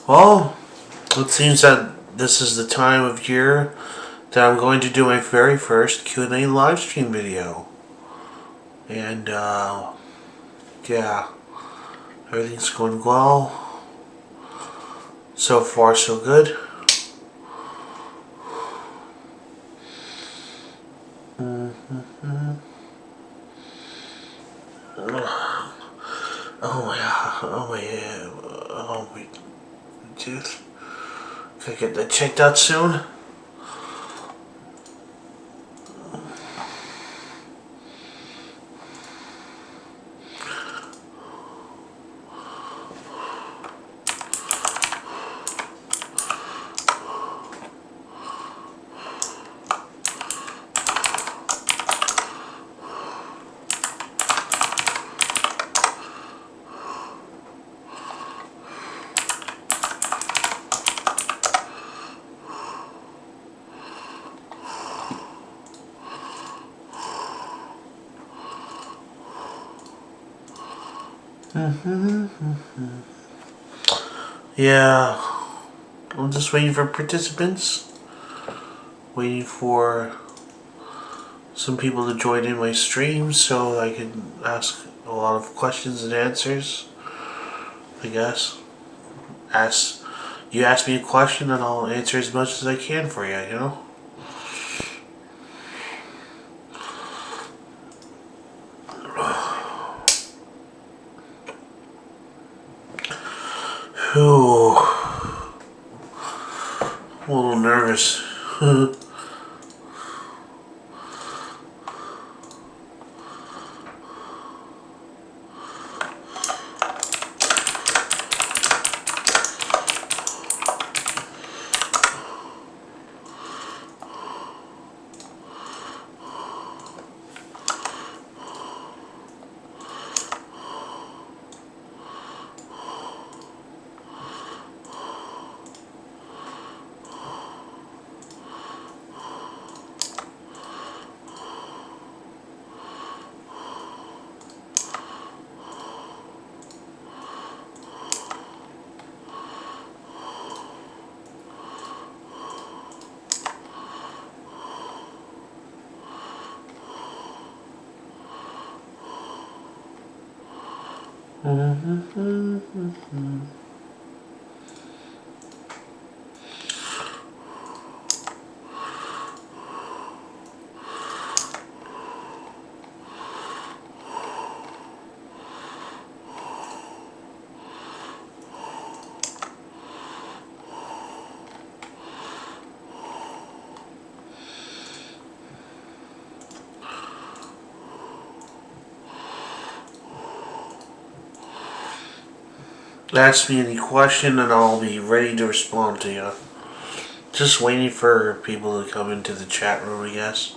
Well, it seems that this is the time of year that I'm going to do my very first Q&A livestream video. And, yeah, everything's going well. So far, so good. Oh my tooth. Gotta get that checked out soon. Yeah, I'm just waiting for participants. Waiting for some people to join in my stream so I can ask a lot of questions and answers. I guess. You ask me a question and I'll answer as much as I can for you, you know? Ooh. I'm a little nervous. Ask me any question and I'll be ready to respond to you. Just waiting for people to come into the chat room, I guess.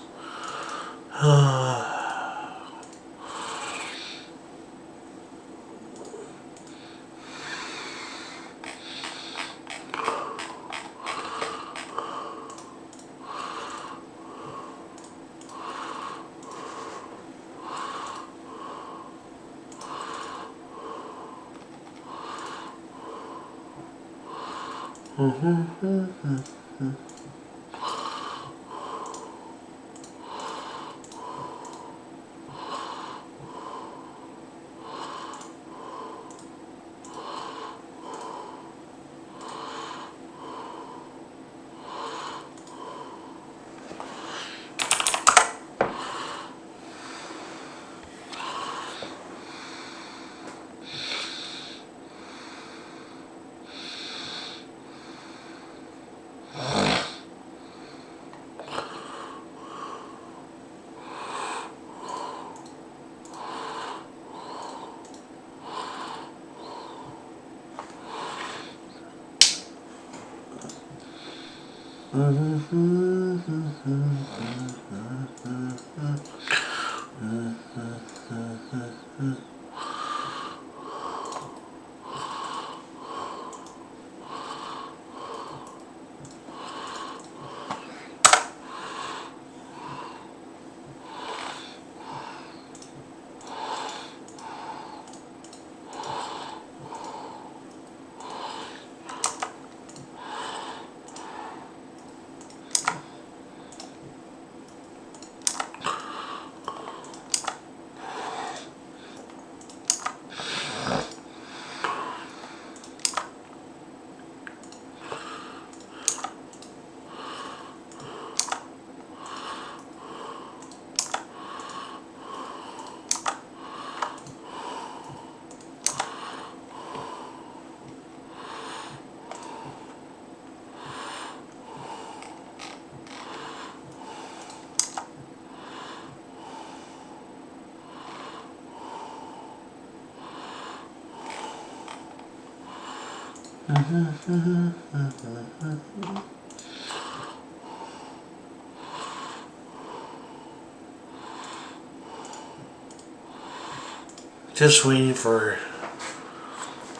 Just waiting for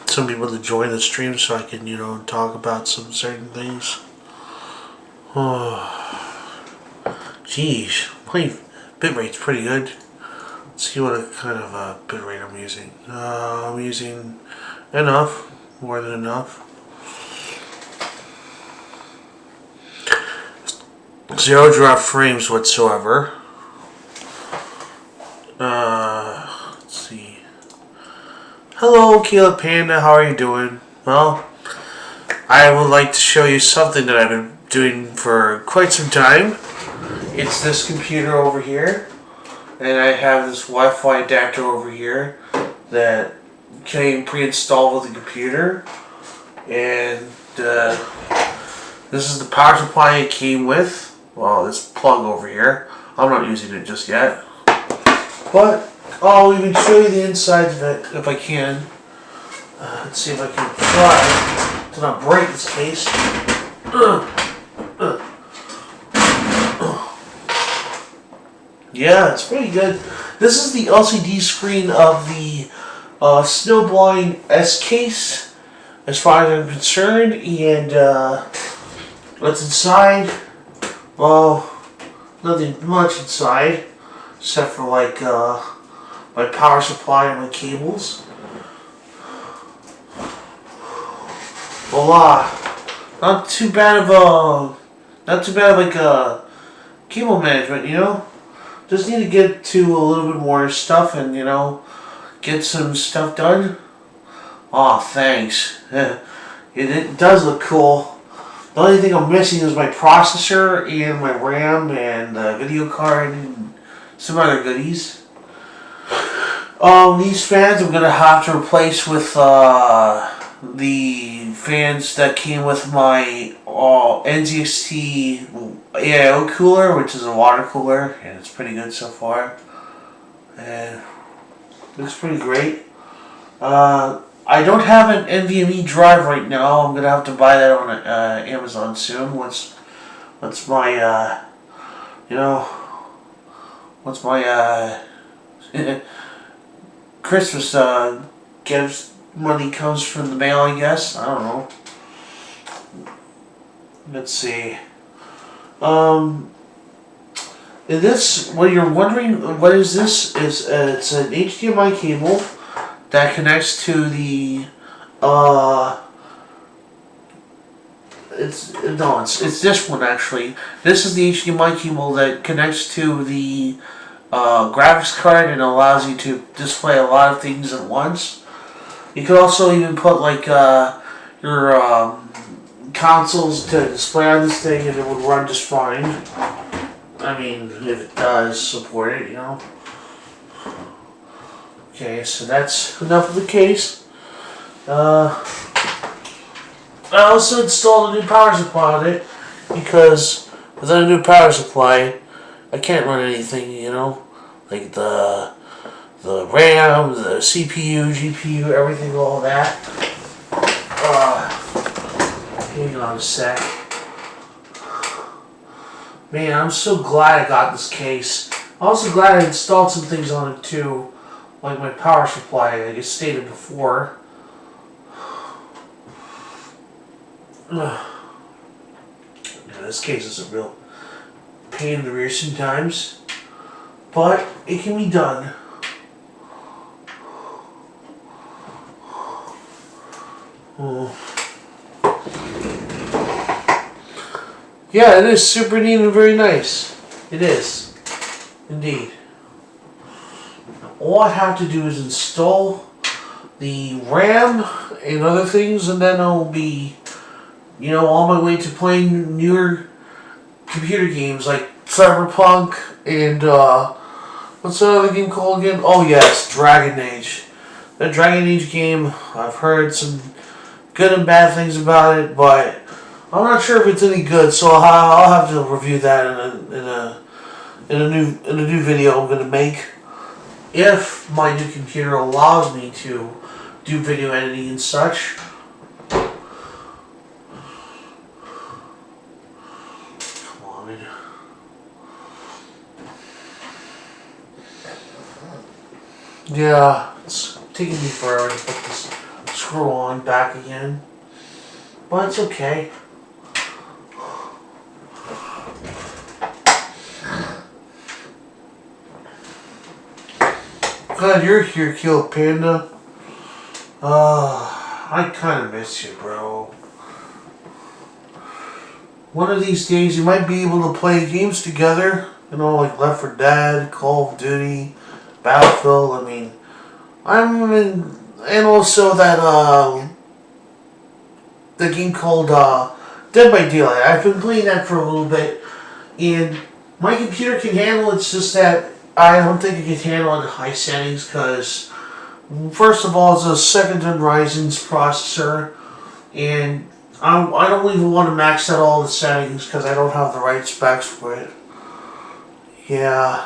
some people to join the stream so I can, talk about some certain things. Oh, geez, my bitrate's pretty good. Let's see what kind of bitrate I'm using. I'm using enough, more than enough. 0 drop frames whatsoever. Let's see. Hello, Caleb Panda. How are you doing? Well, I would like to show you something that I've been doing for quite some time. It's this computer over here, and I have this Wi-Fi adapter over here that came pre-installed with the computer, and this is the power supply it came with. Well, this plug over here. I'm not using it just yet, but I'll even show you the inside of it if I can. Let's see if I can try to not break this case. Yeah, it's pretty good. This is the LCD screen of the Snowblind S case, as far as I'm concerned, and what's inside? Well, nothing much inside, except for like my power supply and my cables. Voila! Not too bad of cable management, Just need to get to a little bit more stuff and, get some stuff done. Aw, thanks. It does look cool. The only thing I'm missing is my processor and my RAM and the video card and some other goodies. These fans I'm going to have to replace with the fans that came with my NZXT AIO cooler, which is a water cooler, and it's pretty good so far. And looks pretty great. I don't have an NVMe drive right now. I'm gonna have to buy that on Amazon soon. Once my Christmas gifts money comes from the mail, I guess. I don't know. Let's see. This, what you're wondering, what is this? It's an HDMI cable that connects to the it's this one actually. This is the HDMI cable that connects to the graphics card and allows you to display a lot of things at once. You could also even put like your consoles to display on this thing, and it would run just fine. I mean, if it does support it, Okay, so that's enough of the case. I also installed a new power supply on it, because without a new power supply, I can't run anything, like the RAM, the CPU, GPU, everything, all that. Hang on a sec. Man, I'm so glad I got this case. I'm also glad I installed some things on it too, like my power supply, like I stated before. Yeah, this case is a real pain in the rear sometimes, but it can be done. Yeah, it is super neat and very nice. It is, indeed. All I have to do is install the RAM and other things, and then I'll be, on my way to playing newer computer games like Cyberpunk and, what's the other game called again? Oh yes, Dragon Age. That Dragon Age game, I've heard some good and bad things about it, but I'm not sure if it's any good, so I'll have to review that in a new video I'm gonna make, if my new computer allows me to do video editing and such. Yeah, it's taking me forever to put this screw on back again. But it's okay. Glad you're here, Kill Panda. I kind of miss you, bro. One of these days, you might be able to play games together. You know, like Left 4 Dead, Call of Duty, Battlefield. I mean, I'm in, and also that the game called Dead by Daylight. I've been playing that for a little bit, and my computer can handle it. It's just that I don't think it can handle it at high settings because, first of all, it's a second-gen Ryzen's processor, and I don't even want to max out all the settings because I don't have the right specs for it. Yeah.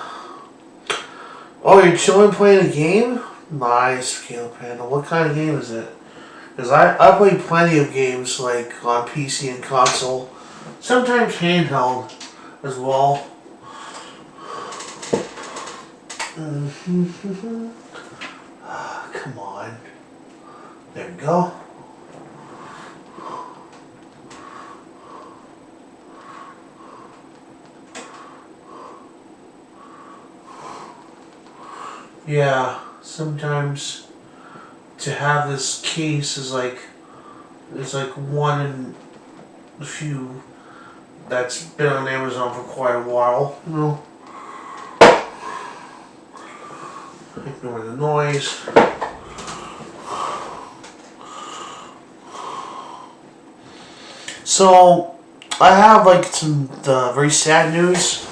Oh, you're chilling playing a game? Nice, Caleb Panda. What kind of game is it? Because I play plenty of games like on PC and console. Sometimes handheld as well. Come on. There we go. Yeah, sometimes to have this case is like one in a few that's been on Amazon for quite a while. You know, ignore the noise. So I have like some very sad news.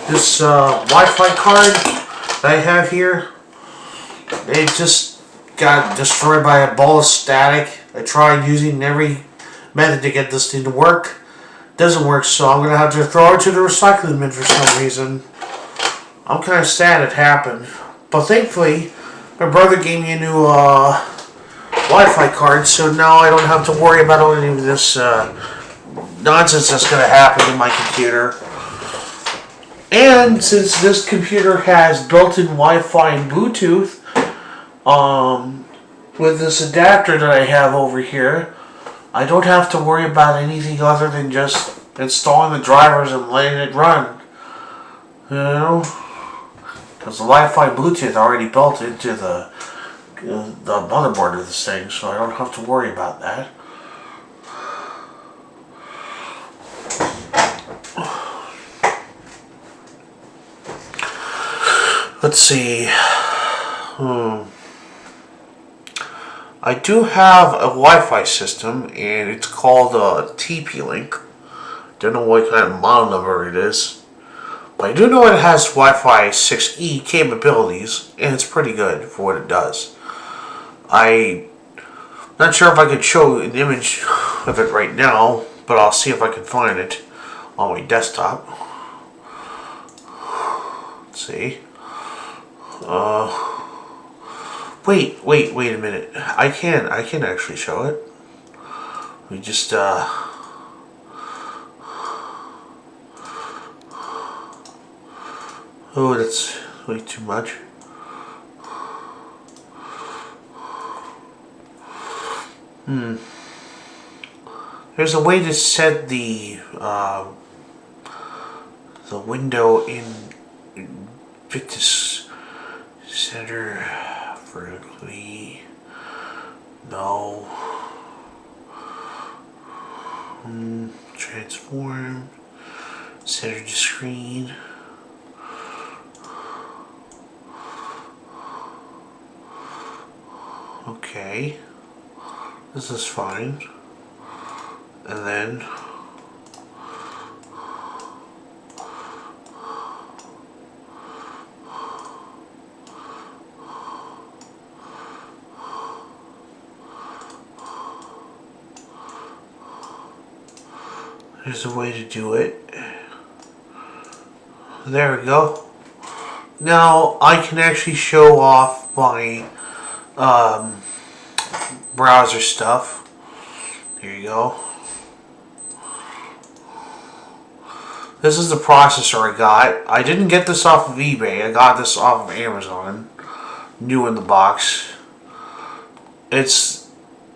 This Wi-Fi card that I have here, it just got destroyed by a ball of static. I tried using every method to get this thing to work. Doesn't work, so I'm gonna have to throw it to the recycling bin for some reason. I'm kind of sad it happened, but thankfully my brother gave me a new Wi-Fi card, so now I don't have to worry about any of this nonsense that's gonna happen to my computer. And since this computer has built-in Wi-Fi and Bluetooth, with this adapter that I have over here, I don't have to worry about anything other than just installing the drivers and letting it run. You know? Because the Wi-Fi and Bluetooth are already built into the motherboard of this thing, so I don't have to worry about that. Let's see. I do have a Wi-Fi system, and it's called TP-Link. Don't know what kind of model number it is, but I do know it has Wi-Fi 6E capabilities, and it's pretty good for what it does. I'm not sure if I could show an image of it right now, but I'll see if I can find it on my desktop. Let's see. Wait a minute. I can actually show it. We just oh, that's way too much. There's a way to set the window in fitness center vertically. No. Transform. Center to screen. Okay. This is fine. And then there's a way to do it. There we go. Now I can actually show off my browser stuff. Here you go. This is the processor I got. I didn't get this off of eBay. I got this off of Amazon. new in the box. It's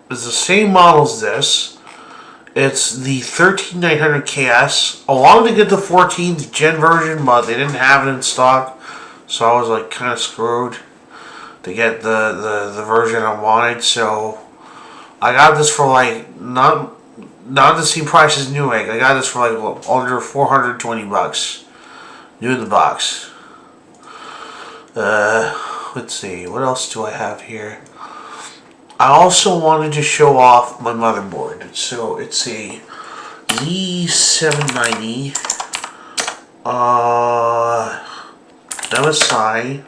the same model as this. It's the 13900 KS. I wanted to get the 14th gen version, but they didn't have it in stock, so I was like kind of screwed to get the version I wanted. So I got this for like not the same price as Newegg. I got this for like under 420 bucks, new in the box. Let's see, what else do I have here? I also wanted to show off my motherboard. So it's a Z790 MSI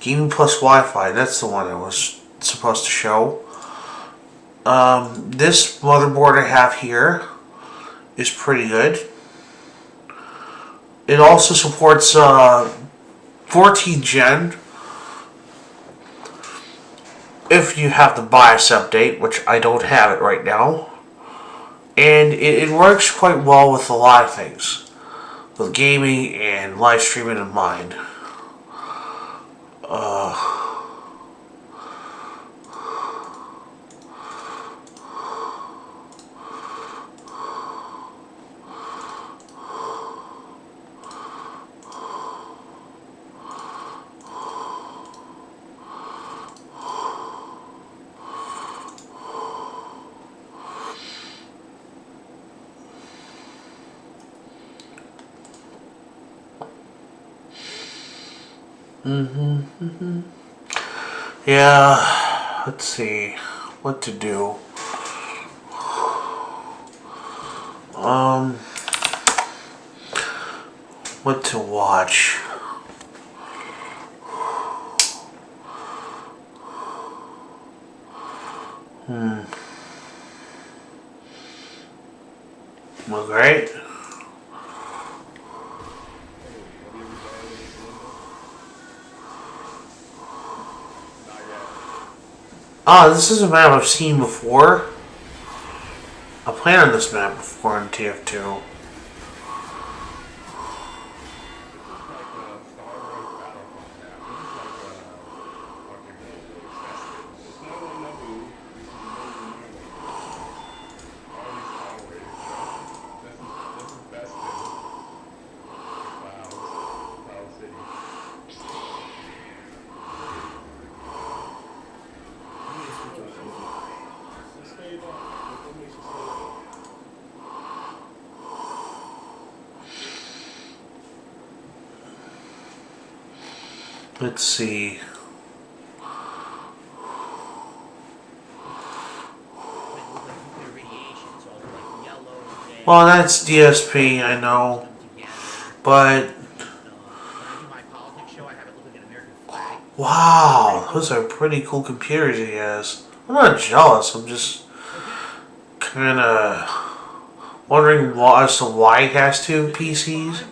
Gaming Plus Wi-Fi. That's the one I was supposed to show. This motherboard I have here is pretty good. It also supports 14th gen if you have the BIOS update, which I don't have it right now. And it works quite well with a lot of things, with gaming and live streaming in mind. Yeah, let's see what to do. What to watch. Well, great. Ah, this is a map I've seen before. I played on this map before in TF2. Let's see. Well, that's DSP, I know. But wow, those are pretty cool computers he has. I'm not jealous, I'm just kinda wondering as to why he has two PCs.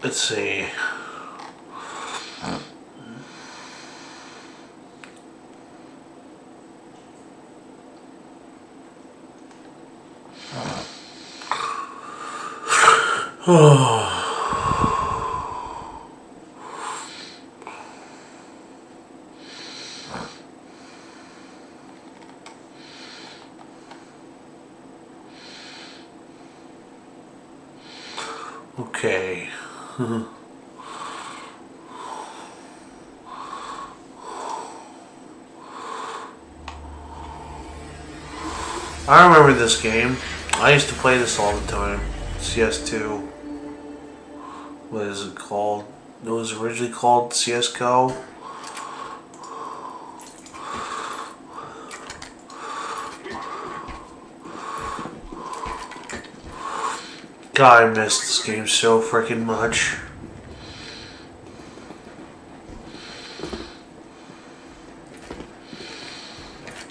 Let's see. Okay. I remember this game. I used to play this all the time. CS2. What is it called? It was originally called CSGO. God, I missed this game so freaking much.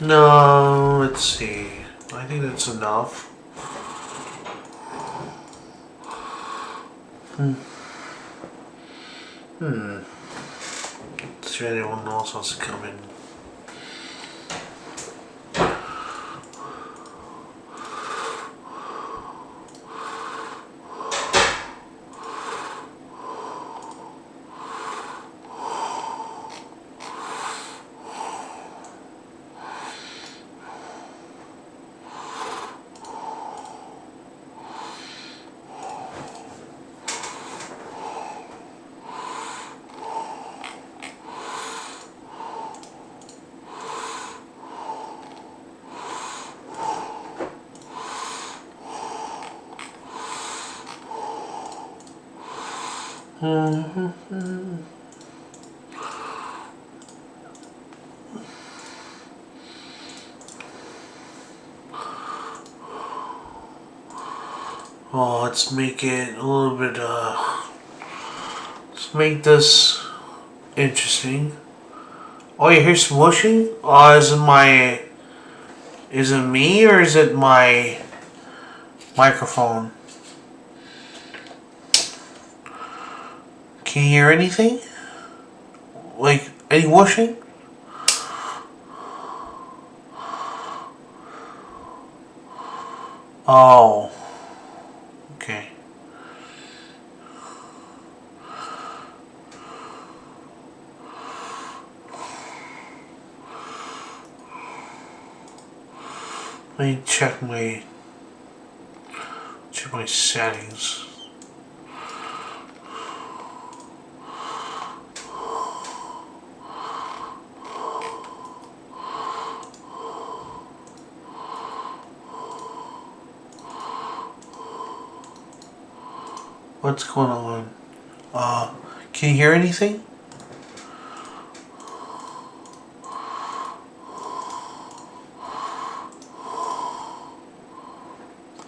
No, let's see. I think that's enough. Let's see if anyone else wants to come in. Oh, let's make it a little bit, let's make this interesting. Oh, you hear some whooshing? Oh, is it me or is it my microphone? Can you hear anything? Like, any whooshing? Oh. Okay. Let me check my settings. What's going on? Can you hear anything?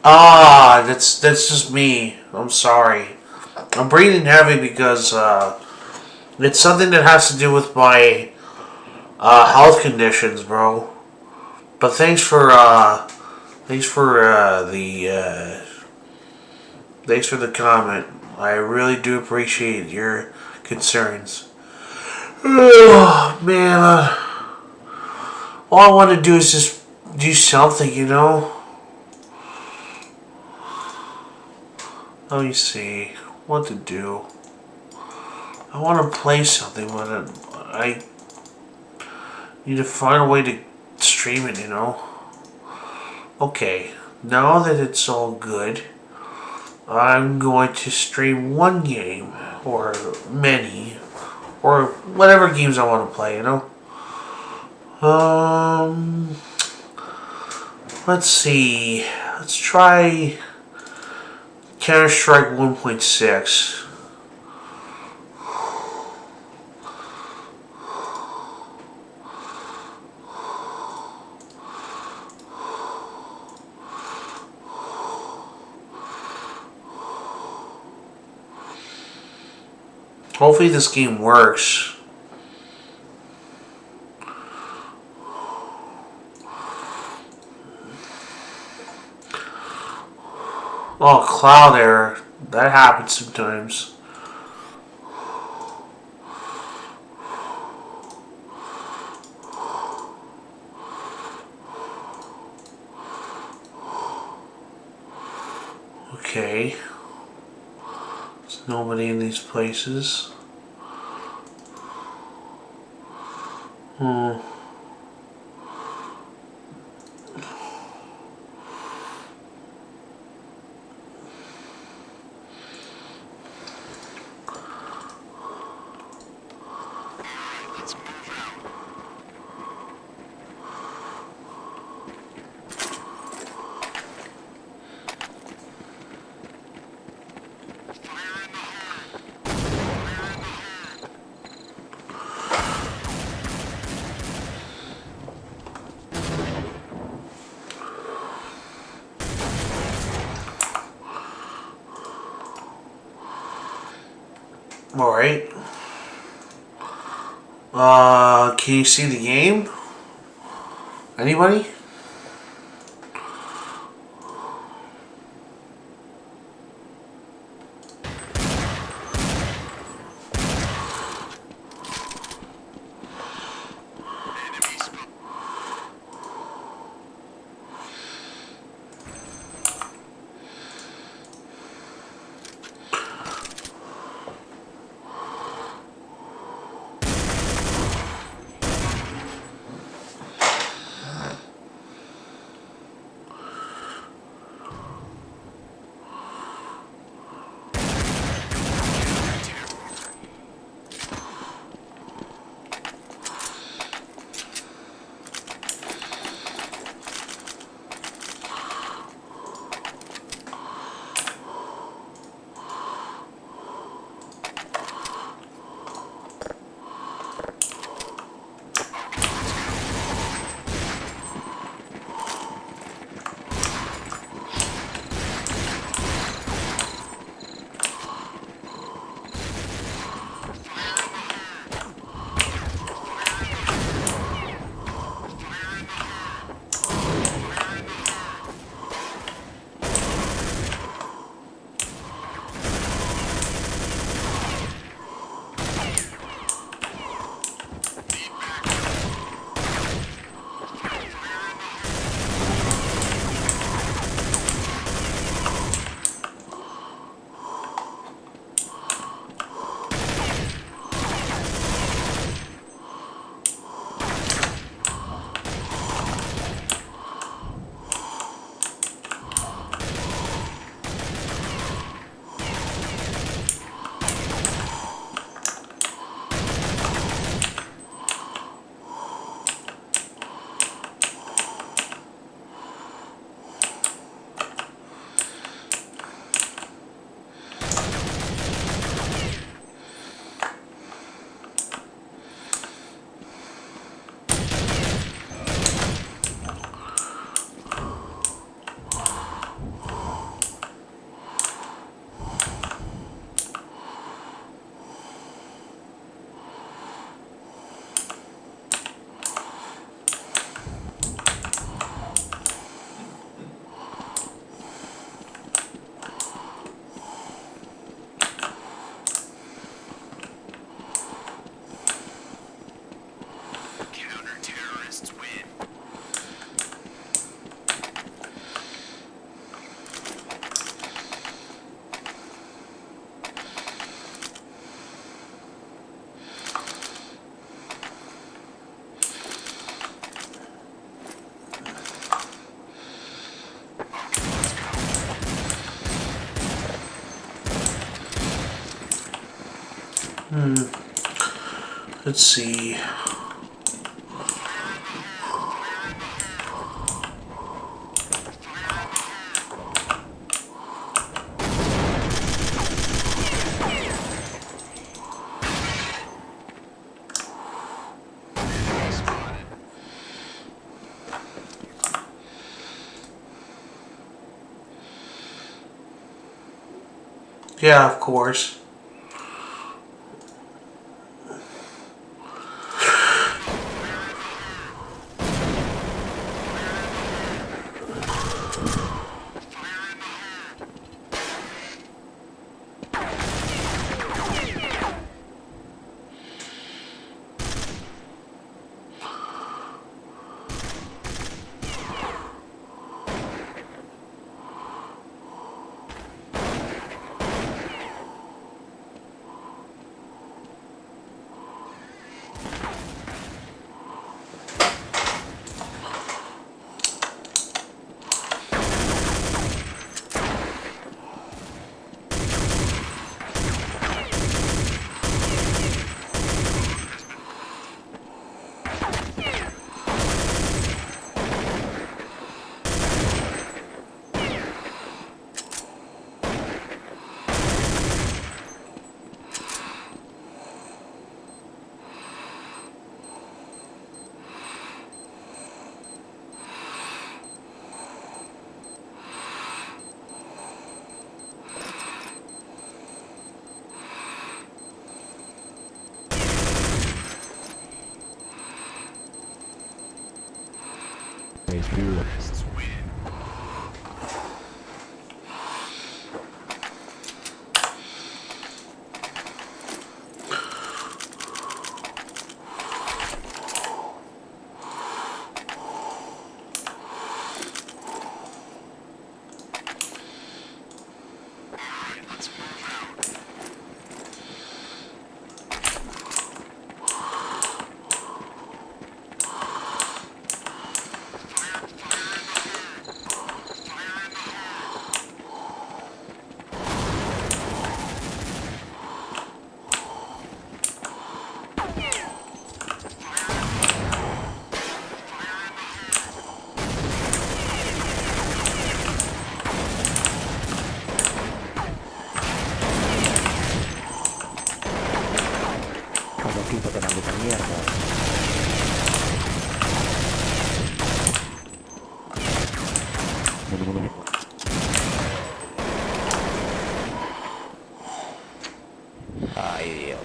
Ah, that's just me. I'm sorry. I'm breathing heavy because it's something that has to do with my health conditions, bro. But thanks for the comment. I really do appreciate your concerns. Oh, man, all I want to do is just do something, you know. Let me see what to do. I want to play something, but I need to find a way to stream it, you know. Okay, now that it's all good, I'm going to stream one game, or many, or whatever games I want to play, you know. Let's see. Let's try Counter-Strike 1.6. Hopefully this game works. Oh, cloud error. That happens sometimes. Okay. There's nobody in these places. Alright. Can you see the game? Anybody? Let's see. Yeah, of course. Tipo te maldita mierda. Ay, Dios.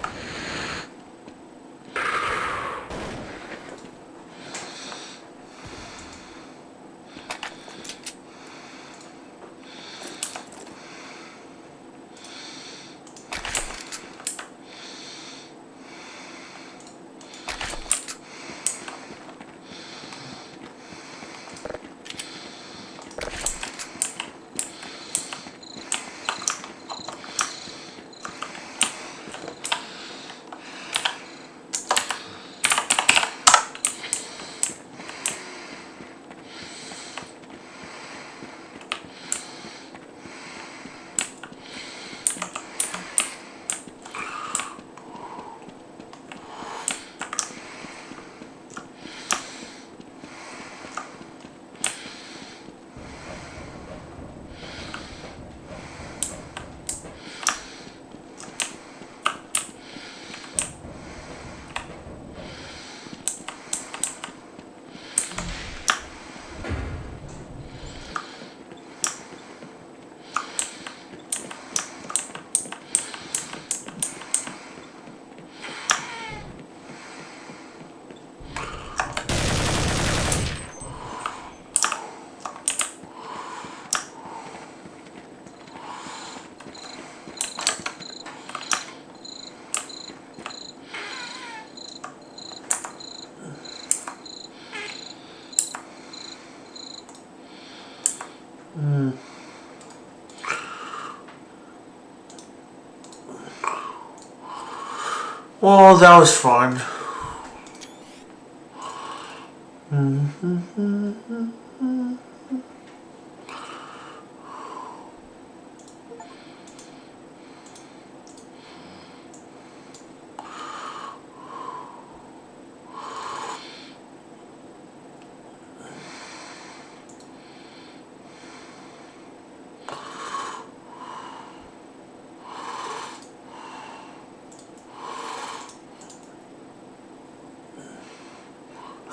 Well, that was fun.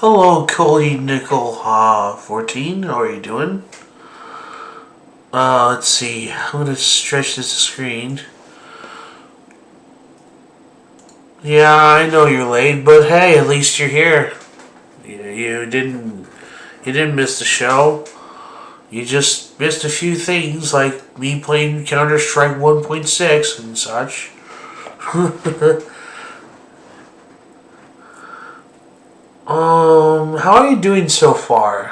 Hello, Cody Nickel 14. How are you doing? Let's see. I'm gonna stretch this screen. Yeah, I know you're late, but hey, at least you're here. You didn't miss the show. You just missed a few things like me playing Counter-Strike 1.6 and such. How are you doing so far?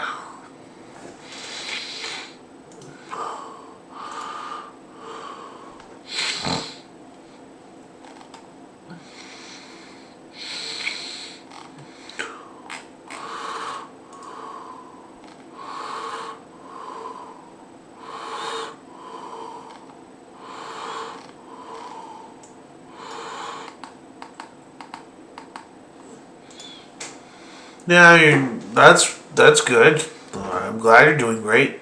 Yeah, that's good. I'm glad you're doing great.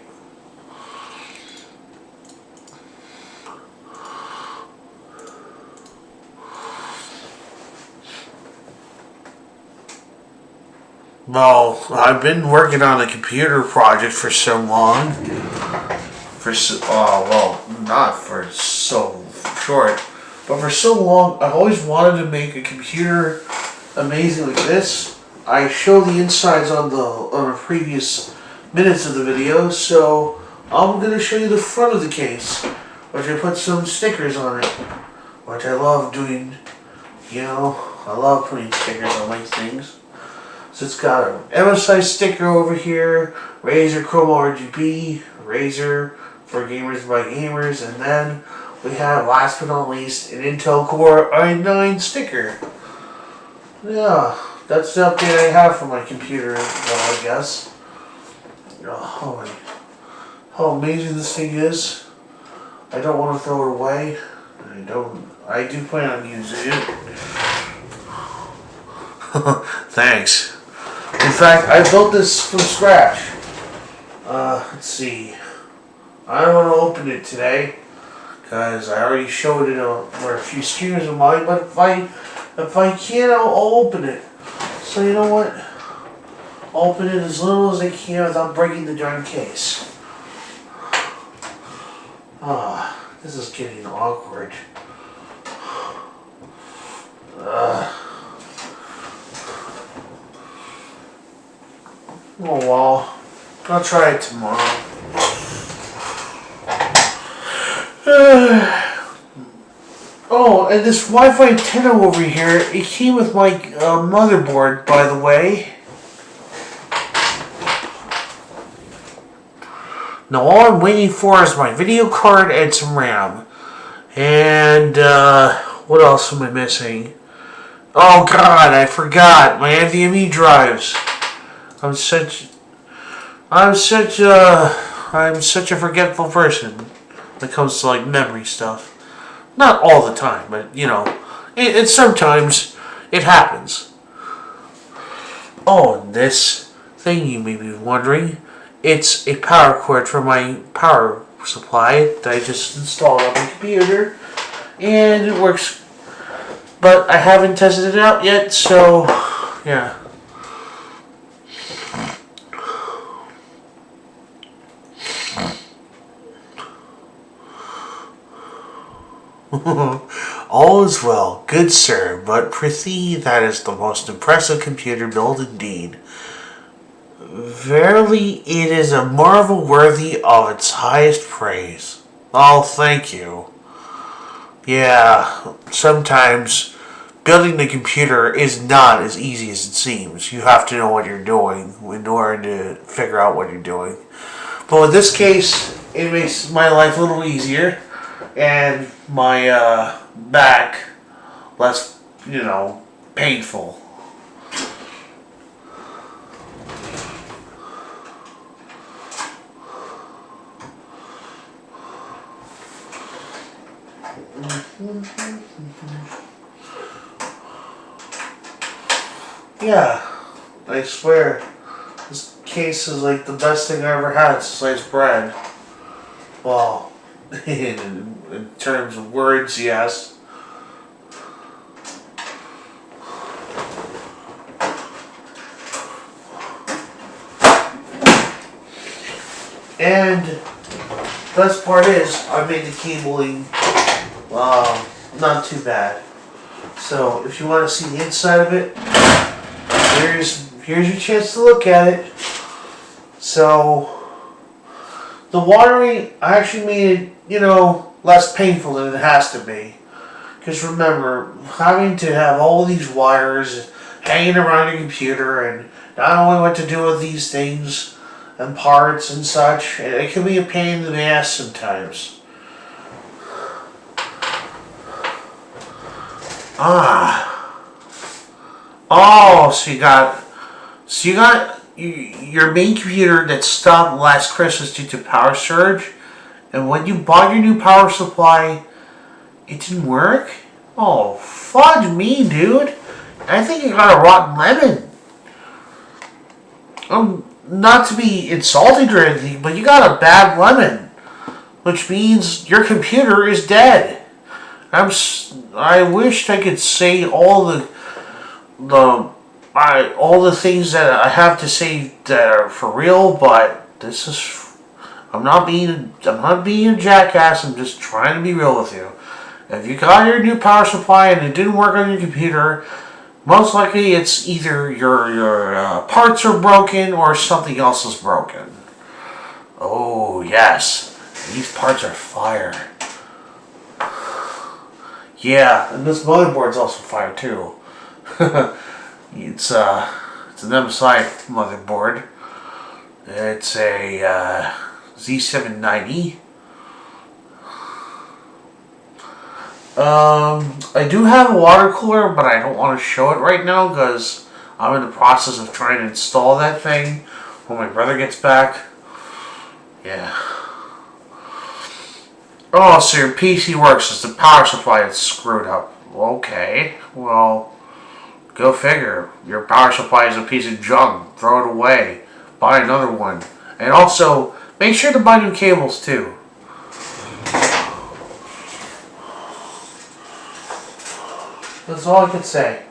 Well, I've been working on a computer project for so long. Not for so short, but for so long. I've always wanted to make a computer amazing like this. I show the insides on the previous minutes of the video, so I'm gonna show you the front of the case, which I put some stickers on it, which I love doing. You know, I love putting stickers on my things. So it's got an MSI sticker over here, Razer Chroma RGB, Razer for gamers by gamers, and then we have, last but not least, an Intel Core i9 sticker. Yeah, that's the update I have for my computer, I guess. Oh, how amazing this thing is. I don't want to throw it away. I do plan on using it. Thanks. In fact, I built this from scratch. Let's see. I don't want to open it today because I already showed it for a few streamers of mine. But if I can, I'll open it. So you know what? I'll open it as little as I can without breaking the darn case. This is getting awkward. Oh well, I'll try it tomorrow. Oh, and this Wi-Fi antenna over here, it came with my motherboard, by the way. Now all I'm waiting for is my video card and some RAM. And, what else am I missing? Oh god, I forgot, my NVMe drives. I'm such a forgetful person when it comes to like memory stuff. Not all the time, but you know, it sometimes it happens. Oh, and this thing you may be wondering, it's a power cord for my power supply that I just installed on my computer, and it works. But I haven't tested it out yet, so yeah. All is well, good sir, but prithee, that is the most impressive computer build indeed. Verily, it is a marvel worthy of its highest praise. Oh, thank you. Yeah, sometimes building a computer is not as easy as it seems. You have to know what you're doing in order to figure out what you're doing. But in this case, it makes my life a little easier. And my back less, painful. Yeah, I swear, this case is like the best thing I ever had since sliced bread. Well, in terms of words, yes. And best part is I made the cabling not too bad. So if you want to see the inside of it, here's your chance to look at it. So the wiring, I actually made it, less painful than it has to be. Because remember, having to have all these wires hanging around your computer and not knowing what to do with these things and parts and such, it can be a pain in the ass sometimes. Oh, so you got your main computer that stopped last Christmas due to power surge, and when you bought your new power supply, it didn't work? Oh, fudge me, dude. I think you got a rotten lemon. Not to be insulting or anything, but you got a bad lemon, which means your computer is dead. I wished I could say all the things that I have to say that are for real, but this is. I'm not being a jackass. I'm just trying to be real with you. If you got your new power supply and it didn't work on your computer, most likely it's either your parts are broken or something else is broken. Oh yes, these parts are fire. Yeah, and this motherboard's also fire too. It's an MSI motherboard. It's a Z790. I do have a water cooler, but I don't want to show it right now because I'm in the process of trying to install that thing when my brother gets back. Yeah. Oh, so your PC works. It's the power supply that's screwed up. Okay, well, go figure. Your power supply is a piece of junk. Throw it away. Buy another one. And also, make sure to buy new cables too. That's all I could say.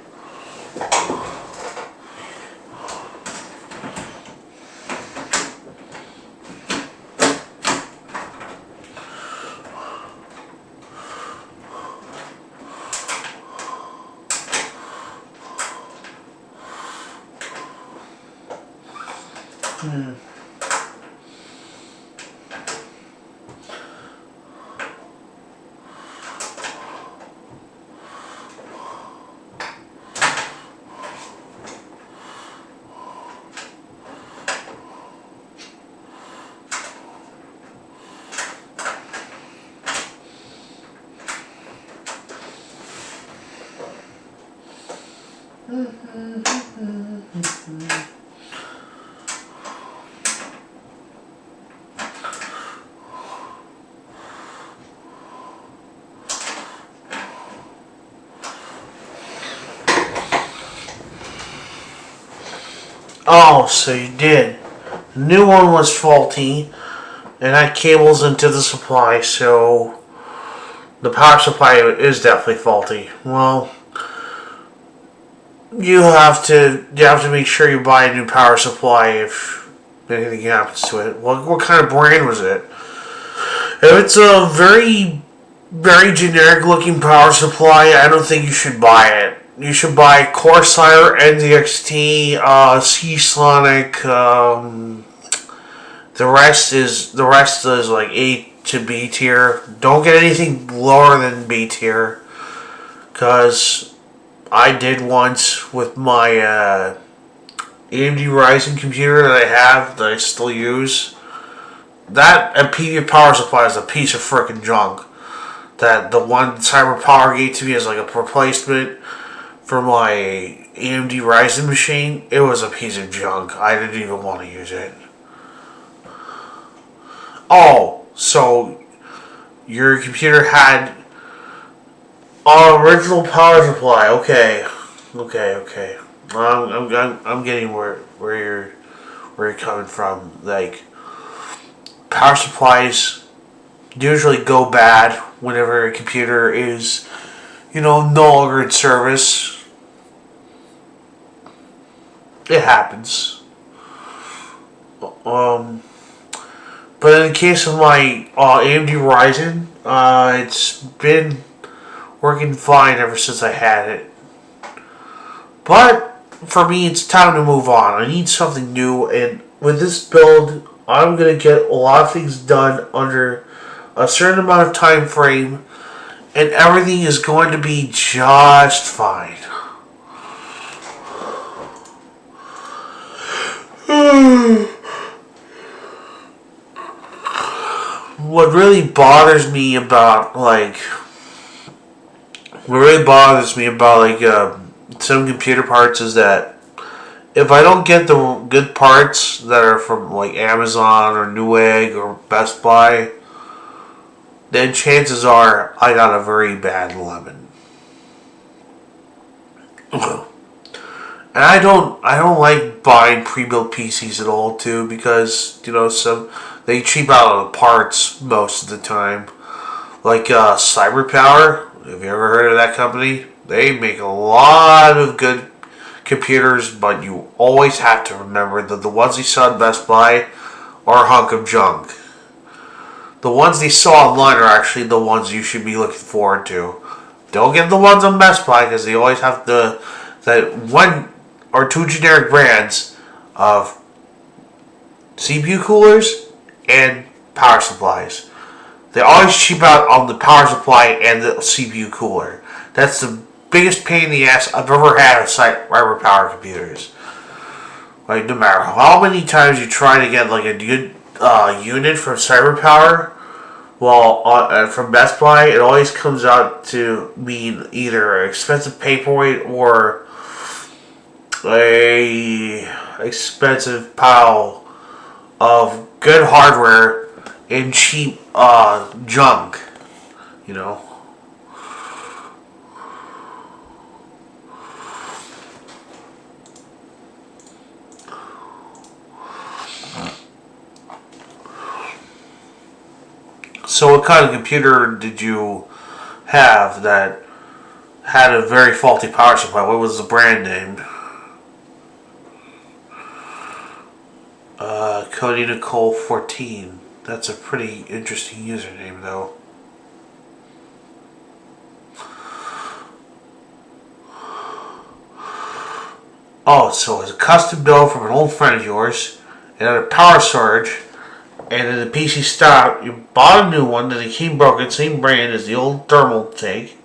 Oh, so you did. The new one was faulty and had cables into the supply, so the power supply is definitely faulty. Well, you have to make sure you buy a new power supply if anything happens to it. What kind of brand was it? If it's a very, very generic looking power supply, I don't think you should buy it. You should buy Corsair, NZXT, Seasonic. The rest is like A to B tier. Don't get anything lower than B tier, because I did once with my AMD Ryzen computer that I still use. That PV power supply is a piece of freaking junk. That the one Cyber Power gave to me as like a replacement for my AMD Ryzen machine, it was a piece of junk. I didn't even want to use it. Oh, so your computer had an original power supply. Okay. I'm getting where you're coming from. Like, power supplies usually go bad whenever a computer is, no longer in service. It happens. But But in the case of my AMD Ryzen, it's been working fine ever since I had it. But for me, it's time to move on. I need something new, and with this build, I'm going to get a lot of things done under a certain amount of time frame, and everything is going to be just fine. What really bothers me about some computer parts is that if I don't get the good parts that are from like Amazon or Newegg or Best Buy, then chances are I got a very bad lemon. And I don't like buying pre-built PCs at all too, because they cheap out on the parts most of the time. Like CyberPower, have you ever heard of that company? They make a lot of good computers, but you always have to remember that the ones you saw at Best Buy are a hunk of junk. The ones they saw online are actually the ones you should be looking forward to. Don't get the ones on Best Buy, because they always have that one or two generic brands of CPU coolers and power supplies. They always cheap out on the power supply and the CPU cooler. That's the biggest pain in the ass I've ever had with cyber power computers. Like, no matter how many times you try to get like a good unit from CyberPower, from Best Buy, it always comes out to mean either an expensive paperweight or a expensive pile of good hardware and cheap junk, So what kind of computer did you have that had a very faulty power supply? What was the brand name? Cody Nicole 14. That's a pretty interesting username, though. Oh, so it's a custom build from an old friend of yours. It had a power surge, and then the PC stopped. You bought a new one, then it came broken, same brand as the old thermal tank.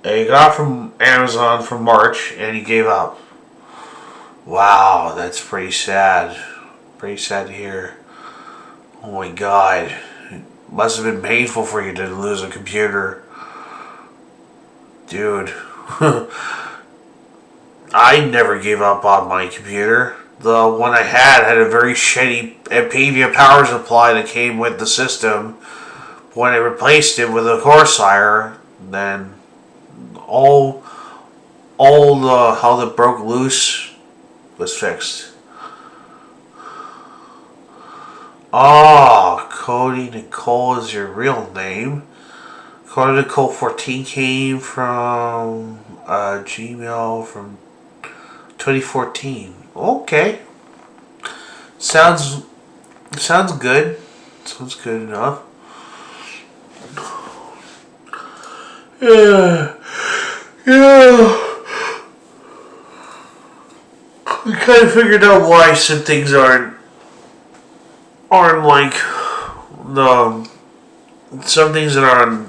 And you got it from Amazon from March, and you gave up. Wow, that's pretty sad. Pretty sad to hear. Oh my god. It must have been painful for you to lose a computer. Dude. I never gave up on my computer. The one I had a very shitty Pavia power supply that came with the system. When I replaced it with a Corsair, then all the how that broke loose was fixed. Oh, Cody Nicole is your real name. Cody Nicole 14 came from Gmail from 2014. Okay. Sounds good. Sounds good enough. Yeah. We kind of figured out why some things aren't like some things that are on,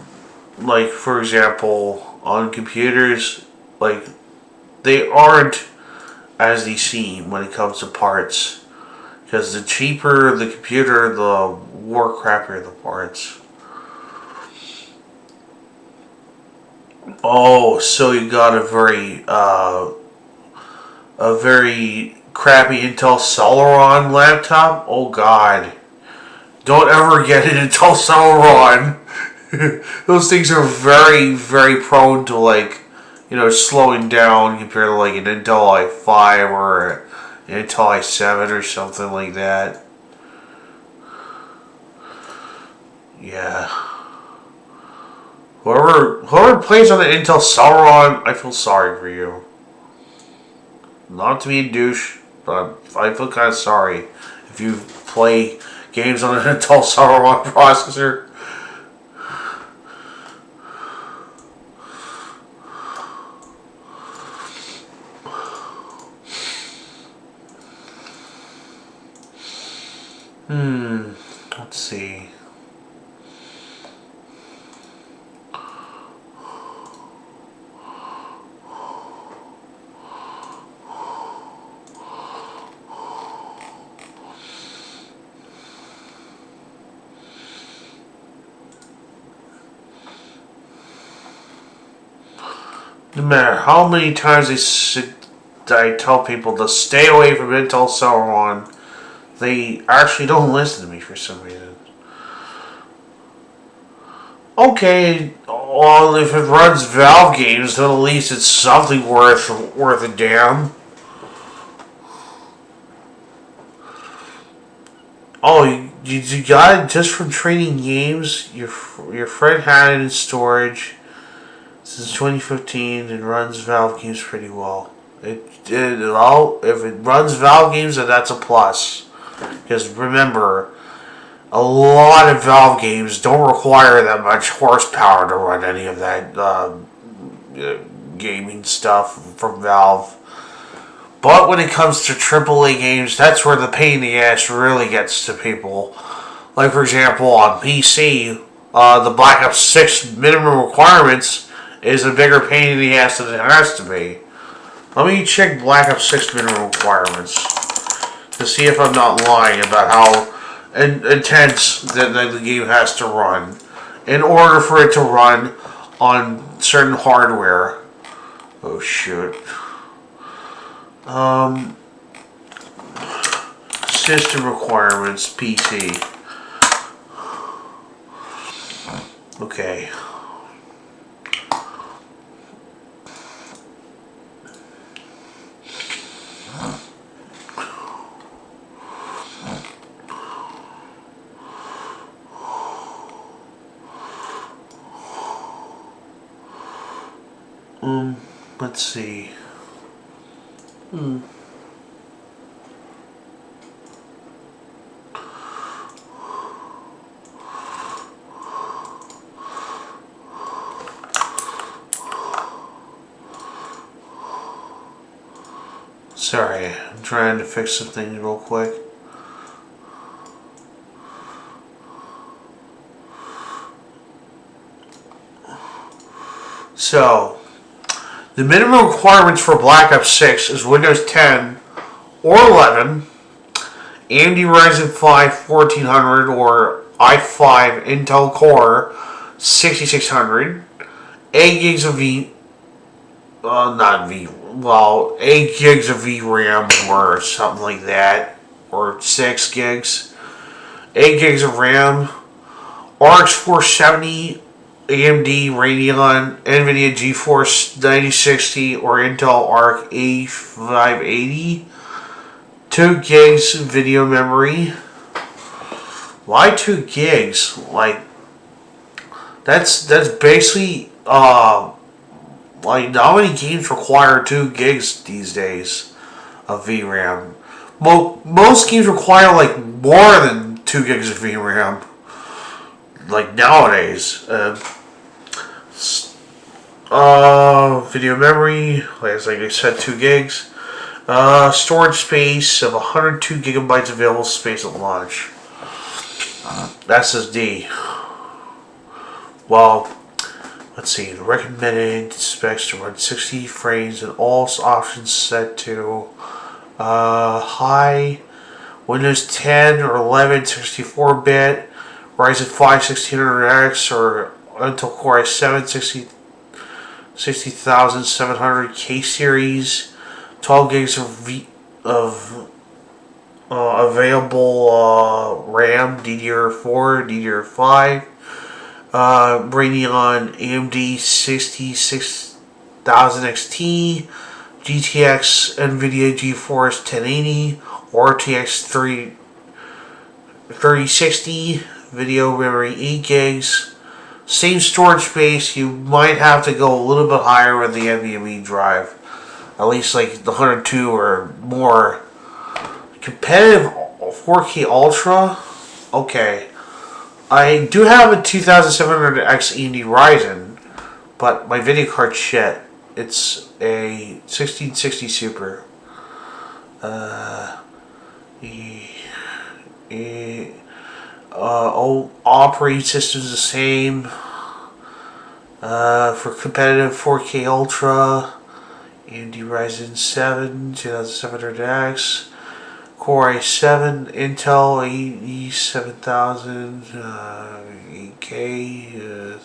like, for example, on computers, like, they aren't as they seem when it comes to parts, because the cheaper the computer, the more crappier the parts. Oh, so you got a very crappy Intel Celeron laptop? Oh god. Don't ever get an Intel Celeron. Those things are very, very prone to, like, slowing down compared to like an Intel i5 or an Intel i7 or something like that. Yeah. Whoever plays on the Intel Celeron, I feel sorry for you. Not to be a douche, but I feel kind of sorry if you play games on an Intel Celeron 1 processor. Let's see. No matter how many times I tell people to stay away from Intel Celeron, they actually don't listen to me for some reason. Okay, well, if it runs Valve games, then at least it's something worth a damn. Oh, you got it just from trading games. Your friend had it in storage since 2015 and runs Valve games pretty well. If it runs Valve games, then that's a plus. Because remember, a lot of Valve games don't require that much horsepower to run any of that gaming stuff from Valve. But when it comes to AAA games, that's where the pain in the ass really gets to people. Like, for example, on PC, the Black Ops 6 minimum requirements is a bigger pain in the ass than it has to be. Let me check Black Ops 6 minimum requirements to see if I'm not lying about how intense that the game has to run in order for it to run on certain hardware. Oh shoot. System requirements, PC. Okay. Let's see. Sorry, I'm trying to fix something real quick. So, the minimum requirements for Black Ops 6 is Windows 10 or 11, AMD Ryzen 5 1400 or i5 Intel Core 6600, 8 gigs of 8 gigs of VRAM or something like that, or 6 gigs, 8 gigs of RAM, RX 470, AMD Radeon, NVIDIA GeForce 9060 or Intel Arc A580, 2 gigs video memory. Why 2 gigs? Like, that's basically like, not many games require 2 gigs these days of VRAM. Most games require like more than 2 gigs of VRAM. Like nowadays. Video memory, like I said, 2 gigs. Storage space of 102 gigabytes available space at launch. SSD. Well, let's see. The recommended specs to run 60 frames and all options set to high. Windows 10 or 11 64-bit. Ryzen 5 1600X or Intel Core i7 60700 K series, 12 gigs of available RAM, DDR4, DDR5, Radeon AMD 66000 XT, GTX NVIDIA GeForce 1080 or RTX 3060. Video memory 8 gigs. Same storage space. You might have to go a little bit higher with the NVMe drive. At least like the 102 or more. Competitive 4K Ultra Okay. I do have a 2700X AMD Ryzen, but my video card's shit. It's a 1660 Super. Operating system's the same. For competitive 4K Ultra, AMD Ryzen 7 2700X, Core i7, Intel E7000, 8K,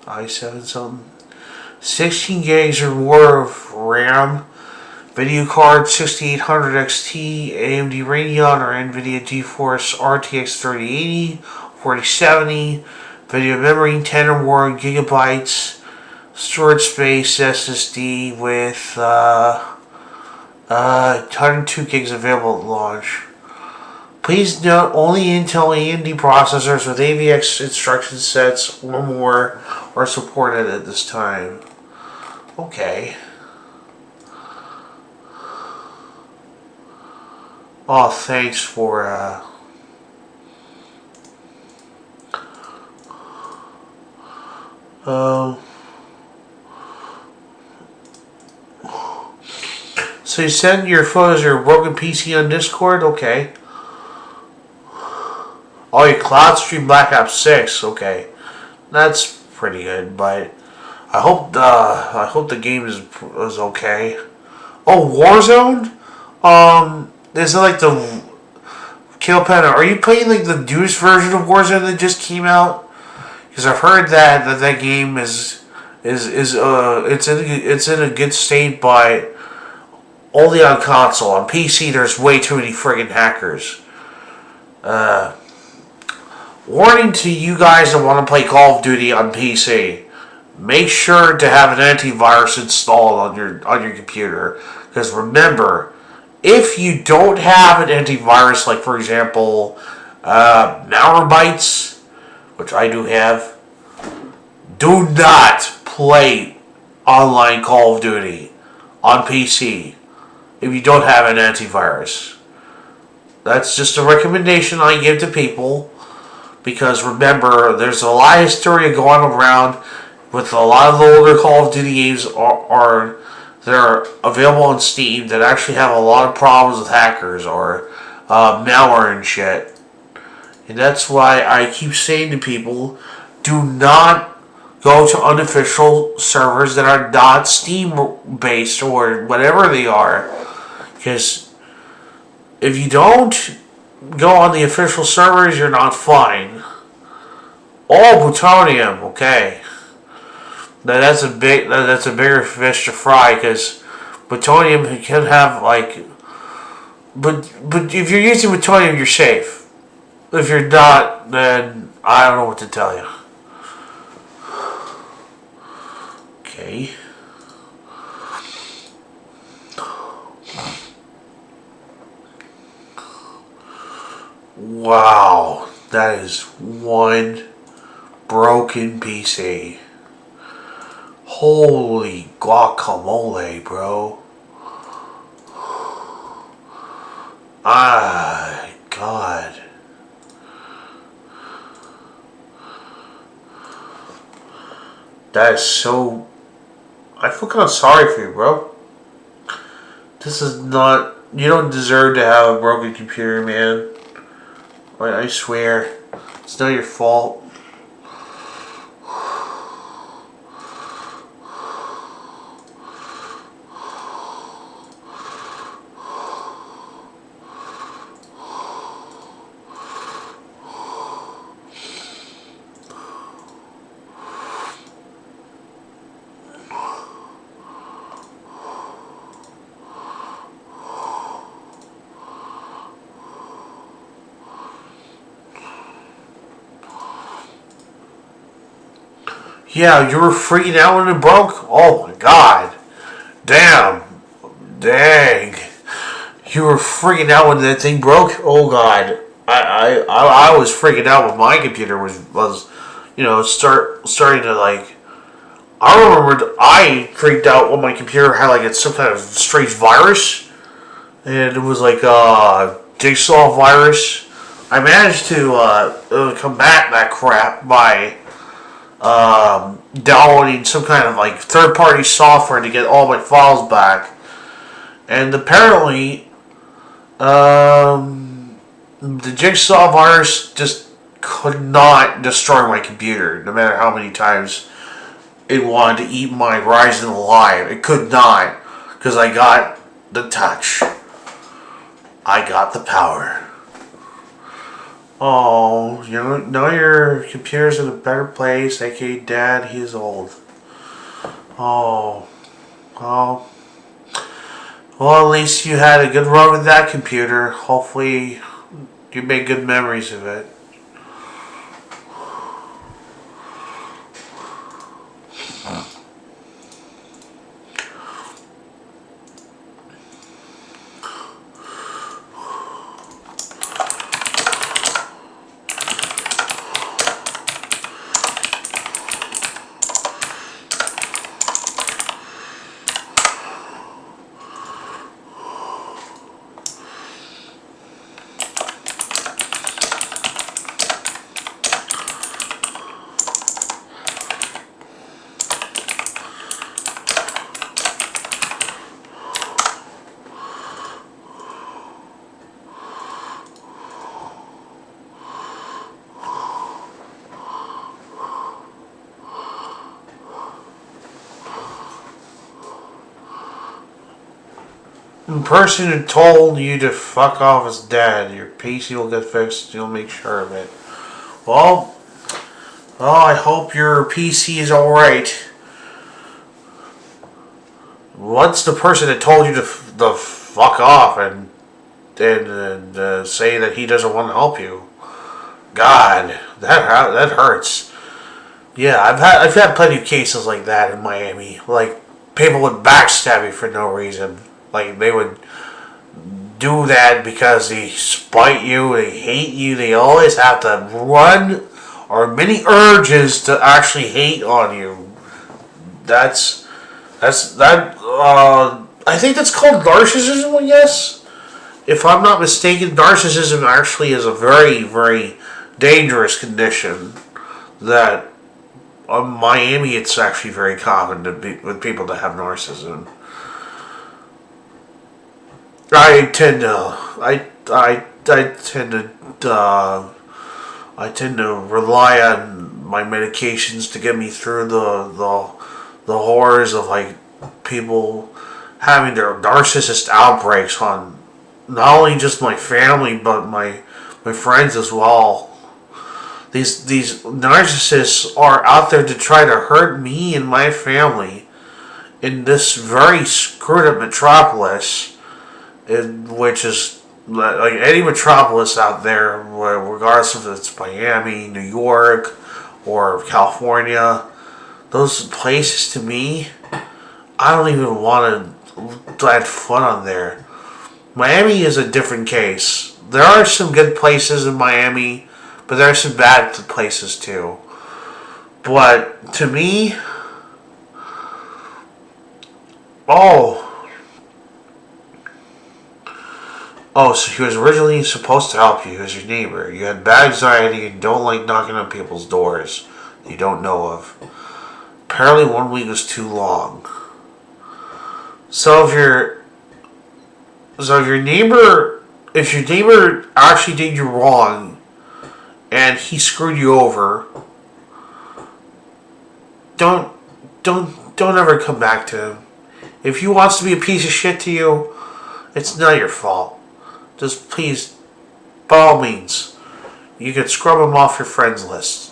i7 something. 16 gigs or more of RAM. Video card 6800 XT, AMD Radeon or NVIDIA GeForce RTX 3080, 4070. Video memory 10 or more gigabytes. Storage space SSD with 102 gigs available at launch. Please note only Intel AMD processors with AVX instruction sets or more are supported at this time. Okay. Oh, thanks for so you send your photos of your broken PC on Discord? Okay. Oh, your cloud stream Black Ops 6? Okay. That's pretty good, but I hope the game is okay. Oh, Warzone? Is it like the Killpen? Are you playing like the newest version of Warzone that just came out? Because I've heard that game is it's in a good state, but only on console. On PC, there's way too many friggin' hackers. Warning to you guys that want to play Call of Duty on PC: make sure to have an antivirus installed on your computer. Because remember, if you don't have an antivirus, like for example, Malwarebytes, which I do have, do not play online Call of Duty on PC if you don't have an antivirus. That's just a recommendation I give to people, because remember, there's a lot of hysteria going around with a lot of the older Call of Duty games they're available on Steam that actually have a lot of problems with hackers or malware and shit. And that's why I keep saying to people, do not go to unofficial servers that are not Steam based or whatever they are. Because if you don't go on the official servers, you're not fine. All plutonium, okay. Now that's a bigger fish to fry, because plutonium can have like, but if you're using plutonium, you're safe. If you're not, then I don't know what to tell you. Okay. Wow, that is one broken PC. Holy guacamole, bro. Ah, God. That is so... I feel kind of sorry for you, bro. This is not... You don't deserve to have a broken computer, man. I swear. It's not your fault. Yeah, you were freaking out when it broke? Oh my God. Damn. Dang. You were freaking out when that thing broke? Oh God. I was freaking out when my computer was you know, starting to like... I remember I freaked out when my computer had like some kind of strange virus. And it was like Jigsaw virus. I managed to combat that crap by downloading some kind of like third-party software to get all my files back. And apparently, the Jigsaw virus just could not destroy my computer, no matter how many times it wanted to eat my Ryzen alive. It could not, because I got the touch. I got the power. Oh, you know, now your computer's in a better place, aka Dad, he's old. Oh. Well, at least you had a good run with that computer. Hopefully, you made good memories of it. The person who told you to fuck off is dead. Your PC will get fixed. You'll make sure of it. Well, I hope your PC is alright. What's the person that told you to fuck off and say that he doesn't want to help you? God, that hurts. Yeah, I've had plenty of cases like that in Miami. Like, people would backstab you for no reason. Like, they would do that because they spite you, they hate you, they always have to run or many urges to actually hate on you. I think that's called narcissism, I guess. If I'm not mistaken, narcissism actually is a very, very dangerous condition that in Miami it's actually very common with people to have narcissism. I tend to rely on my medications to get me through the horrors of like people having their narcissist outbreaks on not only just my family but my friends as well. These narcissists are out there to try to hurt me and my family in this very screwed up metropolis. Which is like any metropolis out there, regardless if it's Miami, New York, or California, those places to me, I don't even want to have fun on there. Miami is a different case. There are some good places in Miami, but there are some bad places too. But to me, so he was originally supposed to help you. He was your neighbor. You had bad anxiety and don't like knocking on people's doors you don't know of. Apparently 1 week was too long. So if your neighbor actually did you wrong and he screwed you over, don't ever come back to him. If he wants to be a piece of shit to you, it's not your fault. Just please, by all means, you can scrub him off your friends list.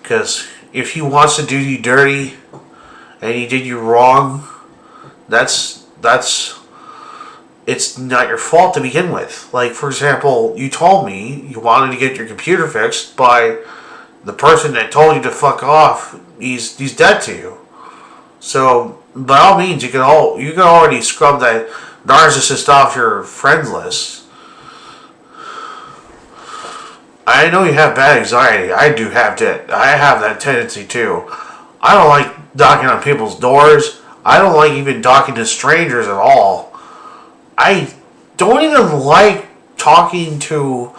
Because if he wants to do you dirty and he did you wrong, it's not your fault to begin with. Like, for example, you told me you wanted to get your computer fixed by the person that told you to fuck off. He's dead to you. So by all means, you can already scrub that narcissist off your friends list. I know you have bad anxiety. I do have that. I have that tendency too. I don't like knocking on people's doors. I don't like even talking to strangers at all. I don't even like talking to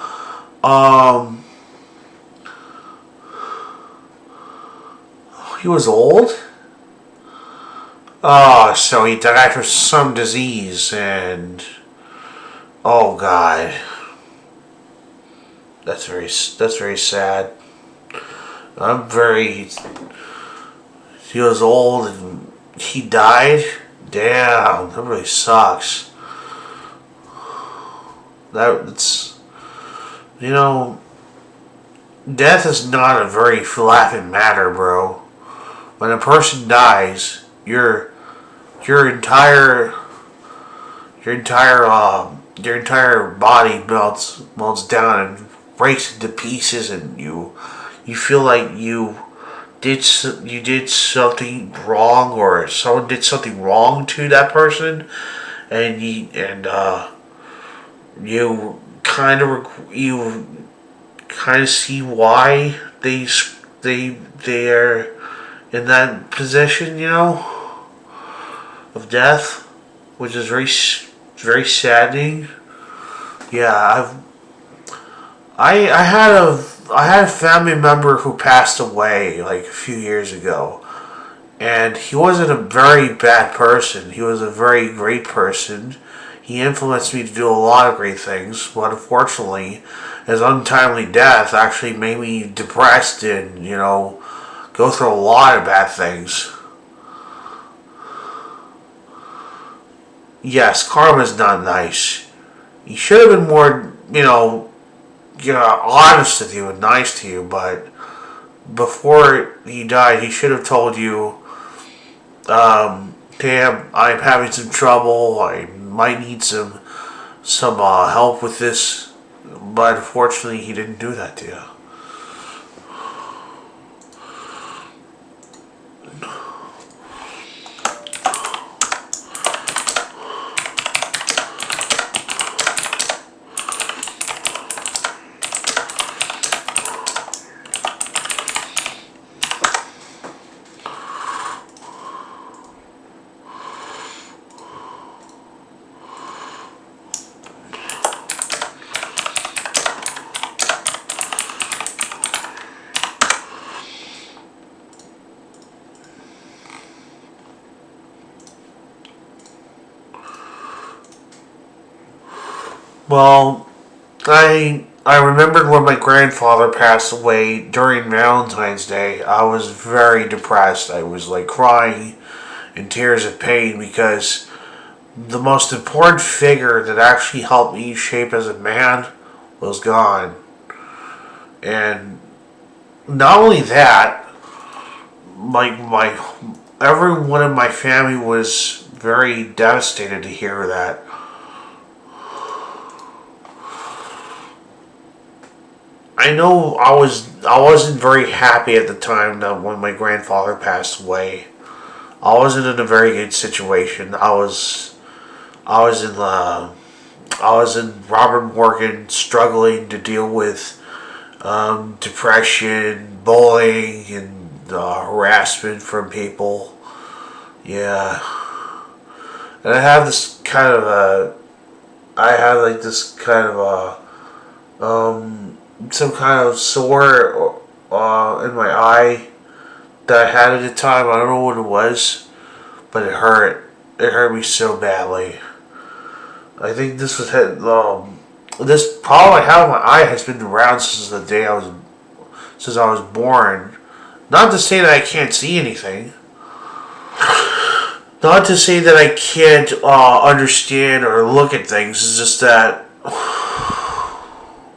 He was old. Oh, so he died from some disease, and oh God, that's very sad. I'm very. He was old and he died. Damn, that really sucks. That's, you know, death is not a very laughing matter, bro. When a person dies, your entire your entire body melts down and breaks into pieces, and you feel like you did something wrong, or someone did something wrong to that person, and you kind of see why they are in that position, of death, which is very saddening. Yeah, I had a family member who passed away like a few years ago, and he wasn't a very bad person. He was a very great person. He influenced me to do a lot of great things, but unfortunately, his untimely death actually made me depressed and, go through a lot of bad things. Yes, karma's not nice. He should have been more, honest with you and nice to you, but before he died, he should have told you, damn, I'm having some trouble. I might need some help with this, but unfortunately, he didn't do that to you. Well, I remembered when my grandfather passed away during Valentine's Day. I was very depressed. I was like crying in tears of pain because the most important figure that actually helped me shape as a man was gone. And not only that, my everyone in my family was very devastated to hear that. I know I wasn't very happy at the time that when my grandfather passed away. I wasn't in a very good situation. I was in Robert Morgan, struggling to deal with depression, bullying, and harassment from people. Yeah, and I have like this kind of some kind of sore in my eye that I had at the time. I don't know what it was, but it hurt. It hurt me so badly. I think this problem I have in my eye has been around since I was born. Not to say that I can't see anything. Not to say that I can't understand or look at things. It's just that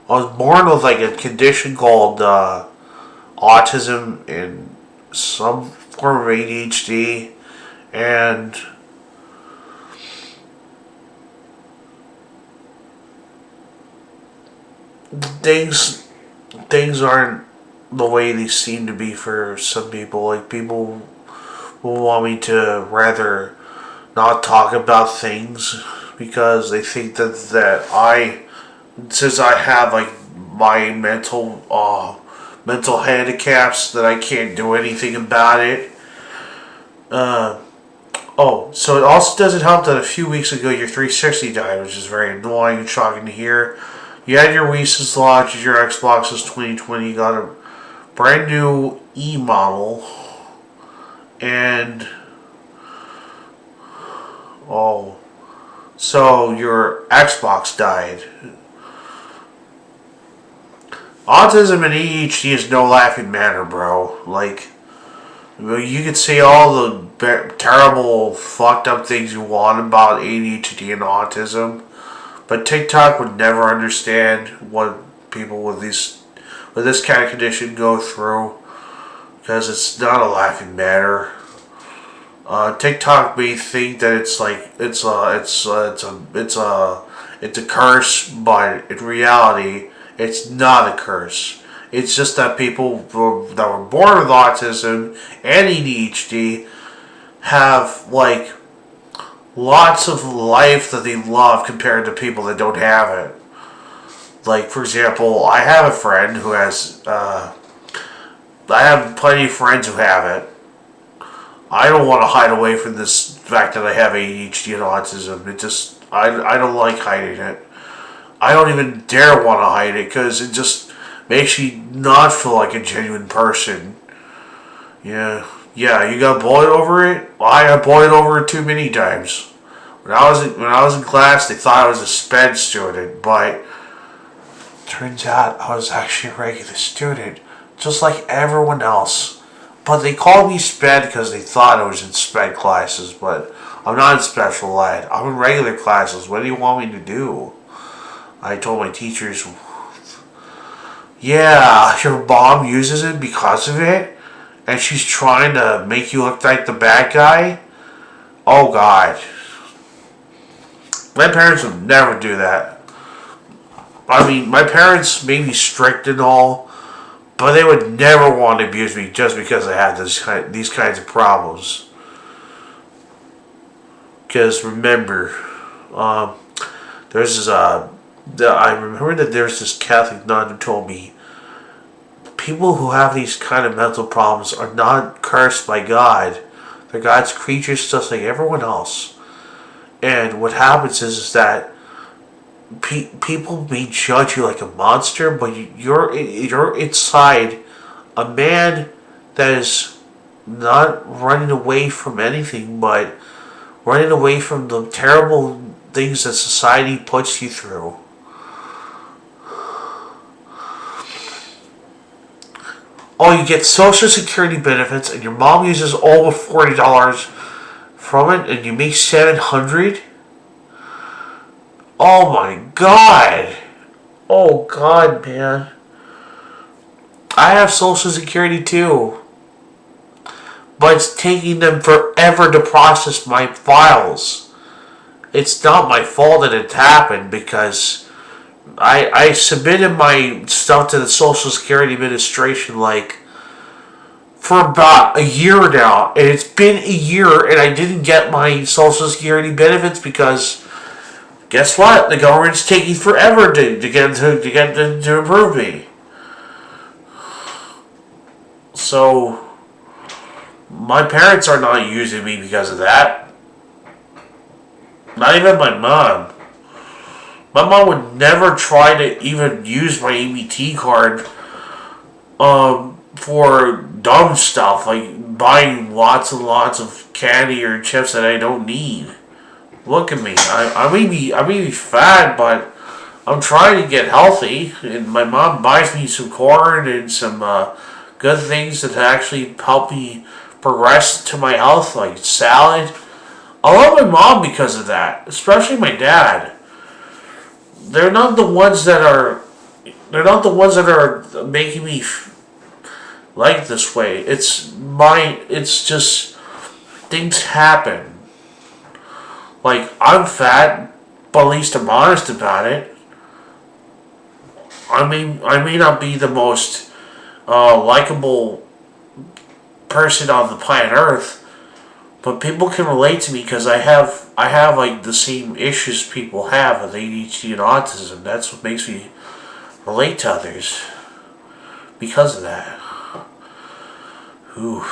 I was born with like a condition called autism and some form of ADHD, and things aren't the way they seem to be for some people. Like, people will want me to rather not talk about things because they think that since I have like my mental handicaps, that I can't do anything about it. So it also doesn't help that a few weeks ago your 360 died, which is very annoying and shocking to hear. You had your Wii since the launch of your Xbox since 2020. You got a brand new E model. And oh, so your Xbox died. Autism and ADHD is no laughing matter, bro. Like, you could say all the terrible, fucked up things you want about ADHD and autism, but TikTok would never understand what people with this kind of condition go through, because it's not a laughing matter. TikTok may think that it's a curse, but in reality, it's not a curse. It's just that people that were born with autism and ADHD have like lots of life that they love compared to people that don't have it. Like, for example, I have a friend who has. I have plenty of friends who have it. I don't want to hide away from this fact that I have ADHD and autism. I don't like hiding it. I don't even dare want to hide it because it just makes you not feel like a genuine person. Yeah, you got bullied over it? Well, I got bullied over it too many times. When I was in class, they thought I was a sped student, but turns out I was actually a regular student, just like everyone else. But they called me sped because they thought I was in sped classes, but I'm not in special ed. I'm in regular classes. What do you want me to do? I told my teachers, yeah, your mom uses it because of it, and she's trying to make you look like the bad guy? Oh, God. My parents would never do that. I mean, my parents may be strict and all, but they would never want to abuse me just because I had these kinds of problems. Because remember, there's this, I remember that there's this Catholic nun who told me, people who have these kind of mental problems are not cursed by God. They're God's creatures just like everyone else. And what happens is that people may judge you like a monster, but you're inside a man that is not running away from anything, but running away from the terrible things that society puts you through. Oh, you get Social Security benefits, and your mom uses all but $40 from it, and you make $700. Oh my God! Oh God, man! I have Social Security too, but it's taking them forever to process my files. It's not my fault that it happened because I submitted my stuff to the Social Security Administration like for about a year now, and it's been a year and I didn't get my Social Security benefits because guess what? The government's taking forever to get to approve me. So my parents are not using me because of that. Not even my mom. My mom would never try to even use my ABT card for dumb stuff like buying lots and lots of candy or chips that I don't need. Look at me. I may be fat, but I'm trying to get healthy. And my mom buys me some corn and some good things that actually help me progress to my health, like salad. I love my mom because of that, especially my dad. They're not the ones that are making me like this way. It's just things happen. Like, I'm fat, but at least I'm honest about it. I may not be the most likable person on the planet Earth, but people can relate to me because I have like the same issues people have with ADHD and autism. That's what makes me relate to others because of that. Ooh.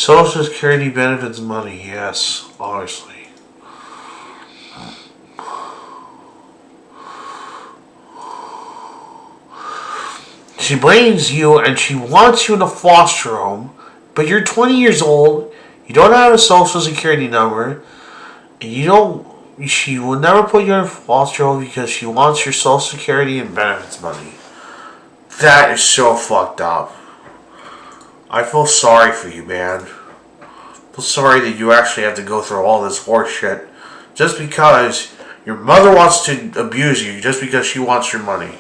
Social Security benefits money, yes, obviously. She blames you and she wants you in a foster home, but you're 20 years old, you don't have a social security number, and you don't. She will never put you in a foster home because she wants your social security and benefits money. That is so fucked up. I feel sorry for you, man. I feel sorry that you actually have to go through all this horse shit just because your mother wants to abuse you just because she wants your money.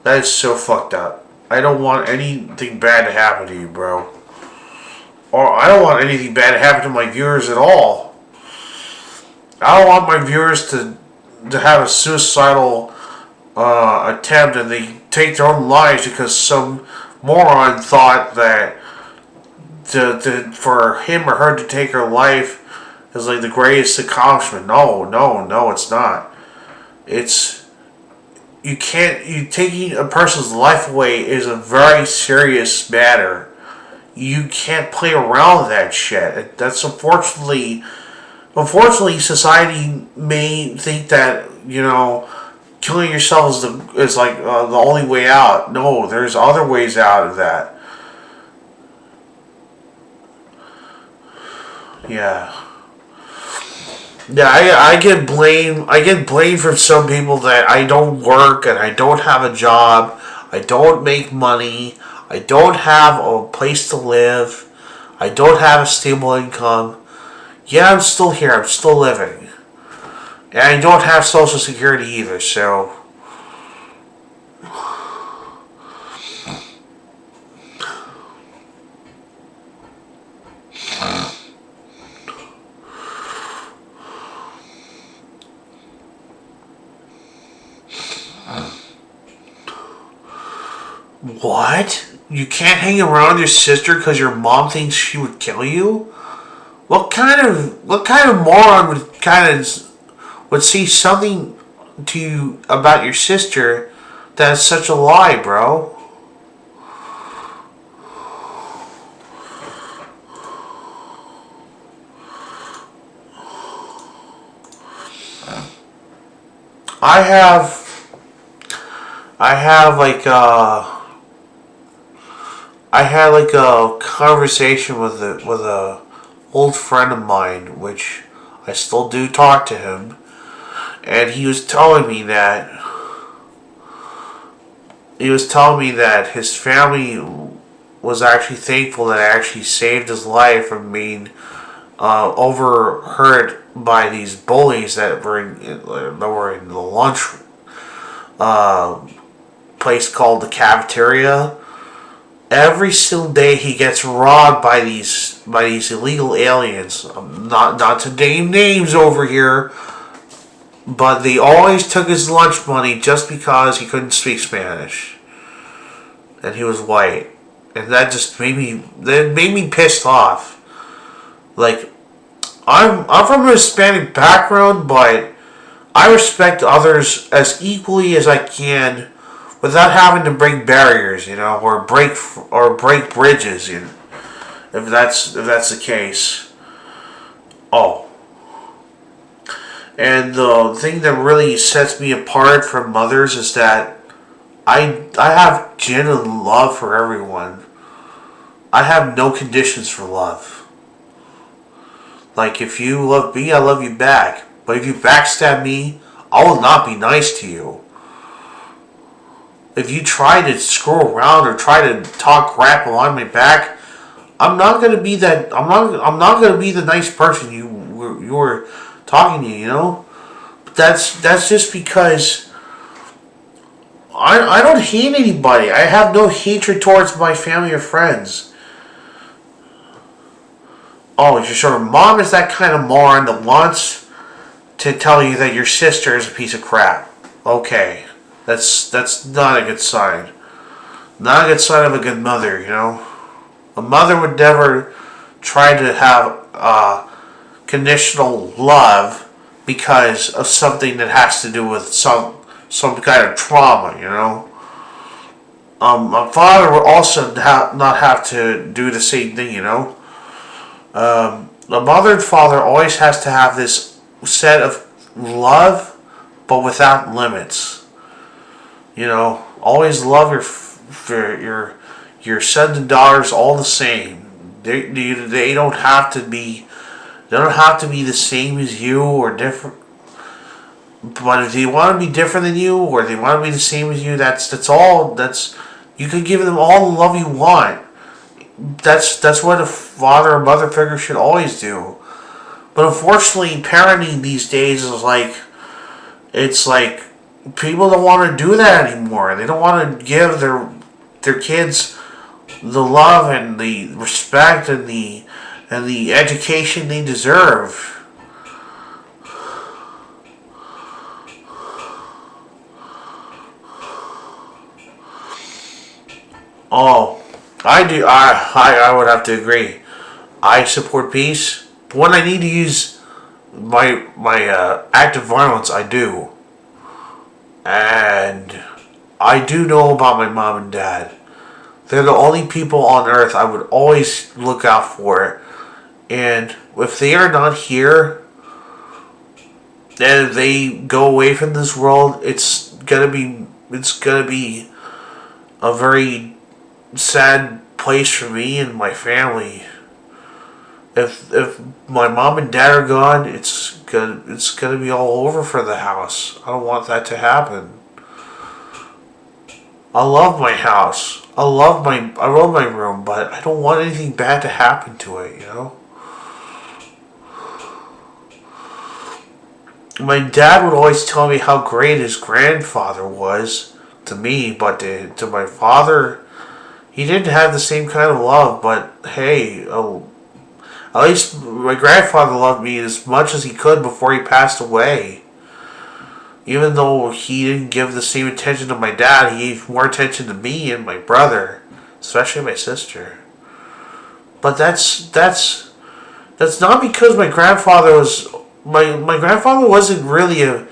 That is so fucked up. I don't want anything bad to happen to you, bro. Or I don't want anything bad to happen to my viewers at all. I don't want my viewers to have a suicidal attempt and they take their own lives because some moron thought that for him or her to take her life is like the greatest accomplishment. No, it's not. You taking a person's life away is a very serious matter. You can't play around with that shit. That's unfortunately, society may think that, killing yourself is like the only way out. No, there's other ways out of that. Yeah. Yeah, I get blame. I get blamed from some people that I don't work and I don't have a job. I don't make money. I don't have a place to live. I don't have a stable income. Yeah, I'm still here. I'm still living. And I don't have Social Security either, so... What? You can't hang around your sister because your mom thinks she would kill you? What kind of moron would say something to you about your sister that's such a lie, bro? I had like a conversation with a old friend of mine, which I still do talk to him, and he was telling me that his family was actually thankful that I actually saved his life from being overheard by these bullies that were in the lunch place called the cafeteria. Every single day he gets robbed by these illegal aliens. Not to name names over here, but they always took his lunch money just because he couldn't speak Spanish, and he was white, and that made me pissed off. Like, I'm from a Hispanic background, but I respect others as equally as I can, without having to break barriers, or break bridges, if that's the case. Oh, and the thing that really sets me apart from others is that I have genuine love for everyone. I have no conditions for love. Like, if you love me, I love you back. But if you backstab me, I will not be nice to you. If you try to screw around or try to talk crap behind my back, I'm not gonna be that. I'm not gonna be the nice person you were talking to. But that's just because I don't hate anybody. I have no hatred towards my family or friends. Oh, your mom is that kind of moron that wants to tell you that your sister is a piece of crap. Okay. That's not a good sign. Not a good sign of a good mother, A mother would never try to have conditional love because of something that has to do with some kind of trauma, My father would also not have to do the same thing, The mother and father always has to have this set of love, but without limits. You know, always love your sons and daughters all the same. They don't have to be the same as you or different. But if they want to be different than you or they want to be the same as you, that's all. You can give them all the love you want. That's what a father or mother figure should always do. But unfortunately, parenting these days is like, it's like people don't want to do that anymore. They don't want to give their kids the love and the respect and the education they deserve. Oh, I do. I would have to agree. I support peace. But when I need to use my act of violence, I do. And I do know about my mom and dad. They're the only people on earth I would always look out for. And if they are not here, and if they go away from this world, it's gonna be a very sad place for me and my family. If my mom and dad are gone, it's gonna be all over for the house. I don't want that to happen. I love my house. I love my room, but I don't want anything bad to happen to it, you know? My dad would always tell me how great his grandfather was to me, but to my father, he didn't have the same kind of love. But hey, at least my grandfather loved me as much as he could before he passed away. Even though he didn't give the same attention to my dad, he gave more attention to me and my brother, especially my sister. But that's not because my grandfather was my grandfather wasn't really a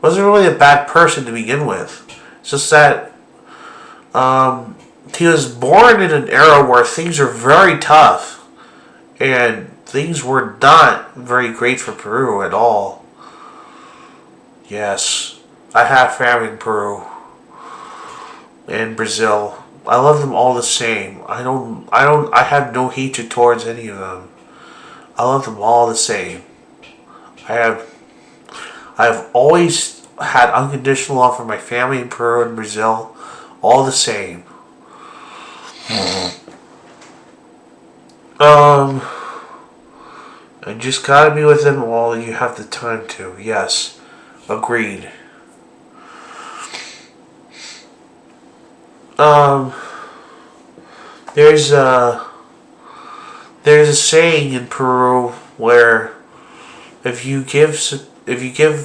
bad person to begin with. It's just that he was born in an era where things are very tough and things were not very great for Peru at all. Yes, I have family in Peru and Brazil. I love them all the same. I have no hatred towards any of them. I love them all the same. I have always had unconditional love for my family in Peru and Brazil, all the same. I just gotta be with them while you have the time to. Yes, agreed. There's a saying in Peru where if you give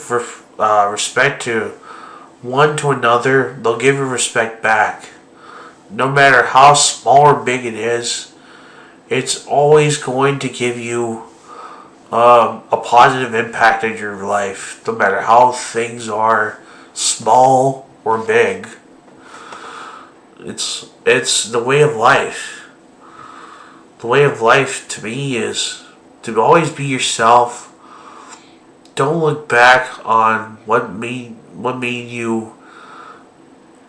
respect to one to another, they'll give you respect back. No matter how small or big it is, it's always going to give you a positive impact in your life. No matter how things are small or big, it's the way of life. The way of life to me is to always be yourself. Don't look back on what made you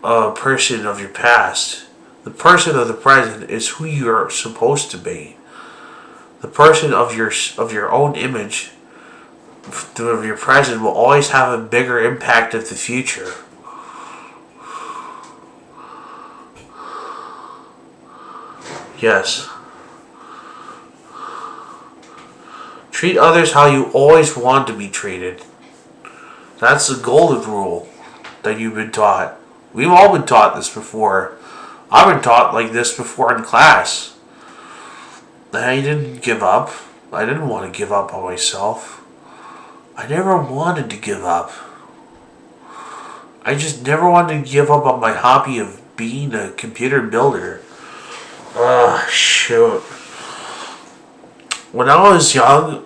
a person of your past. The person of the present is who you are supposed to be. The person of your own image, of your present, will always have a bigger impact of the future. Yes. Treat others how you always want to be treated. That's the golden rule that you've been taught. We've all been taught this before. I've been taught like this before in class. I didn't give up. I didn't want to give up on myself. I never wanted to give up. I just never wanted to give up on my hobby of being a computer builder. Shoot. When I was young,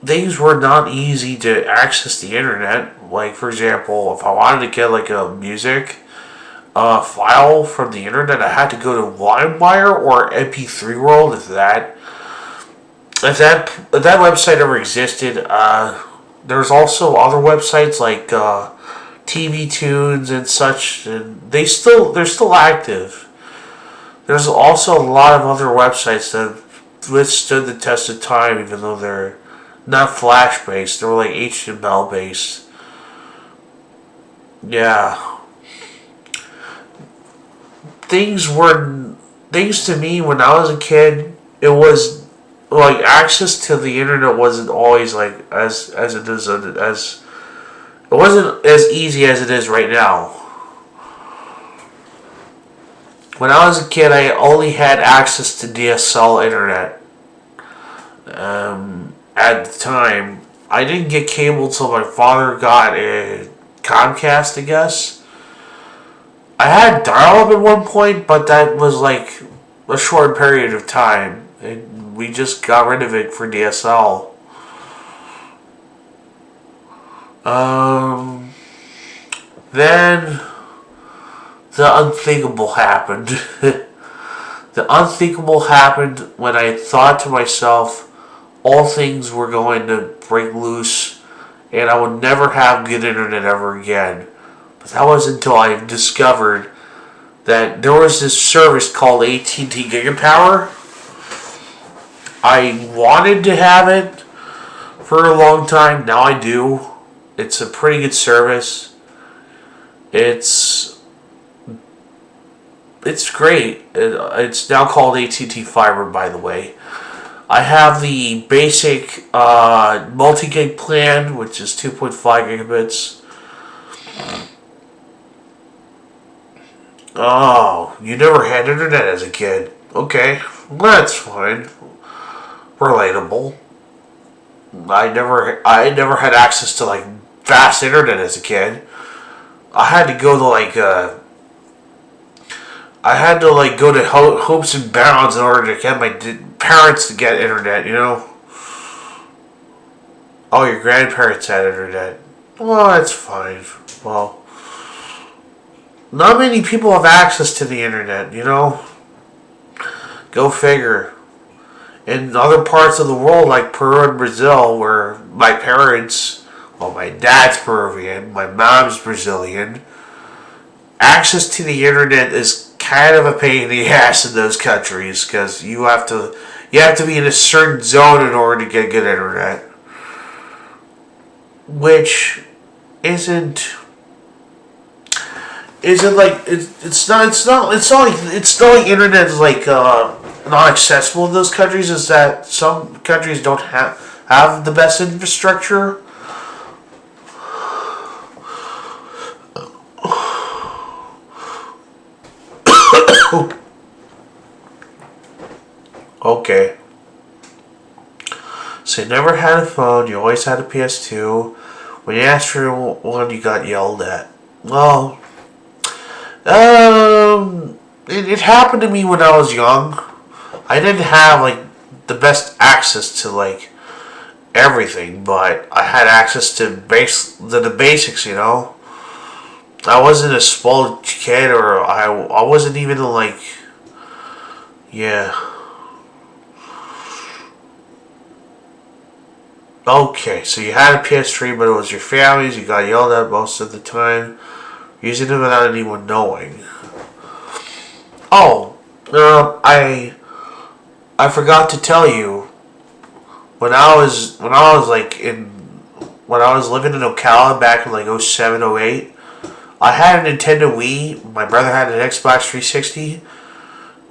things were not easy to access the internet. Like, for example, if I wanted to get like a music file from the internet, I had to go to LimeWire or MP3 World, if that. if that website ever existed, there's also other websites like TV Tunes and such, and they're still active. There's also a lot of other websites that withstood the test of time, even though they're not Flash based. They were like HTML based. Yeah, things to me when I was a kid. It was like access to the internet wasn't always like as it is as it wasn't as easy as it is right now. When I was a kid, I only had access to DSL internet. At the time, I didn't get cable till my father got a Comcast, I guess. I had dial-up at one point, but that was like a short period of time. We just got rid of it for DSL. Then the unthinkable happened. The unthinkable happened when I thought to myself, all things were going to break loose and I would never have good internet ever again. But that was until I discovered that there was this service called AT&T Gigapower. I wanted to have it for a long time. Now I do. It's a pretty good service. It's great. It's now called AT&T Fiber, by the way. I have the basic multi-gig plan, which is 2.5 gigabits. Oh, you never had internet as a kid? Okay, that's fine. Relatable. I never had access to like fast internet as a kid. I had to go to go to hopes and bounds in order to get my parents to get internet. You know. Oh, your grandparents had internet. Well, that's fine. Well, not many people have access to the internet. You know. Go figure. In other parts of the world, like Peru and Brazil, where my parents, well, my dad's Peruvian, my mom's Brazilian, access to the internet is kind of a pain in the ass in those countries because you have to be in a certain zone in order to get good internet, which isn't like it's not like internet is like not accessible in those countries. Is that some countries don't have the best infrastructure. Okay. So you never had a phone, you always had a PS2. When you asked for one, you got yelled at. Well, it happened to me when I was young. I didn't have like the best access to like everything, but I had access to the basics, you know. I wasn't a spoiled kid, or I wasn't even like, yeah. Okay, so you had a PS3, but it was your family's. You got yelled at most of the time, using it without anyone knowing. Oh, I forgot to tell you. When I was living in Ocala back in like 07, 08, I had a Nintendo Wii. My brother had an Xbox 360,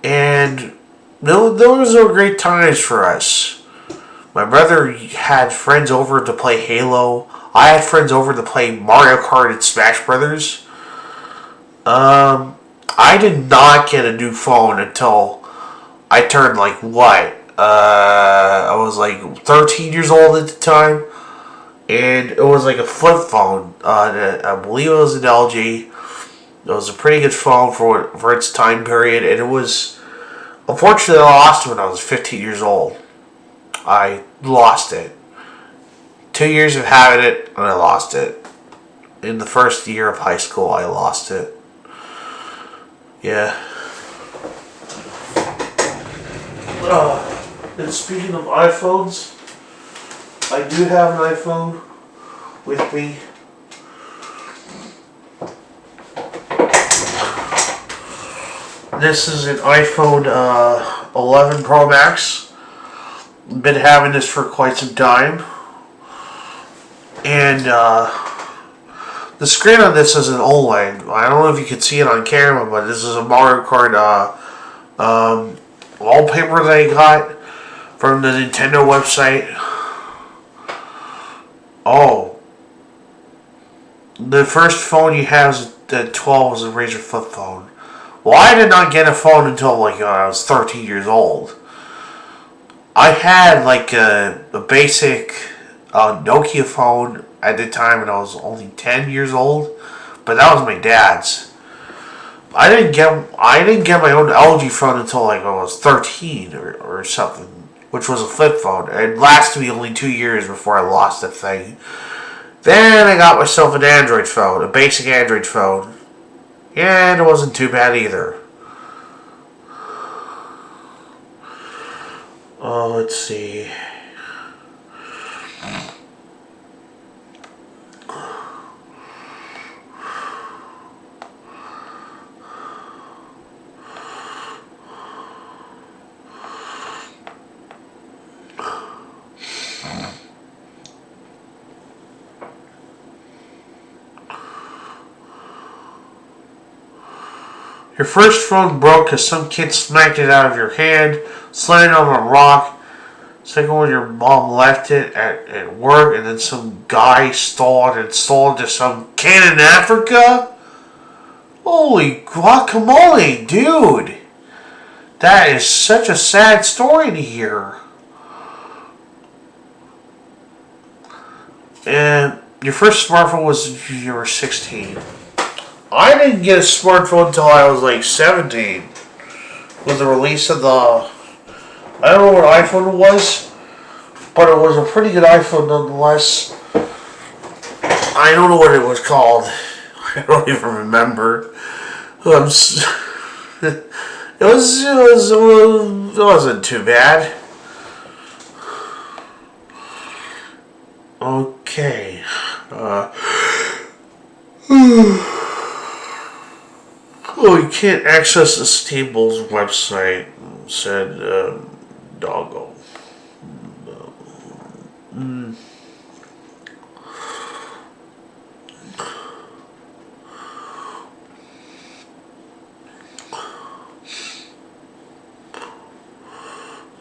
and those were great times for us. My brother had friends over to play Halo. I had friends over to play Mario Kart and Smash Brothers. I did not get a new phone until I turned like what? I was like 13 years old at the time, and it was like a flip phone. I believe it was an LG. It was a pretty good phone for its time period, and it was, unfortunately, I lost it when I was 15 years old. I lost it. 2 years of having it, and I lost it. In the first year of high school, I lost it. Yeah. And speaking of iPhones, I do have an iPhone with me. This is an iPhone 11 Pro Max. Been having this for quite some time. And the screen on this is an OLED. I don't know if you can see it on camera, but this is a Mario Kart wallpaper that I got from the Nintendo website. Oh. The first phone you have at 12 was a Razr flip phone. Well, I did not get a phone until like I was 13 years old. I had like a basic Nokia phone at the time when I was only 10 years old, but that was my dad's. I didn't get my own LG phone until like I was 13 or something, which was a flip phone. It lasted me only 2 years before I lost that thing. Then I got myself an Android phone, a basic Android phone. And it wasn't too bad either. Oh, let's see. Your first phone broke because some kid smacked it out of your hand, slammed it on a rock. Second one, your mom left it at work, and then some guy stole it and stole it to some kid in Africa? Holy guacamole, dude! That is such a sad story to hear. And your first smartphone was you were 16. I didn't get a smartphone until I was like 17. With the release of the... I don't know what iPhone it was, but it was a pretty good iPhone nonetheless. I don't know what it was called. I don't even remember. It wasn't too bad. Okay. Oh, you can't access the stable's website, said Doggo.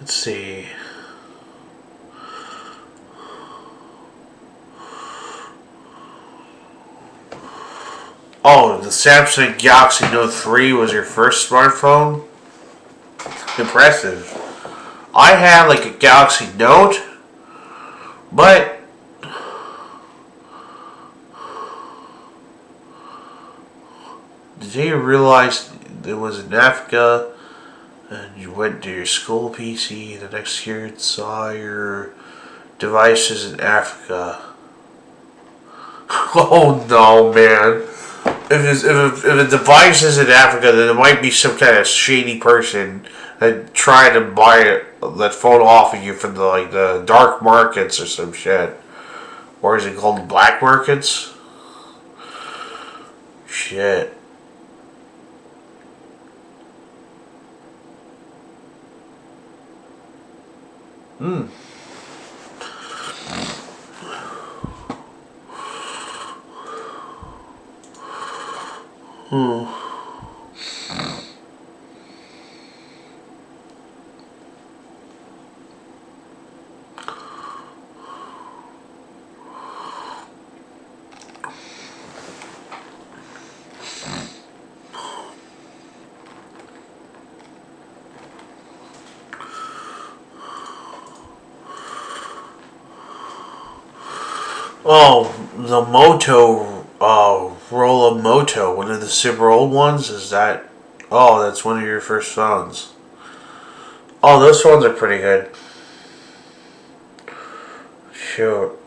Let's see. Oh, the Samsung Galaxy Note 3 was your first smartphone? Impressive. I had like a Galaxy Note, but did you realize it was in Africa and you went to your school PC the next year and saw your devices in Africa? Oh no, man. If a device is in Africa, then it might be some kind of shady person that tried to buy that phone off of you from the dark markets or some shit. Or is it called black markets? Shit. Oh, the Rolla Moto, one of the super old ones, is that... Oh, that's one of your first phones. Oh, those phones are pretty good. Sure.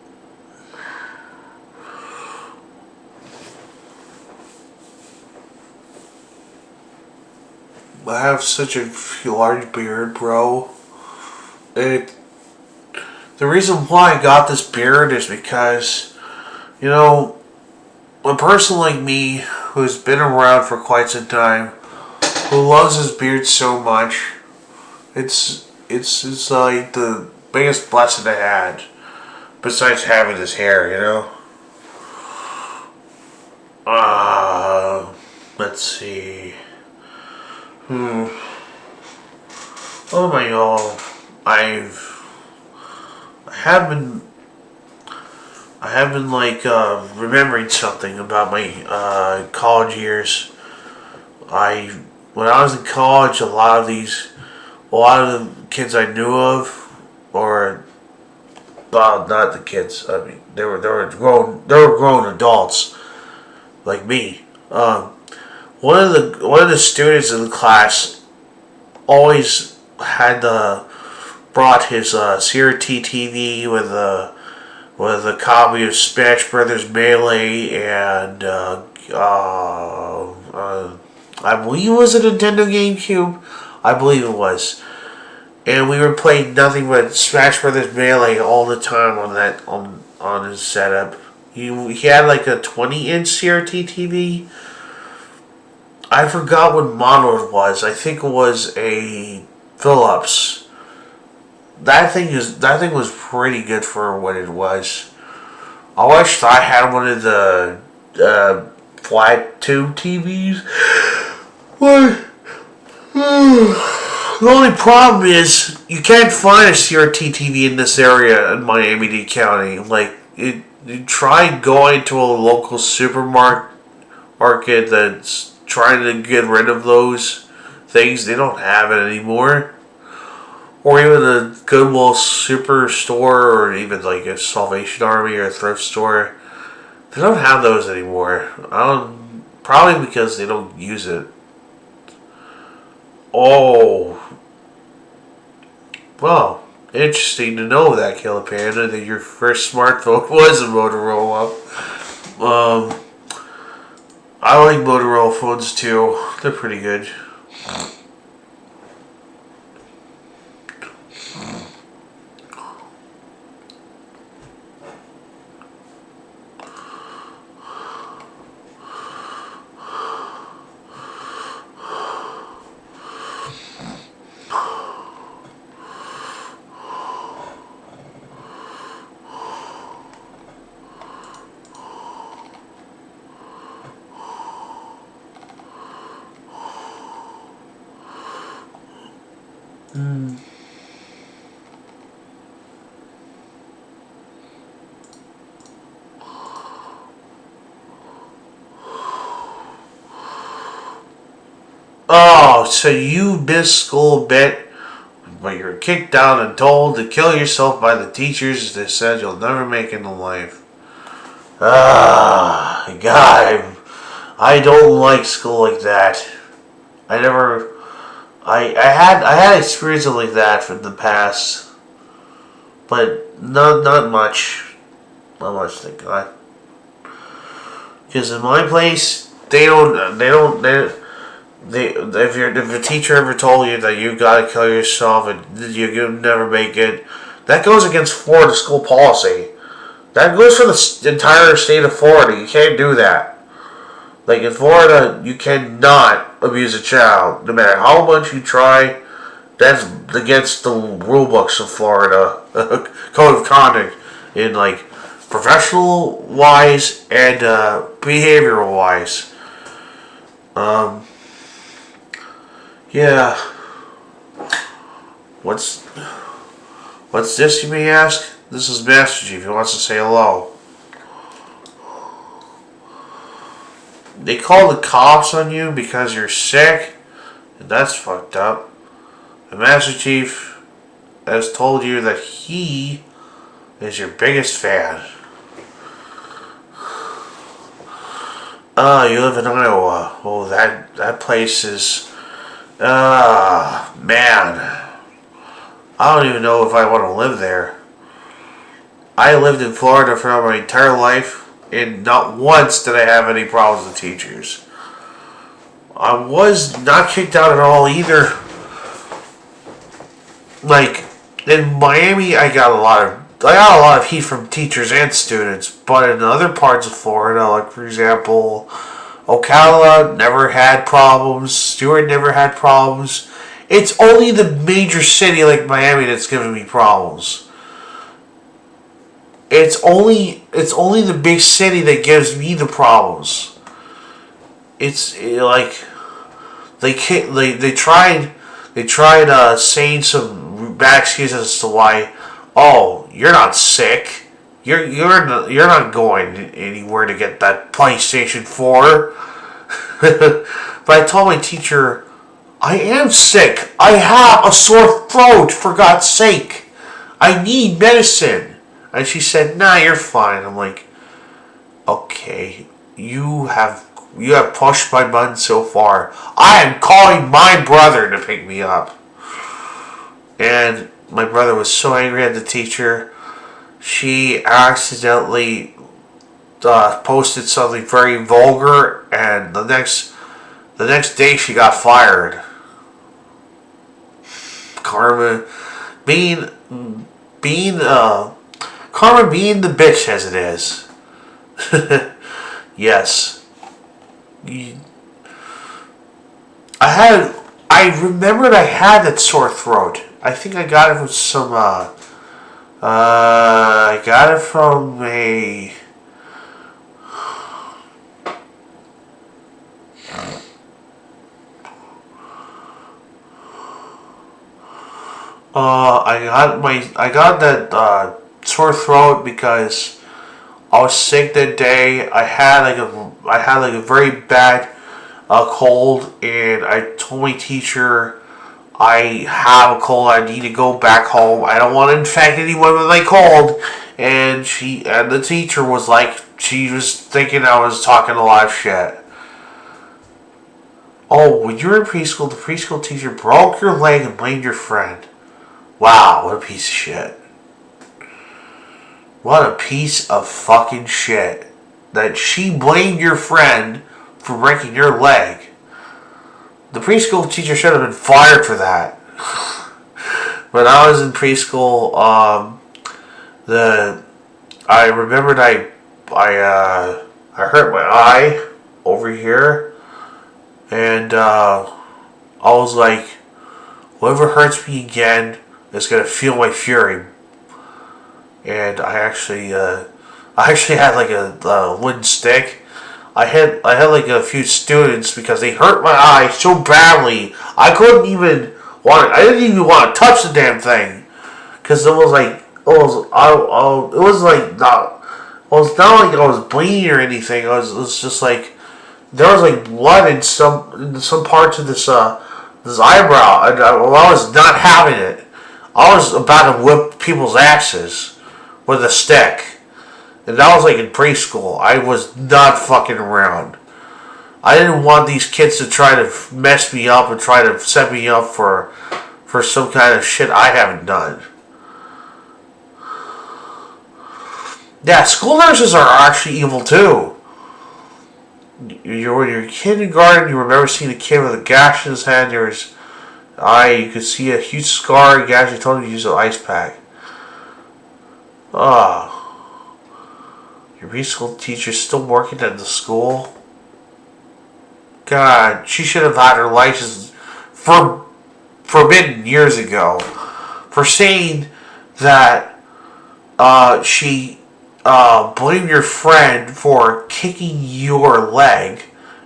I have such a large beard, bro. The reason why I got this beard is because, you know, a person like me who's been around for quite some time, who loves his beard so much, it's like the biggest blessing I had, besides having his hair, you know. Let's see. Oh my god, I have been like remembering something about my college years. When I was in college, a lot of the kids I knew of, or not the kids. I mean, they were grown adults like me. One of the students in the class always had brought his CRT TV with a copy of Smash Brothers Melee and I believe it was a Nintendo GameCube. I believe it was. And we were playing nothing but Smash Brothers Melee all the time on his setup. He had like a 20-inch CRT TV. I forgot what model it was. I think it was a Philips. That thing was pretty good for what it was. I wished I had one of the flat tube TVs. But the only problem is you can't find a CRT TV in this area in Miami-Dade County. Like you try going to a local supermarket that's trying to get rid of those things. They don't have it anymore. Or even a Goodwill Superstore, or even like a Salvation Army or a thrift store. They don't have those anymore. Probably because they don't use it. Oh. Well, interesting to know that, Killer Panda, that your first smartphone was a Motorola. I like Motorola phones too. They're pretty good. Oh, so you missed school a bit, but you're kicked out and told to kill yourself by the teachers that said you'll never make it in life. God, I don't like school like that. I had experiences like that from the past, but not much. Not much, thank God. Because in my place, if a teacher ever told you that you gotta kill yourself and you'll never make it, that goes against Florida school policy. That goes for the entire state of Florida. You can't do that. Like in Florida, you cannot abuse a child, no matter how much you try. That's against the rule books of Florida code of conduct in like professional wise and behavioral wise. Yeah. What's this, you may ask? This is Master Chief. He wants to say hello. They call the cops on you because you're sick, and that's fucked up. The Master Chief has told you that he is your biggest fan. You live in Iowa. Oh, that place is... man. I don't even know if I want to live there. I lived in Florida for my entire life, and not once did I have any problems with teachers. I was not kicked out at all either. Like, in Miami, I got a lot of heat from teachers and students, but in other parts of Florida, like for example, Ocala never had problems. Stewart never had problems. It's only the major city like Miami that's giving me problems. It's only the big city that gives me the problems. It's like they tried saying some bad excuses as to why. Oh, you're not sick. You're not going anywhere to get that PlayStation 4. But I told my teacher, I am sick. I have a sore throat, for God's sake. I need medicine. And she said, nah, you're fine. I'm like, okay, you have pushed my button so far. I am calling my brother to pick me up. And my brother was so angry at the teacher. She accidentally posted something very vulgar, and the next day she got fired. Karma being Karma being the bitch as it is. Yes. I remembered I had that sore throat. I think I got it from some, I got it from a, I got that, sore throat because I was sick that day. I had like a very bad cold, and I told my teacher I have a cold. I need to go back home. I don't want to infect anyone with my cold. And the teacher was like, she was thinking I was talking a lot of shit. Oh, when you were in preschool, the preschool teacher broke your leg and blamed your friend. Wow, what a piece of shit. What a piece of fucking shit. That she blamed your friend for breaking your leg. The preschool teacher should have been fired for that. When I was in preschool, I remembered I hurt my eye over here, and I was like, whoever hurts me again is gonna feel my fury. And I actually had like a wooden stick. I had like a few students because they hurt my eye so badly. I didn't even want to touch the damn thing, because it was like it was not like I was bleeding or anything. It was just like there was like blood in some parts of this eyebrow, and I was not having it. I was about to whip people's asses with a stick. And that was like in preschool. I was not fucking around. I didn't want these kids to try to mess me up and try to set me up for some kind of shit I haven't done. Yeah, school nurses are actually evil too. When you're in kindergarten, you remember seeing a kid with a gash in his head. You could see a huge scar, gash. You told him to use an ice pack. Your preschool teacher's still working at the school? God, she should have had her license forbidden years ago for saying that she blamed your friend for kicking your leg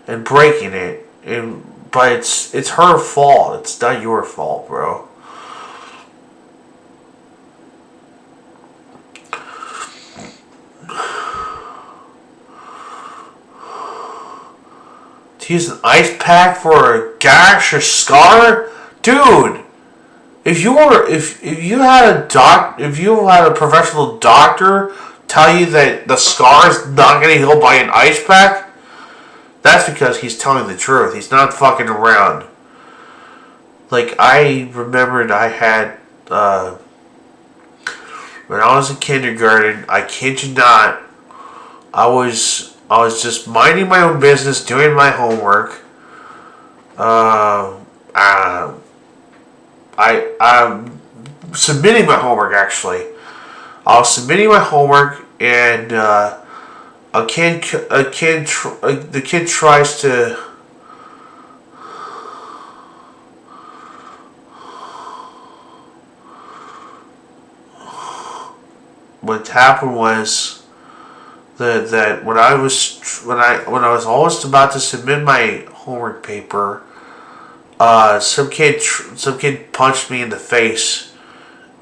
and breaking it, but it's her fault. It's not your fault, bro. To use an ice pack for a gash or scar, dude. If you had a professional doctor tell you that the scar is not going to heal by an ice pack, that's because he's telling the truth. He's not fucking around. Like, I remembered I had when I was in kindergarten. I kid you not, I was just minding my own business, doing my homework. submitting my homework, actually. I was submitting my homework, and the kid tries to. What happened was that when I was almost about to submit my homework paper, some kid punched me in the face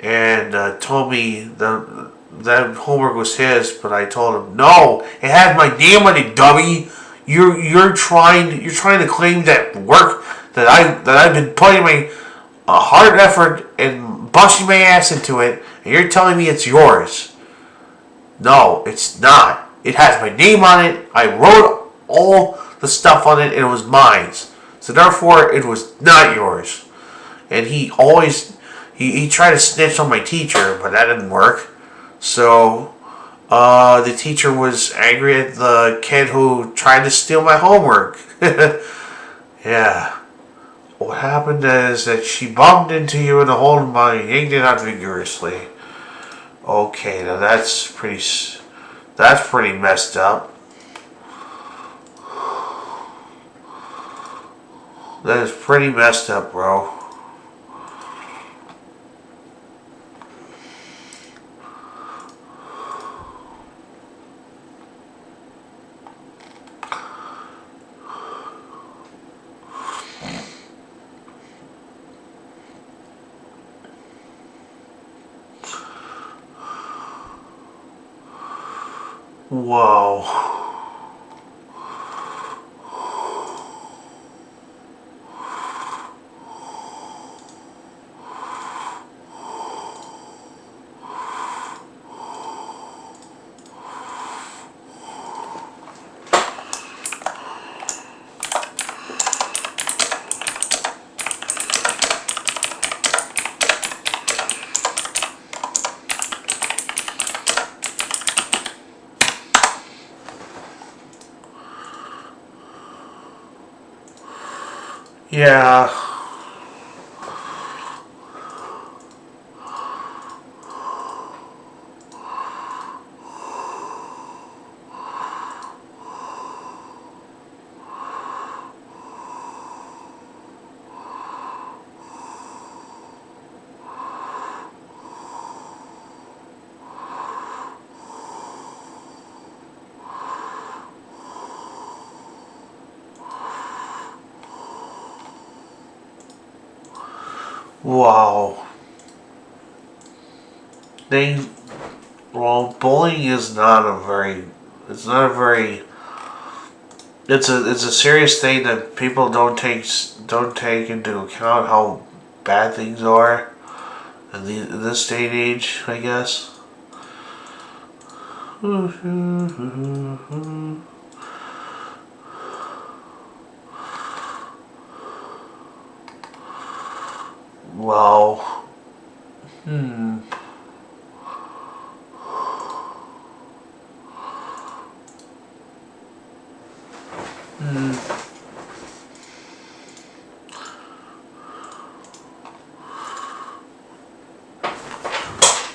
and told me that homework was his, but I told him no, it had my name on it, dummy. You're trying to claim that work that I've been putting my hard effort and busting my ass into it, and you're telling me it's yours. No, it's not. It has my name on it. I wrote all the stuff on it, and it was mine. So therefore, it was not yours. And he always he tried to snitch on my teacher, but that didn't work. So the teacher was angry at the kid who tried to steal my homework. Yeah. What happened is that she bumped into you in the hole in my yanked it out vigorously. Okay, now that's pretty messed up. That is pretty messed up, bro. Whoa. Yeah. Wow. Bullying is not a very, it's not a very, it's a serious thing that people don't take into account how bad things are in this day and age, I guess. Well,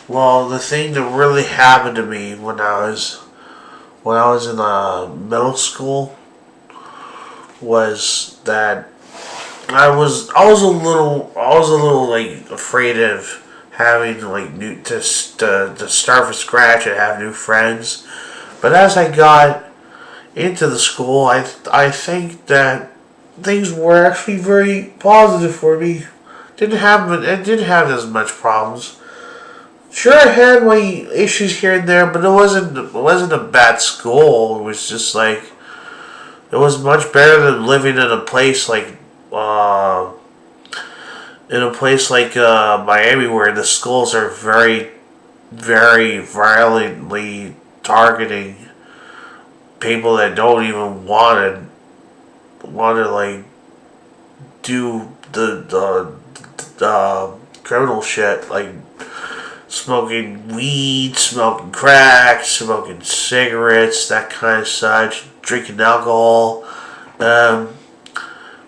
Well, the thing that really happened to me when I was in middle school was that I was a little like afraid of having like to start from scratch and have new friends. But as I got into the school, I think that things were actually very positive for me. Didn't have as much problems. Sure, I had my issues here and there, but it wasn't a bad school. It was just like it was much better than living in a place like Miami, where the schools are very, very violently targeting people that don't even want to like do the criminal shit, like smoking weed, smoking crack, smoking cigarettes, that kind of such, drinking alcohol,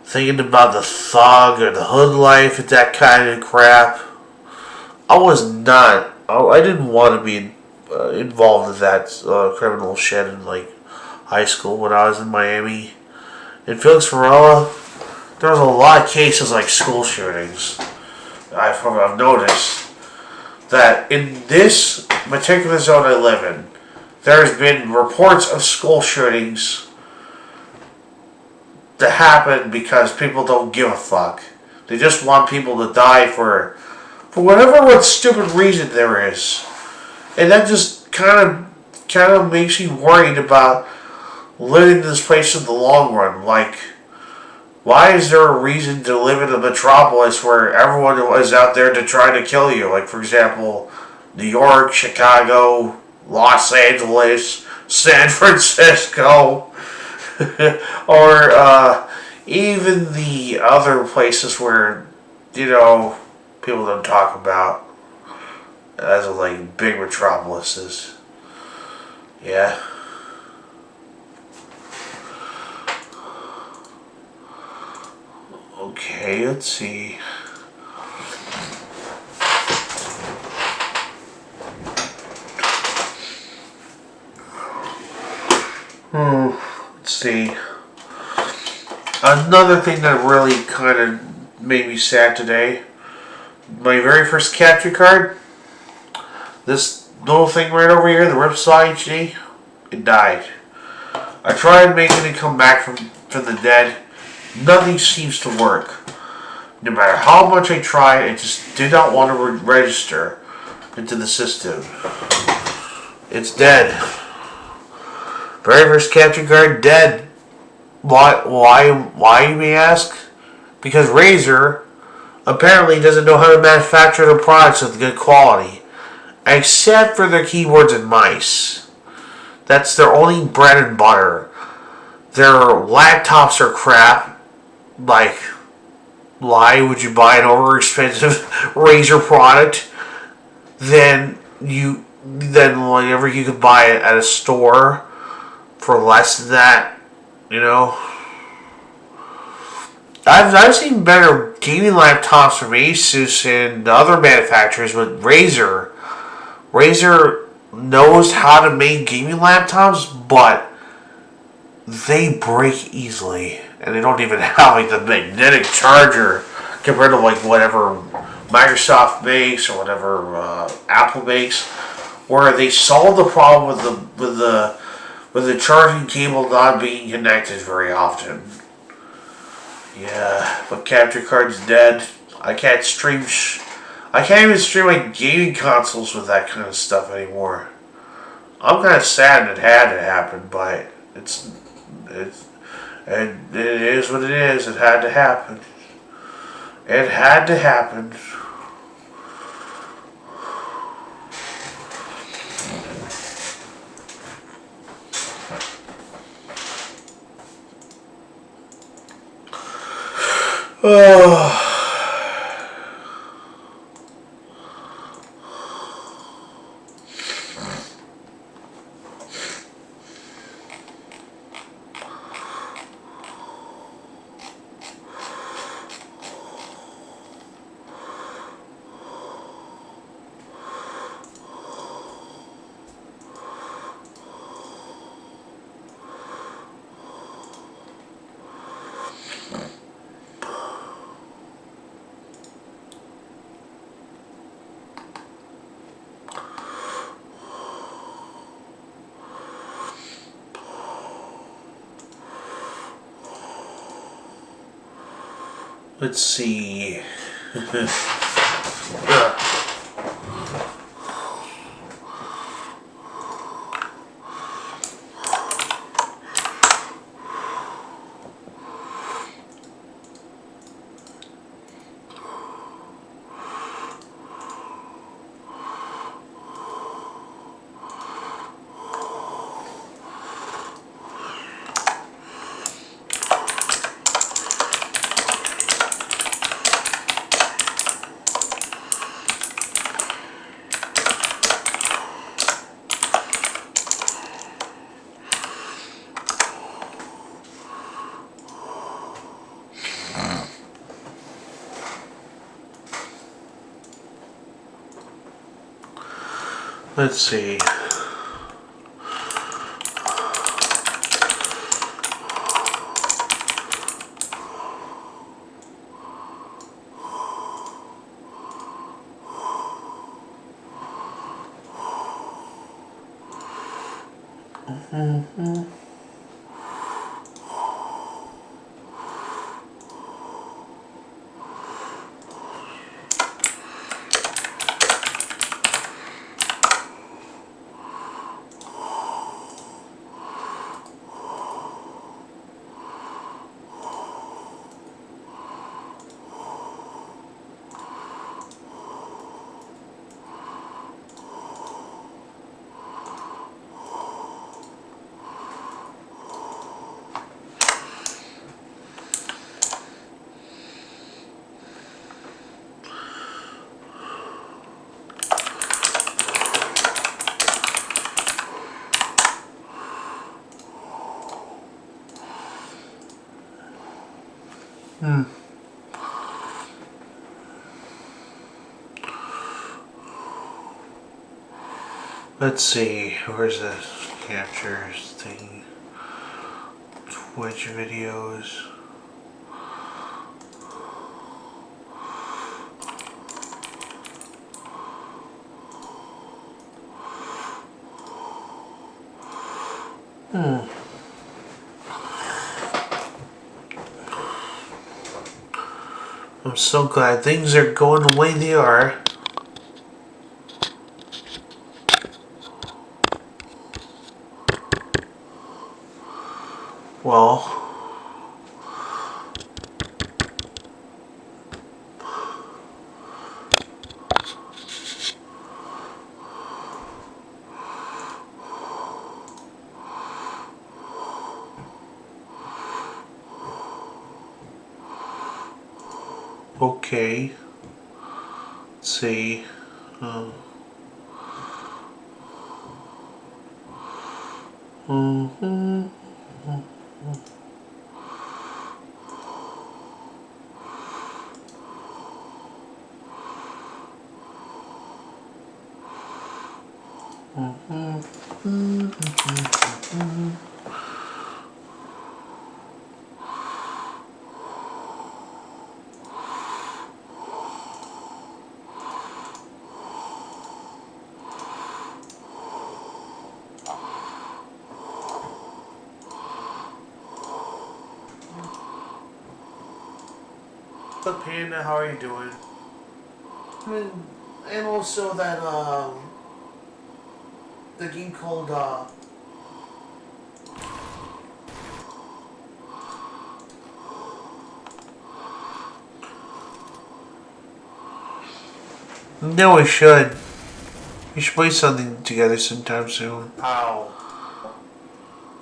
thinking about the thug or the hood life and that kind of crap. I was not. I didn't want to be involved in that criminal shit in like high school when I was in Miami. In Felix Varela, there was a lot of cases like school shootings. I've noticed that in this particular zone I live in, there's been reports of school shootings that happen because people don't give a fuck. They just want people to die for what stupid reason there is, and that just kind of makes me worried about living in this place in the long run. Like, why is there a reason to live in a metropolis where everyone is out there to try to kill you? Like, for example, New York, Chicago, Los Angeles, San Francisco, or even the other places where, people don't talk about as of like big metropolises. Yeah. Okay, let's see. Let's see. Another thing that really kind of made me sad today. My very first capture card. This little thing right over here, the Ripsaw HD, it died. I tried making it come back from the dead. Nothing seems to work. No matter how much I tried, it just did not want to register into the system. It's dead. Very first capture card, dead. Why, you may ask? Because Razer apparently doesn't know how to manufacture their products with good quality. Except for their keyboards and mice. That's their only bread and butter. Their laptops are crap. Like, why would you buy an over-expensive Razer product than whenever you could buy it at a store for less than that? I've seen better gaming laptops from Asus and other manufacturers, but Razer knows how to make gaming laptops, but they break easily. And they don't even have like the magnetic charger compared to like whatever Microsoft makes or whatever Apple makes, where they solve the problem with the charging cable not being connected very often. Yeah, but capture card's dead. I can't even stream my gaming consoles with that kind of stuff anymore. I'm kind of sad it had to happen, but it is what it is. It had to happen. It had to happen. Oh. Let's see. Let's see. Let's see, where's this captures thing? Twitch videos. I'm so glad things are going the way they are. Well, okay. Let's see. What's up, Panda? How are you doing? And also that the game called No, we should. We should play something together sometime soon. Oh.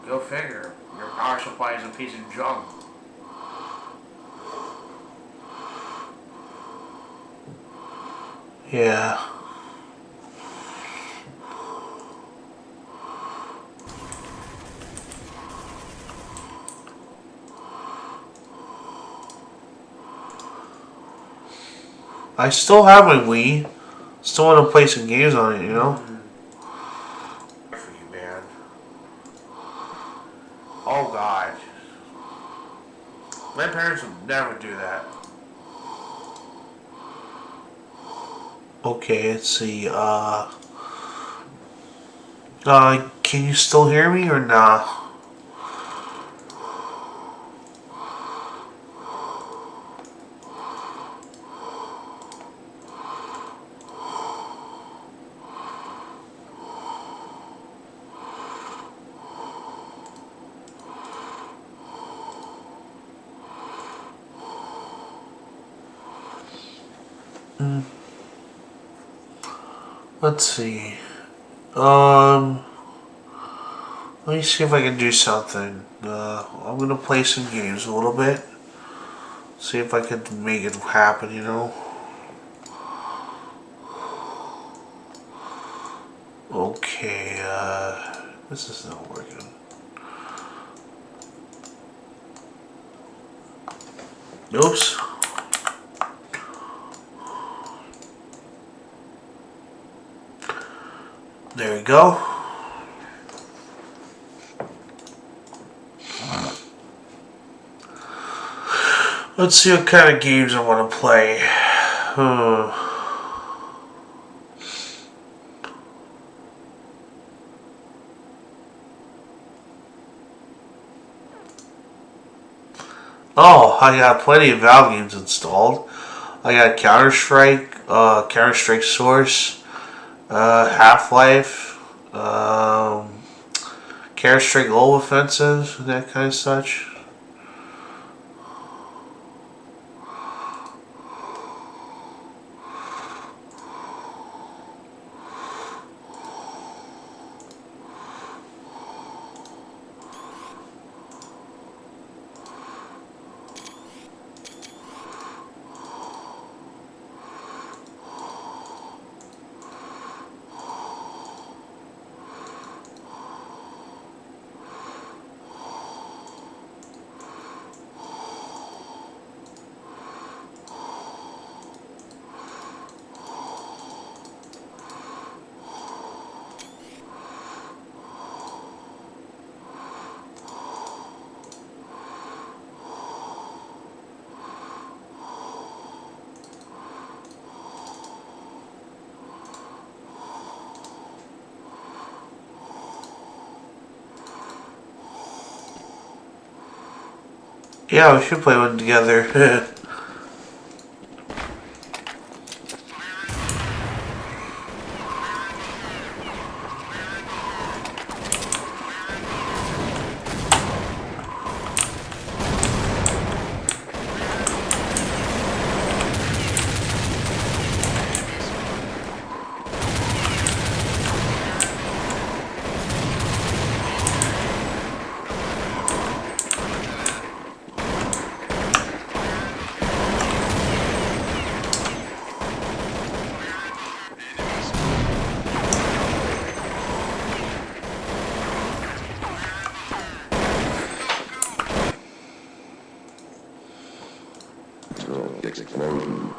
Go figure. Your power supply is a piece of junk. Yeah. I still have my Wii. Still want to play some games on it, you know? Good for you, man. Oh, God. My parents would never do that. Okay, let's see. Can you still hear me or nah? Let's see. Let me see if I can do something. I'm gonna play some games a little bit. See if I can make it happen, you know? Okay, this is not working. Oops. There you go. Let's see what kind of games I want to play. Oh, I got plenty of Valve games installed. I got Counter-Strike Source, Half-Life, Counter-Strike Global Offensive, that kind of such. Yeah, we should play one together. Explosion.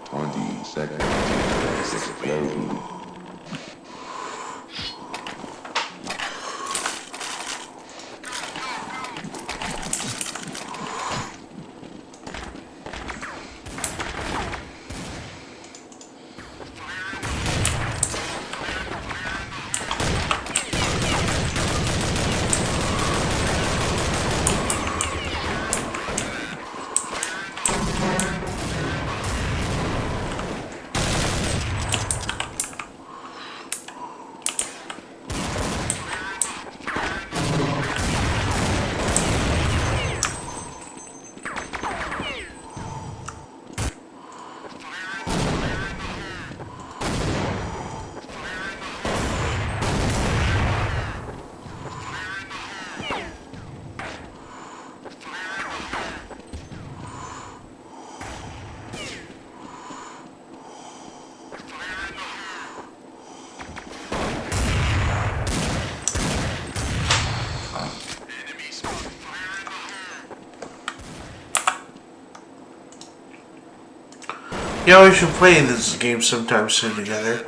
20 seconds to this explosion. Yeah, we should play this game sometime soon together.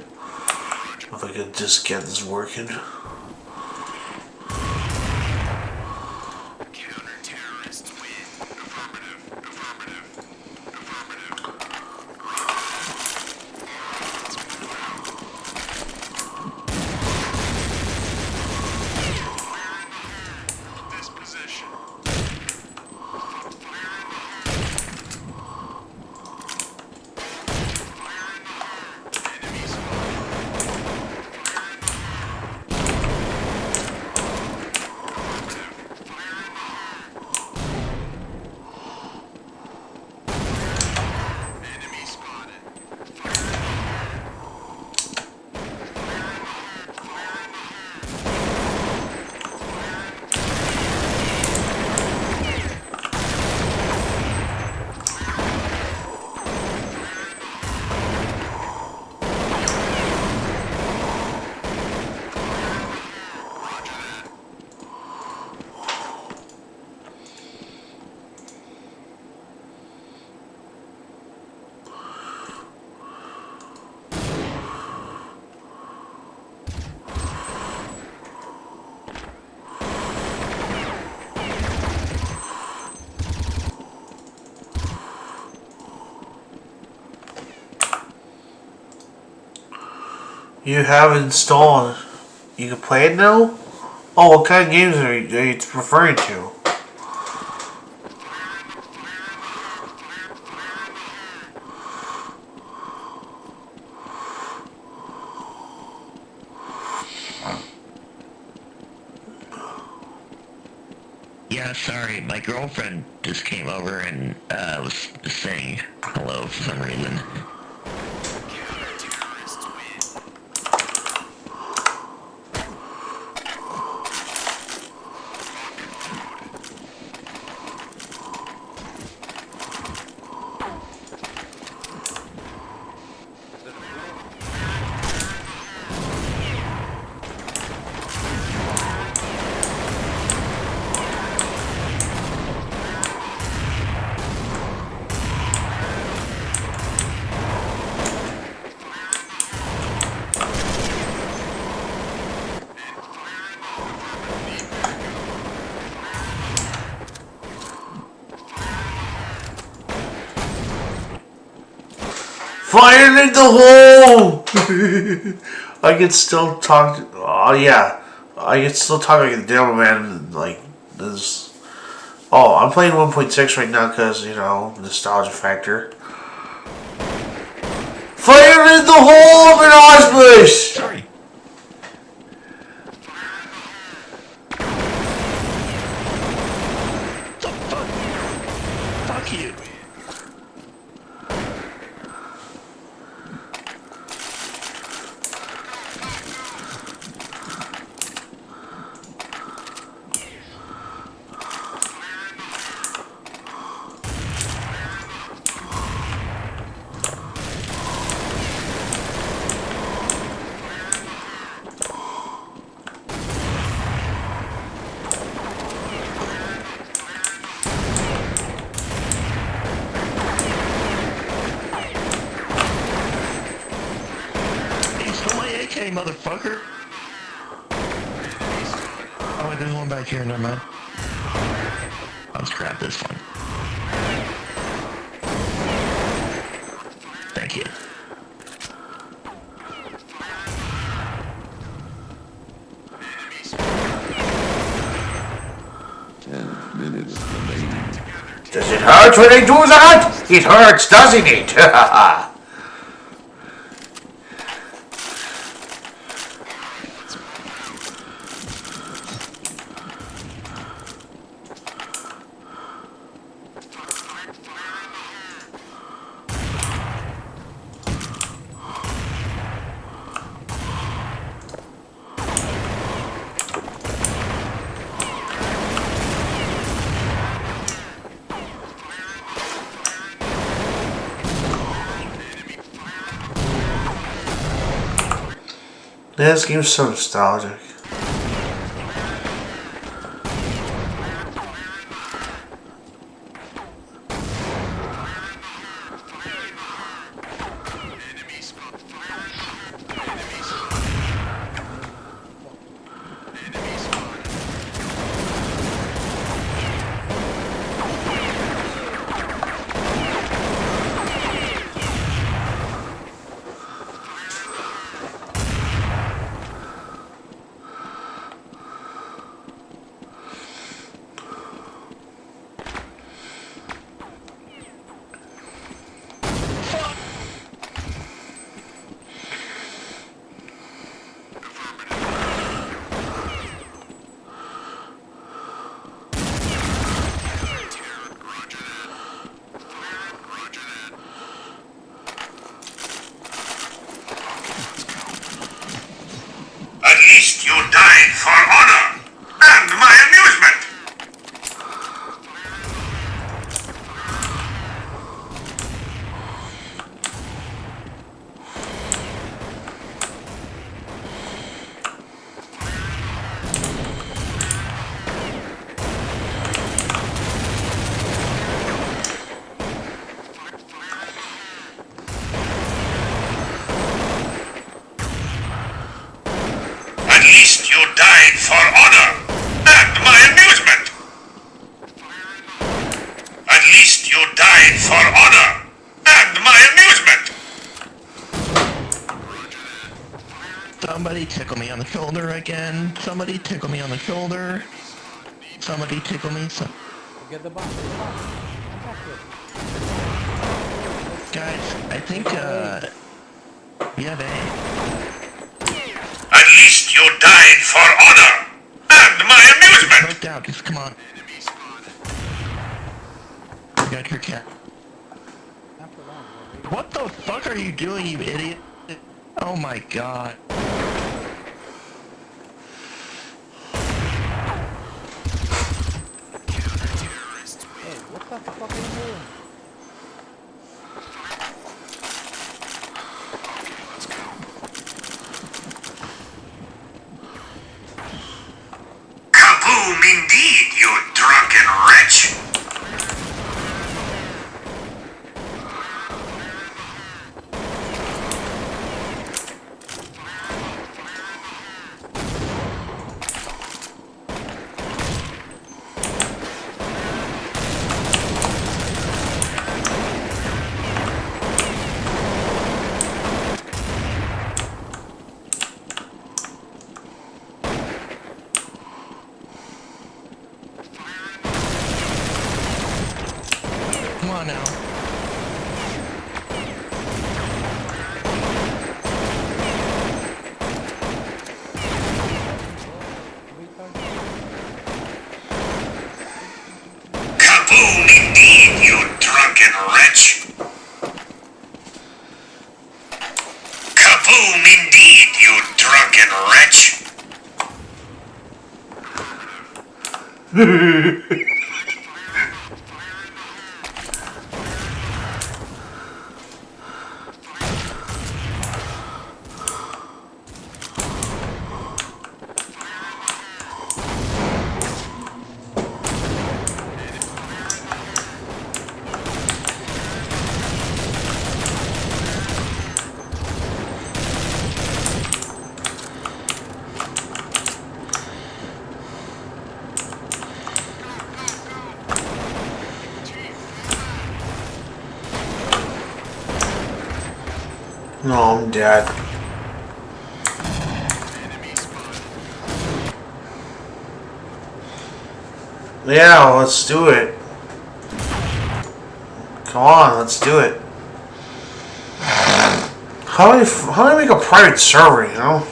If I could just get this working. You have installed. You can play it now? Oh, what kind of games are you referring to? Yeah, sorry, my girlfriend just came over and was saying hello for some reason. Fire in the hole! I can still talk. Oh yeah, I can still talk like the Devil Man. Like this. Oh, I'm playing 1.6 right now because nostalgia factor. Fire in the hole of an osprey! Sorry. The fuck? Fuck you. AK, motherfucker. Oh, wait, there's one back here, never mind. I'll scrap this one. Thank you. Does it hurt when I do that? It hurts, doesn't it? This game's so nostalgic. At least you died for honor and my amusement. At least you died for honor and my amusement. At least you died for honor and my amusement. Somebody tickle me on the shoulder again. Somebody tickle me on the shoulder. Somebody tickle me. Get the box. Get the box. Unbox it. Guys, I think, we have A. At least you died for honor and my amusement. Smoked out, just come on. You got your cat. After that, What the fuck are you doing, you idiot? Oh my god. hey, what the fuck are you doing? Kaboom indeed, you drunken wretch. Come on now. Kaboom indeed, you drunken wretch. Kaboom indeed, you drunken wretch. No, I'm dead. Yeah, let's do it. Come on, let's do it. How do I make a private server, you know?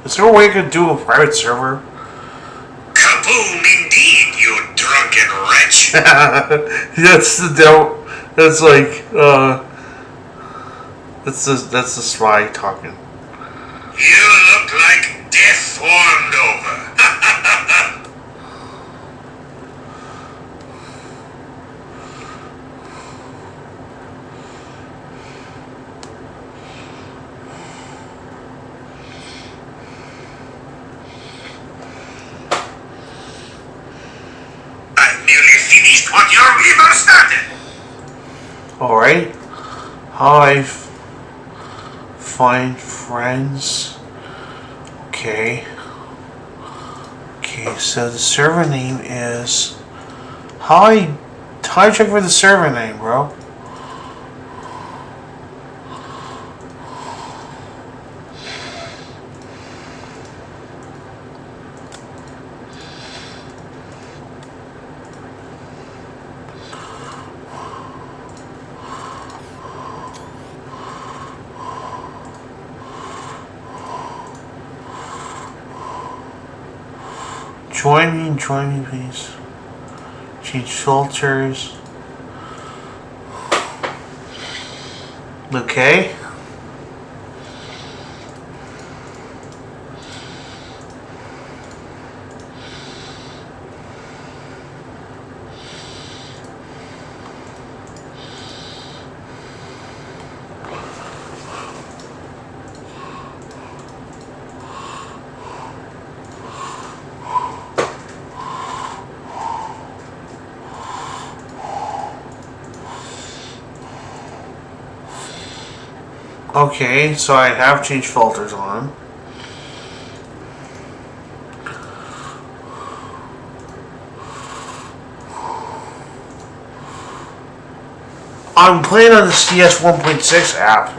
Is there a way I could do a private server? Kaboom indeed, you drunken wretch. That's the doubt. That's like, that's the spy talking. You look like death warmed over. I've nearly finished what your weaver started. Alright. How I find friends. Okay. Okay, so the server name is... How I check for the server name, bro? Join me, please. Change filters. Okay. Okay, so I have changed filters on. I'm playing on the CS 1.6 app.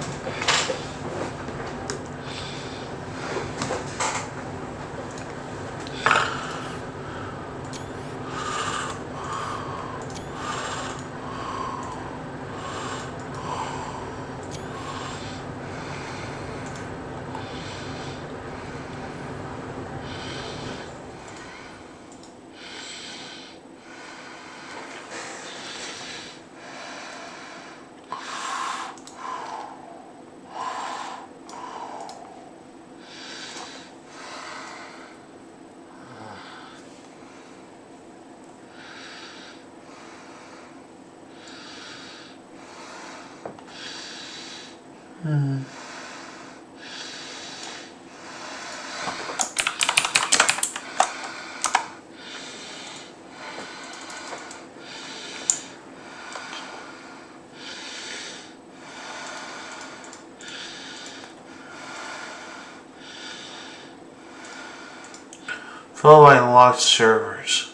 Followed by locked servers.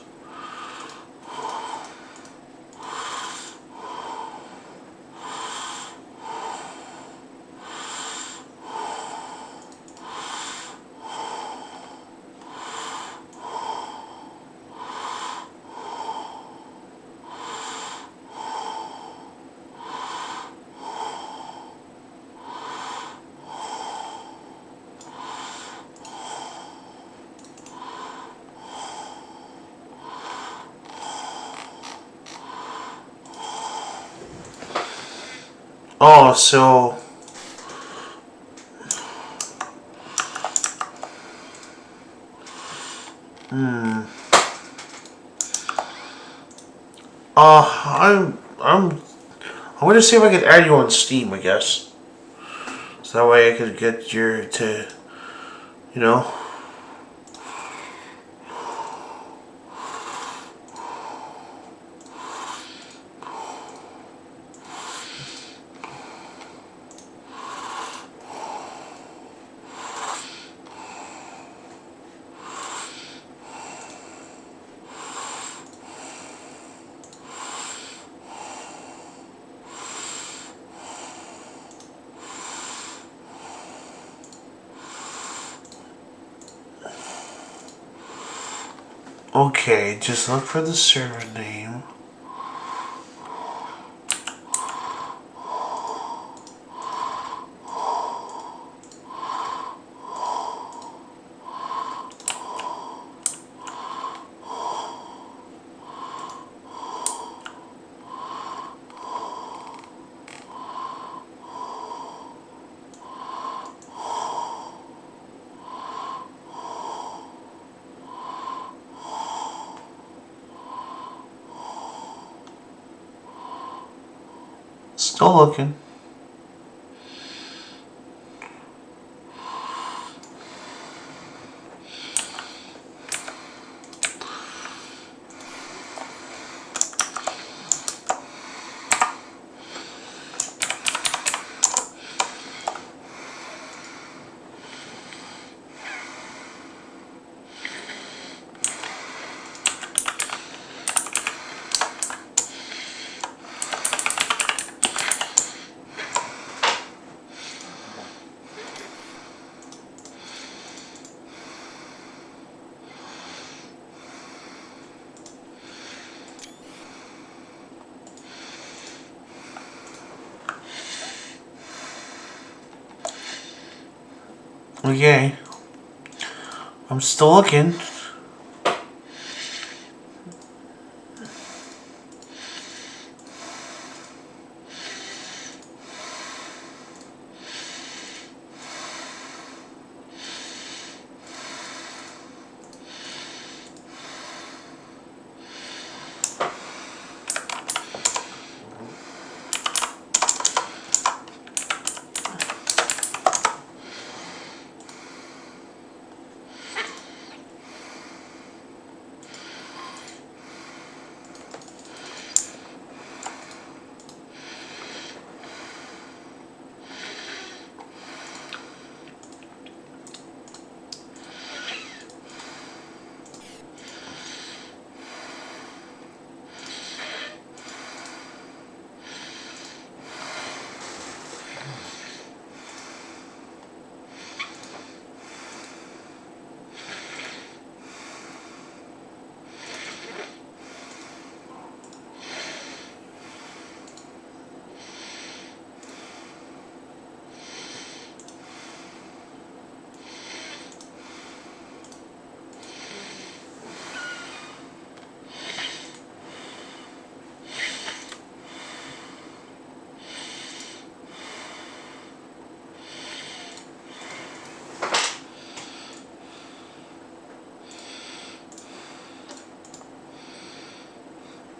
Oh, so I'm going to see if I could add you on Steam, I guess. So that way I could get your to, you know. Okay, just look for the server name. Still looking. Okay. I'm still looking.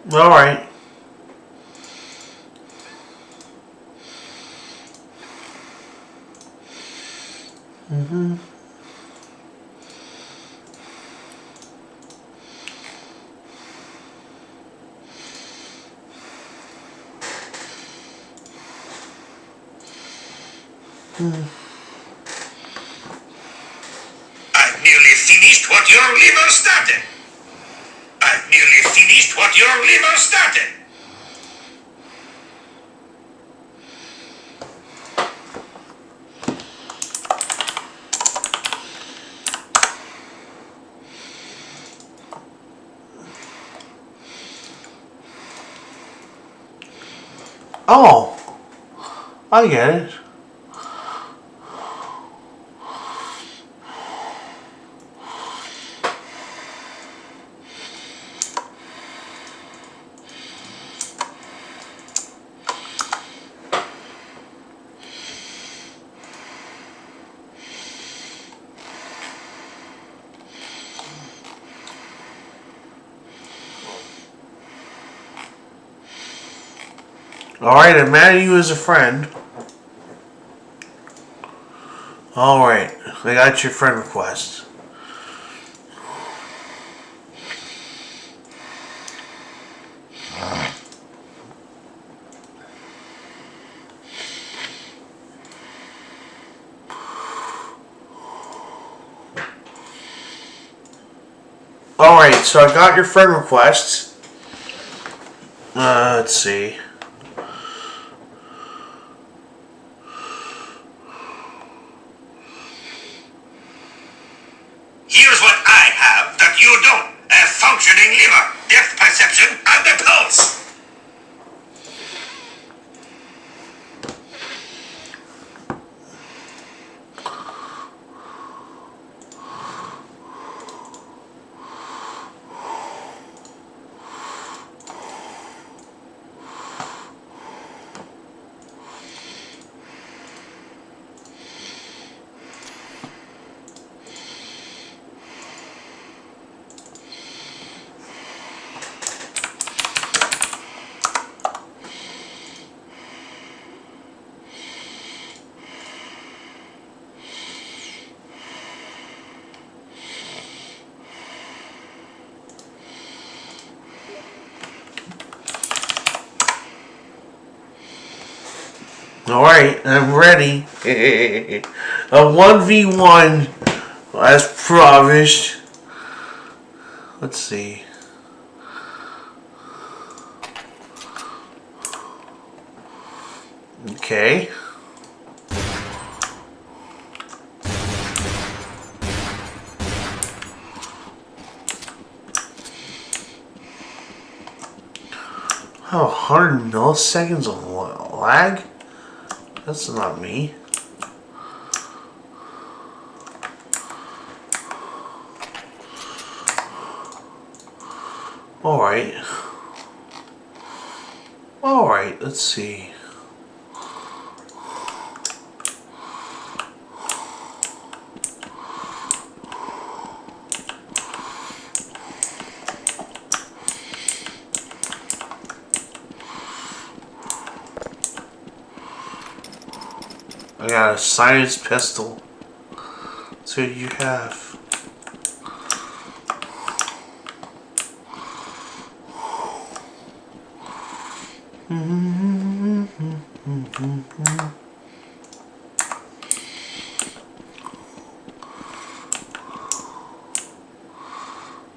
All right. I've nearly finished what your liver started. I've nearly finished what your liver started. Oh, I get it. Alright, I'm adding you as a friend. Alright, I got your friend request. Alright, so I got your friend request. Let's see. Here's what I have that you don't. A functioning liver, depth perception, and a pulse. Alright, I'm ready. A 1v1 as promised. Let's see. Okay. Oh, 100 milliseconds of lag? That's not me. Alright. Alright, let's see. I got a science pistol. So you have.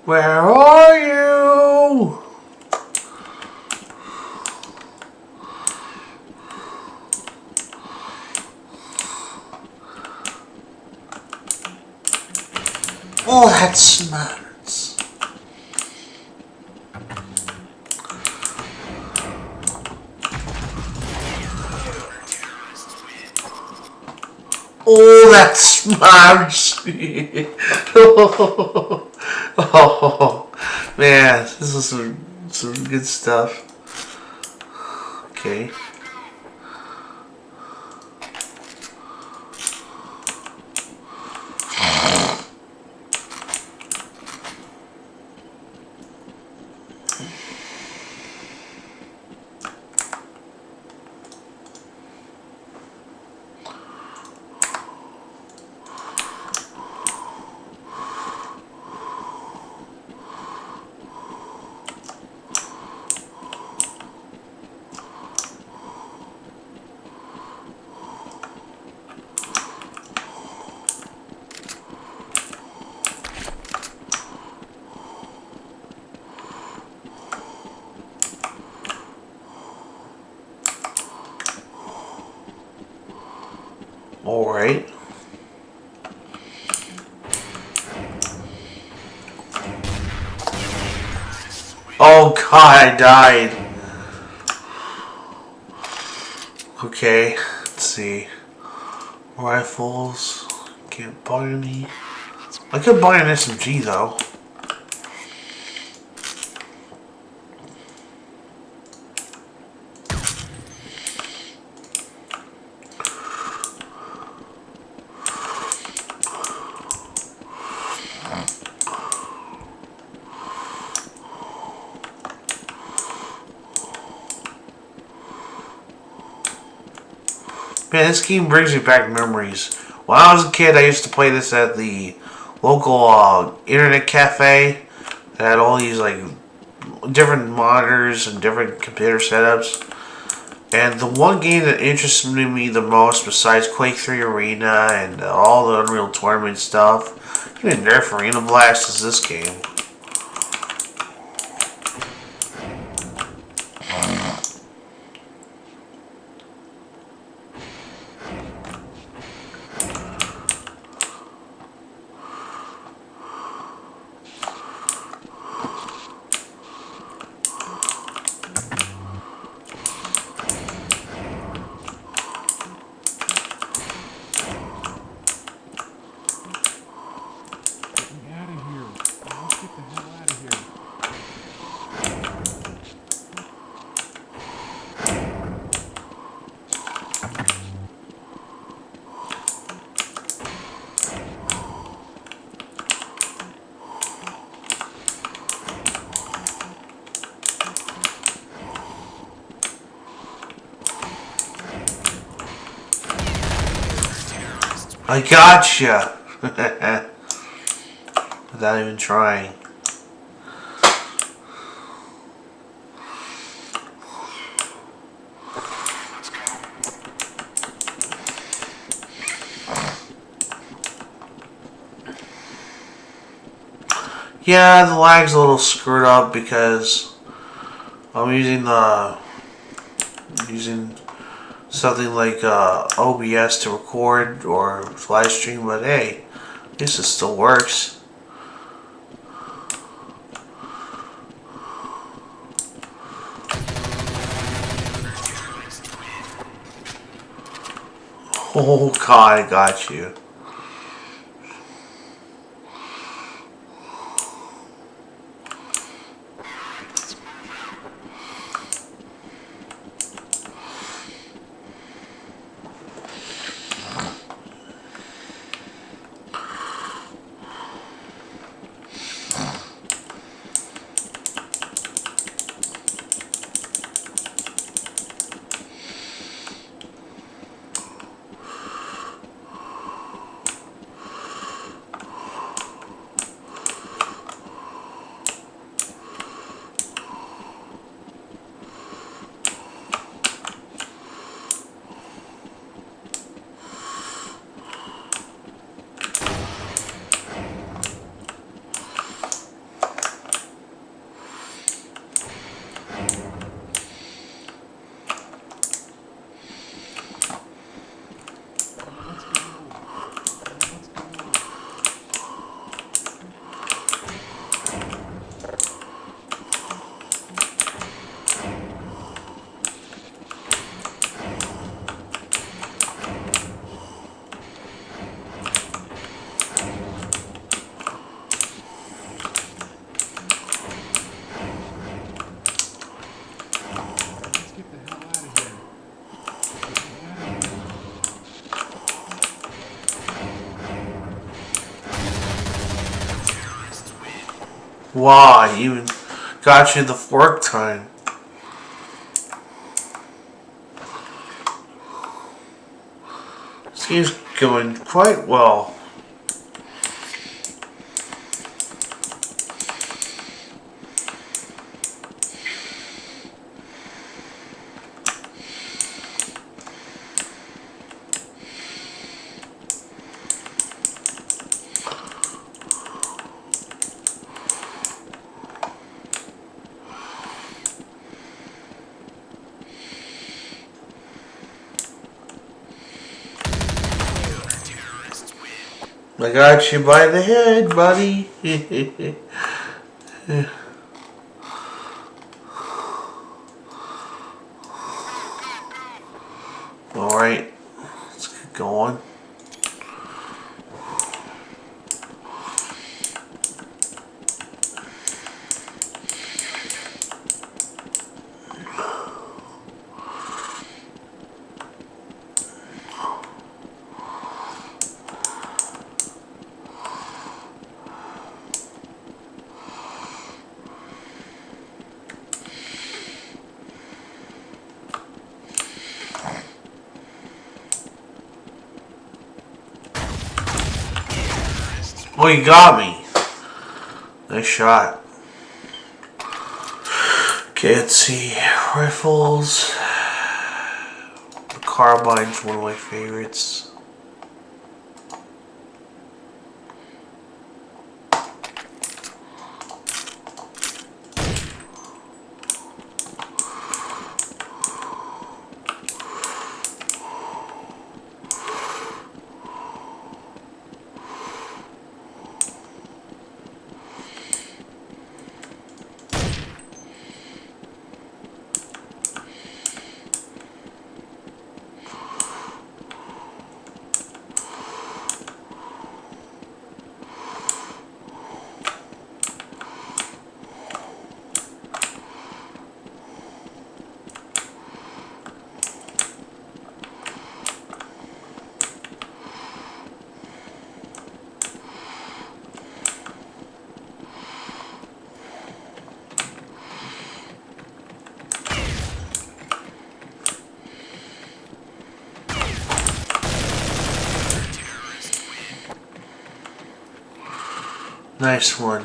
Where are you? Oh, that smarts. Oh, that smarts. Oh, man, this is some good stuff. Okay. Oh god, I died. Okay, let's see. Rifles. Can't buy any. I could buy an SMG though. Man, this game brings me back memories. When I was a kid, I used to play this at the local internet cafe. That had all these like different monitors and different computer setups. And the one game that interested me the most, besides Quake 3 Arena and all the Unreal Tournament stuff, even Nerf Arena Blast, is this game. Get me out of here. Let's get the hell out of here. I gotcha! Without even trying. Yeah, the lag's a little screwed up because I'm using something like OBS to record or live stream, but hey, at least it still works. Oh god, I got you. Wow, I even got you the fork time. This game's going quite well. I got you by the head, buddy. Alright, let's get going. Oh, you got me. Nice shot. Okay, let's see. Rifles. The carbine's one of my favorites. Nice one.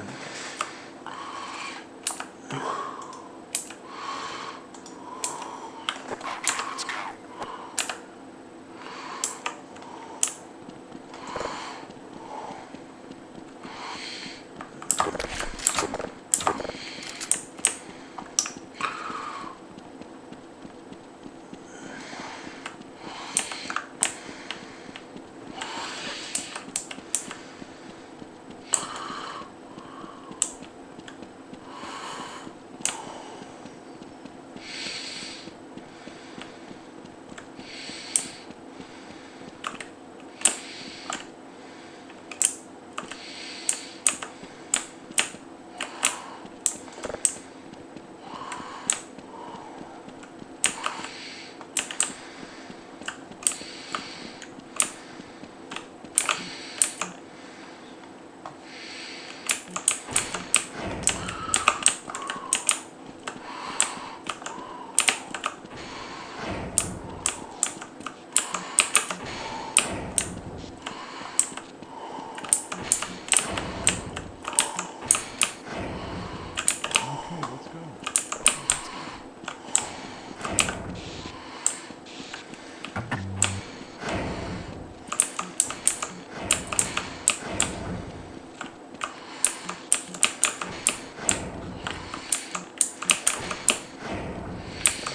Okay, let's go.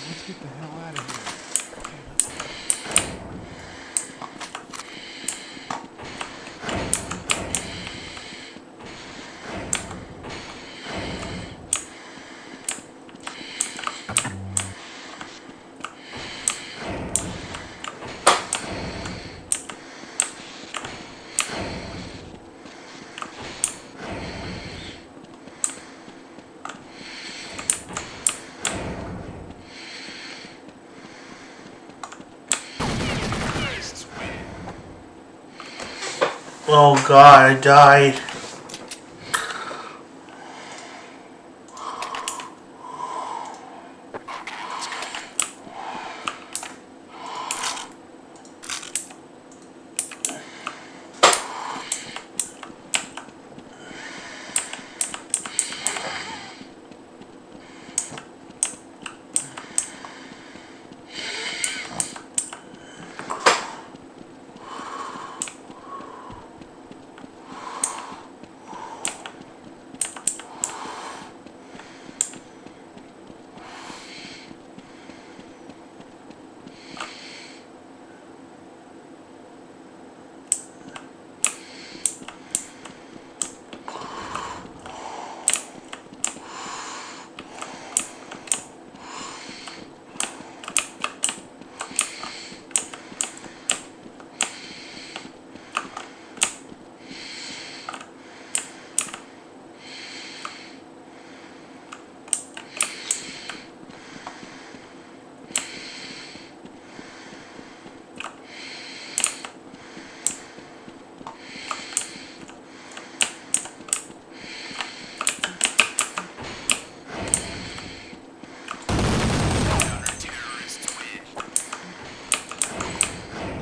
Let's get the hell out of here. Okay, let's go. Oh god, I died.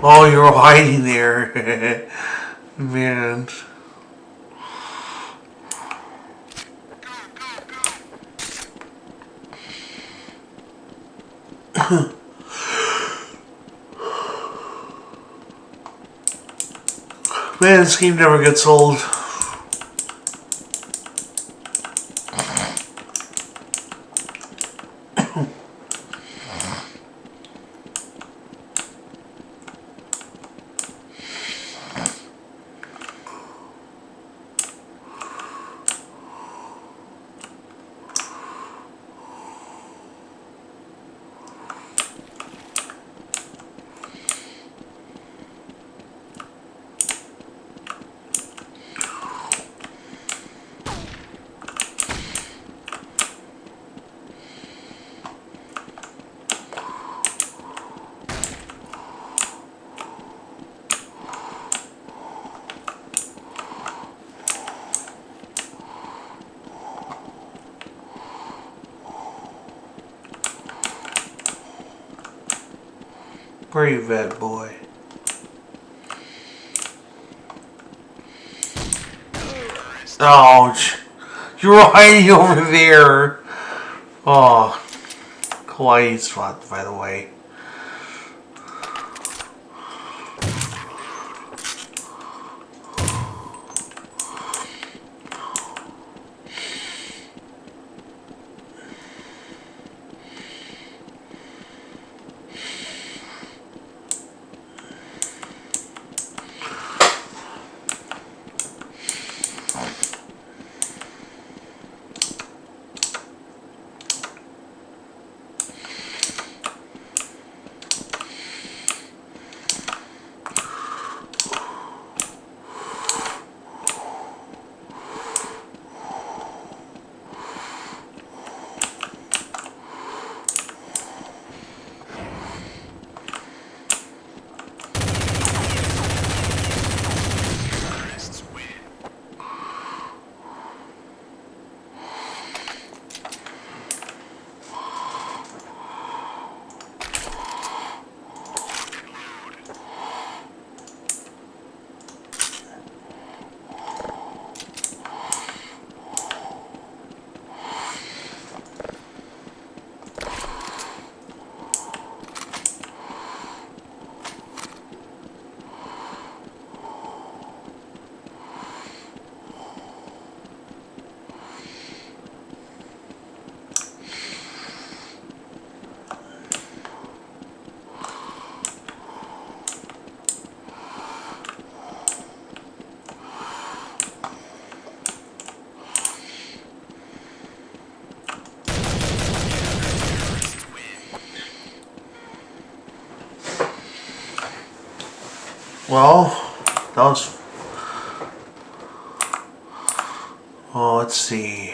Oh, you're hiding there. Man. Man, this game never gets old. Brave bad boy. Ouch. You're hiding over there. Oh. Kawaii spot, by the way. Well, that was... Oh, let's see.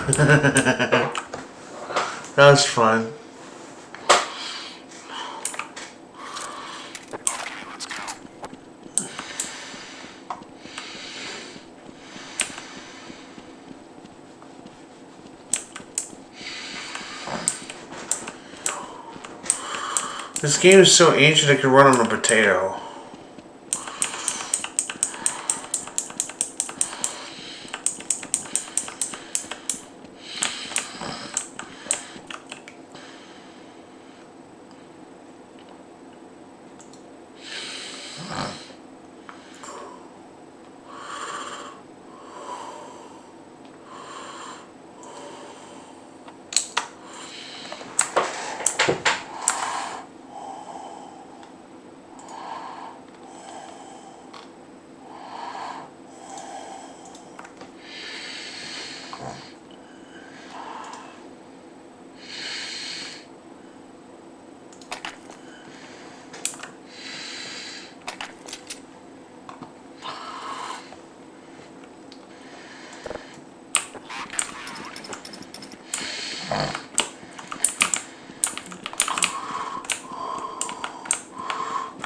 That was fun. This game is so ancient it could run on a potato.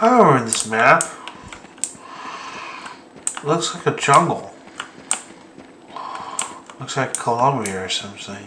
I remember this map. It looks like a jungle. Looks like Colombia or something.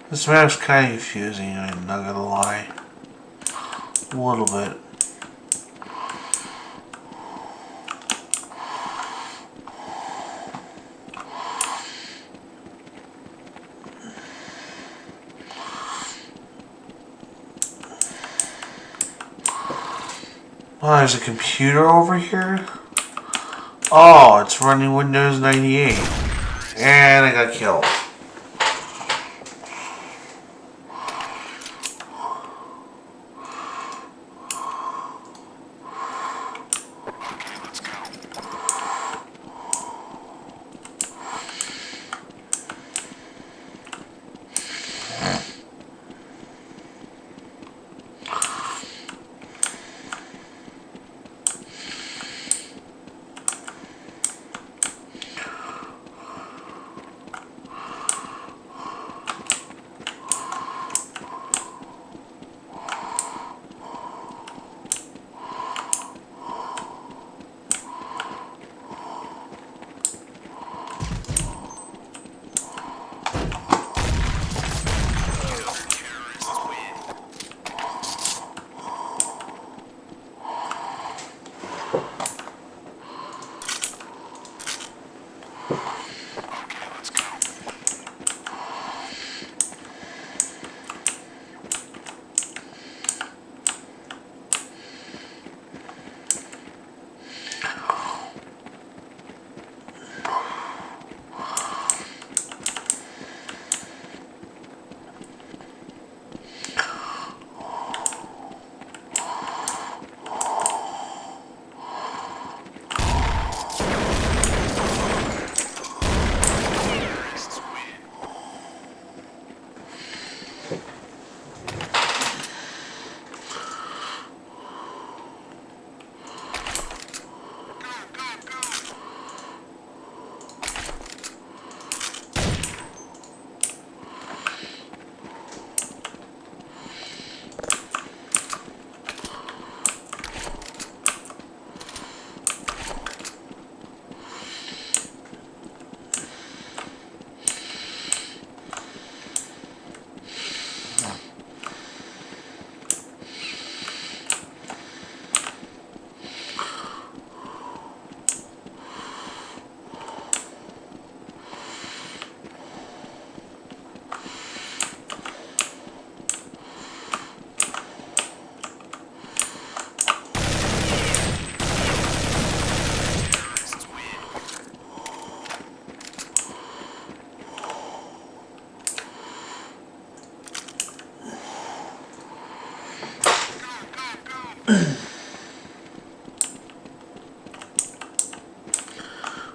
This map's kind of confusing, I'm not gonna lie. A little bit. Oh, there's a computer over here? Oh, it's running Windows 98. And I got killed.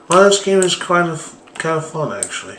Well, this game is kind of fun actually.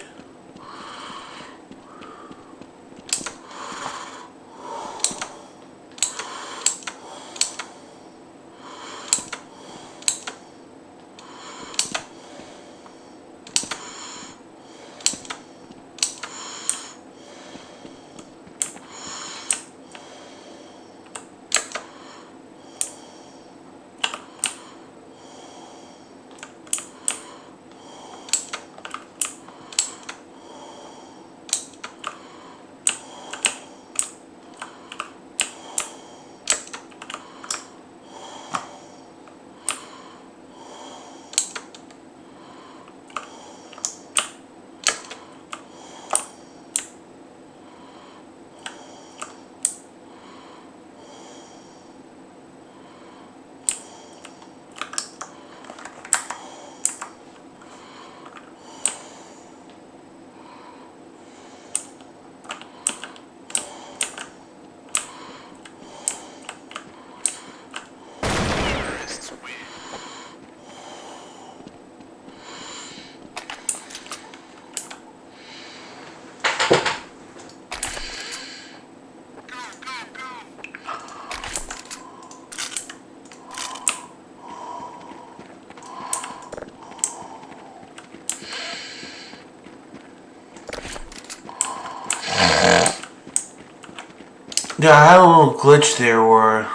Yeah, I had a little glitch there where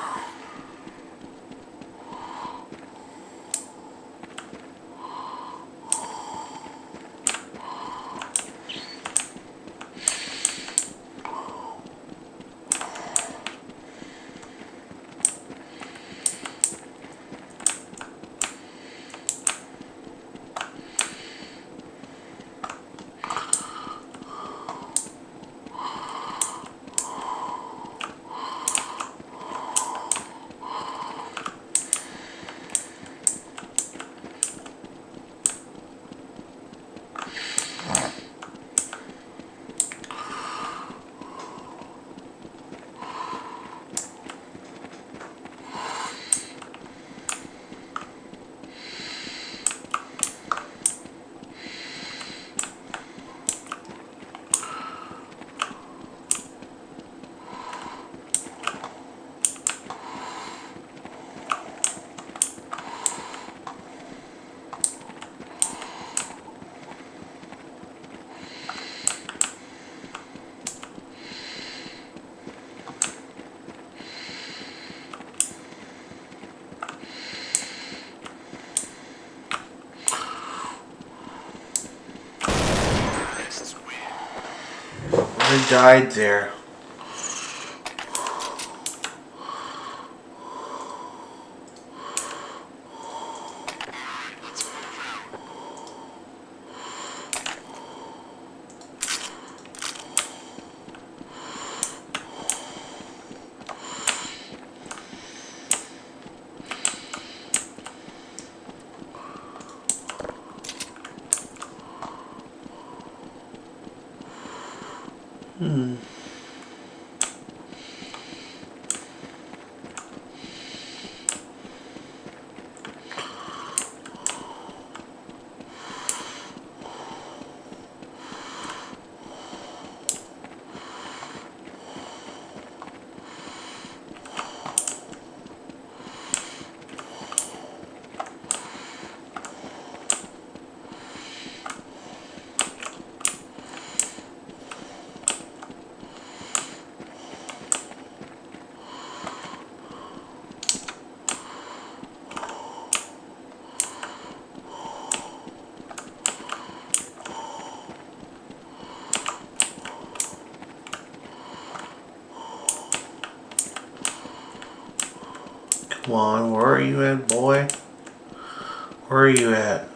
I died there. Come on, where are you at, boy? Where are you at?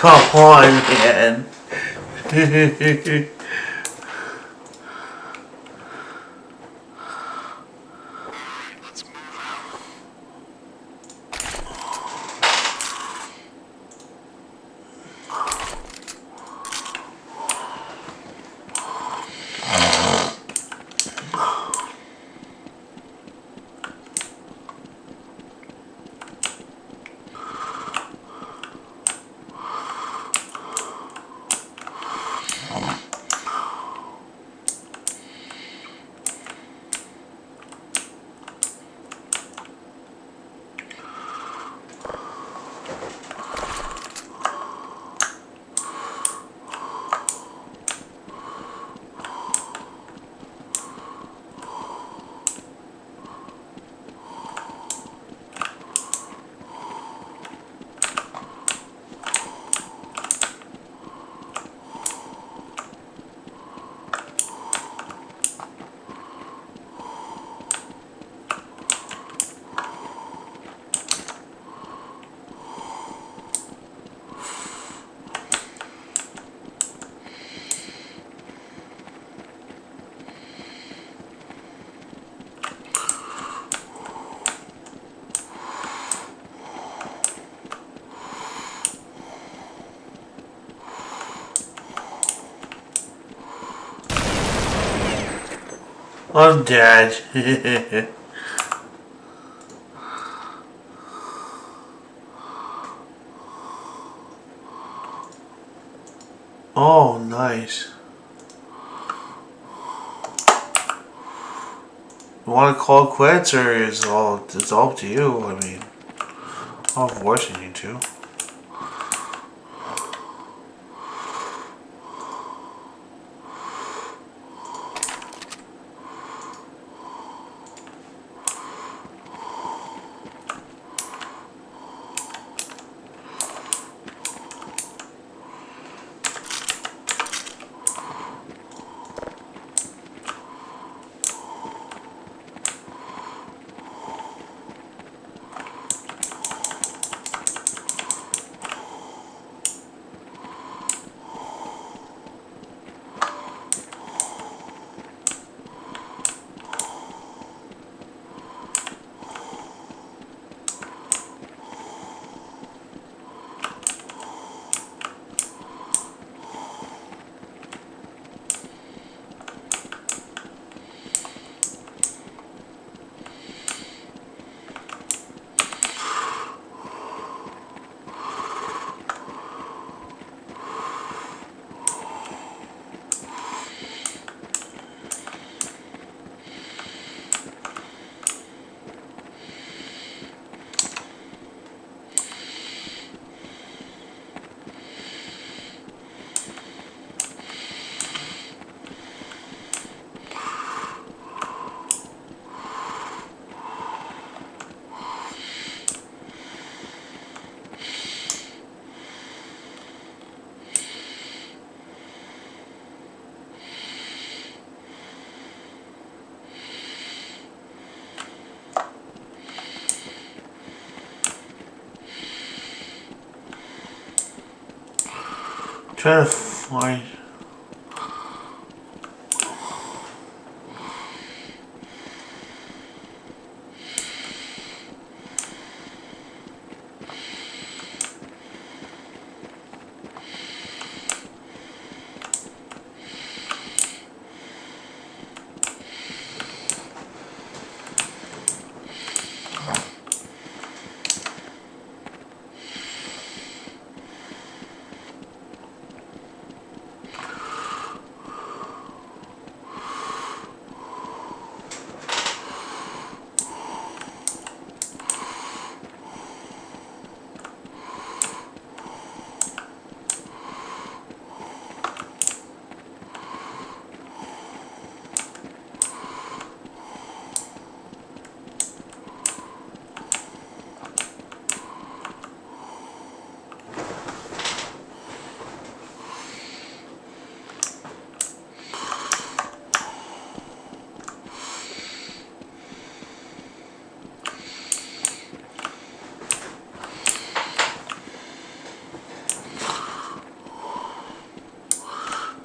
Come on, man. I'm dead. Oh, nice. You want to call quits, or is it's all up to you? I mean, I'm forcing you to. Trying to find.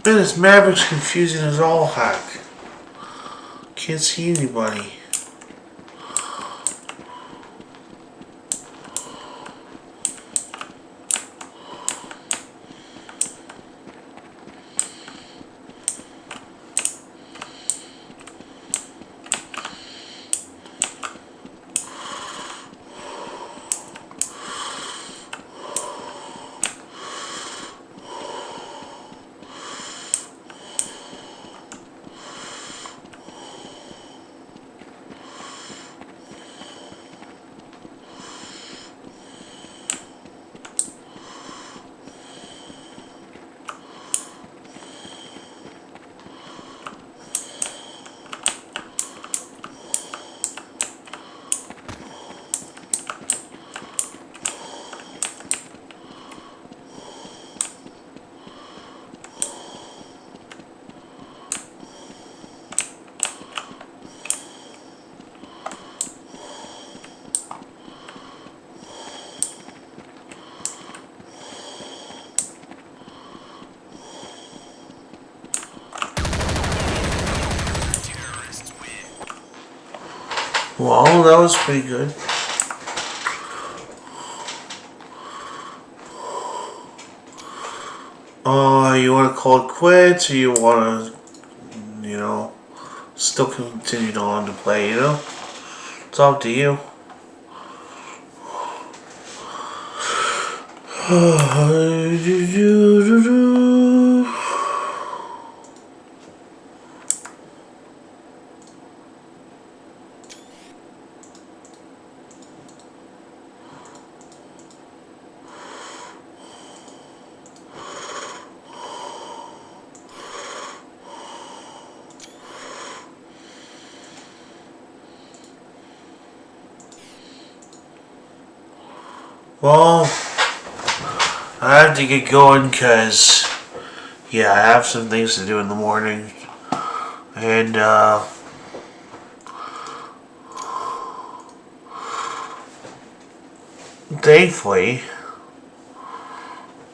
Man, this Maverick's confusing as all heck. Can't see anybody. Well, that was pretty good. You want to call it quits, or you want to, still continue on to play, It's up to you. Well, I have to get going because, I have some things to do in the morning. And, thankfully,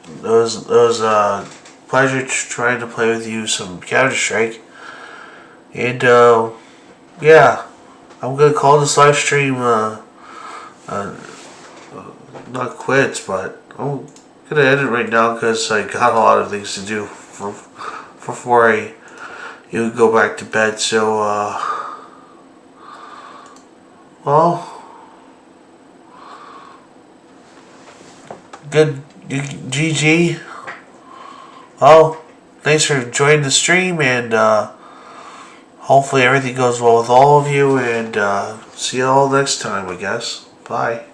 it was a pleasure trying to play with you some Counter-Strike. And, I'm going to call this live stream, not quits, but I'm gonna end it right now because I got a lot of things to do before I go back to bed. So, good GG. Well, thanks for joining the stream, and hopefully everything goes well with all of you. And see you all next time, I guess. Bye.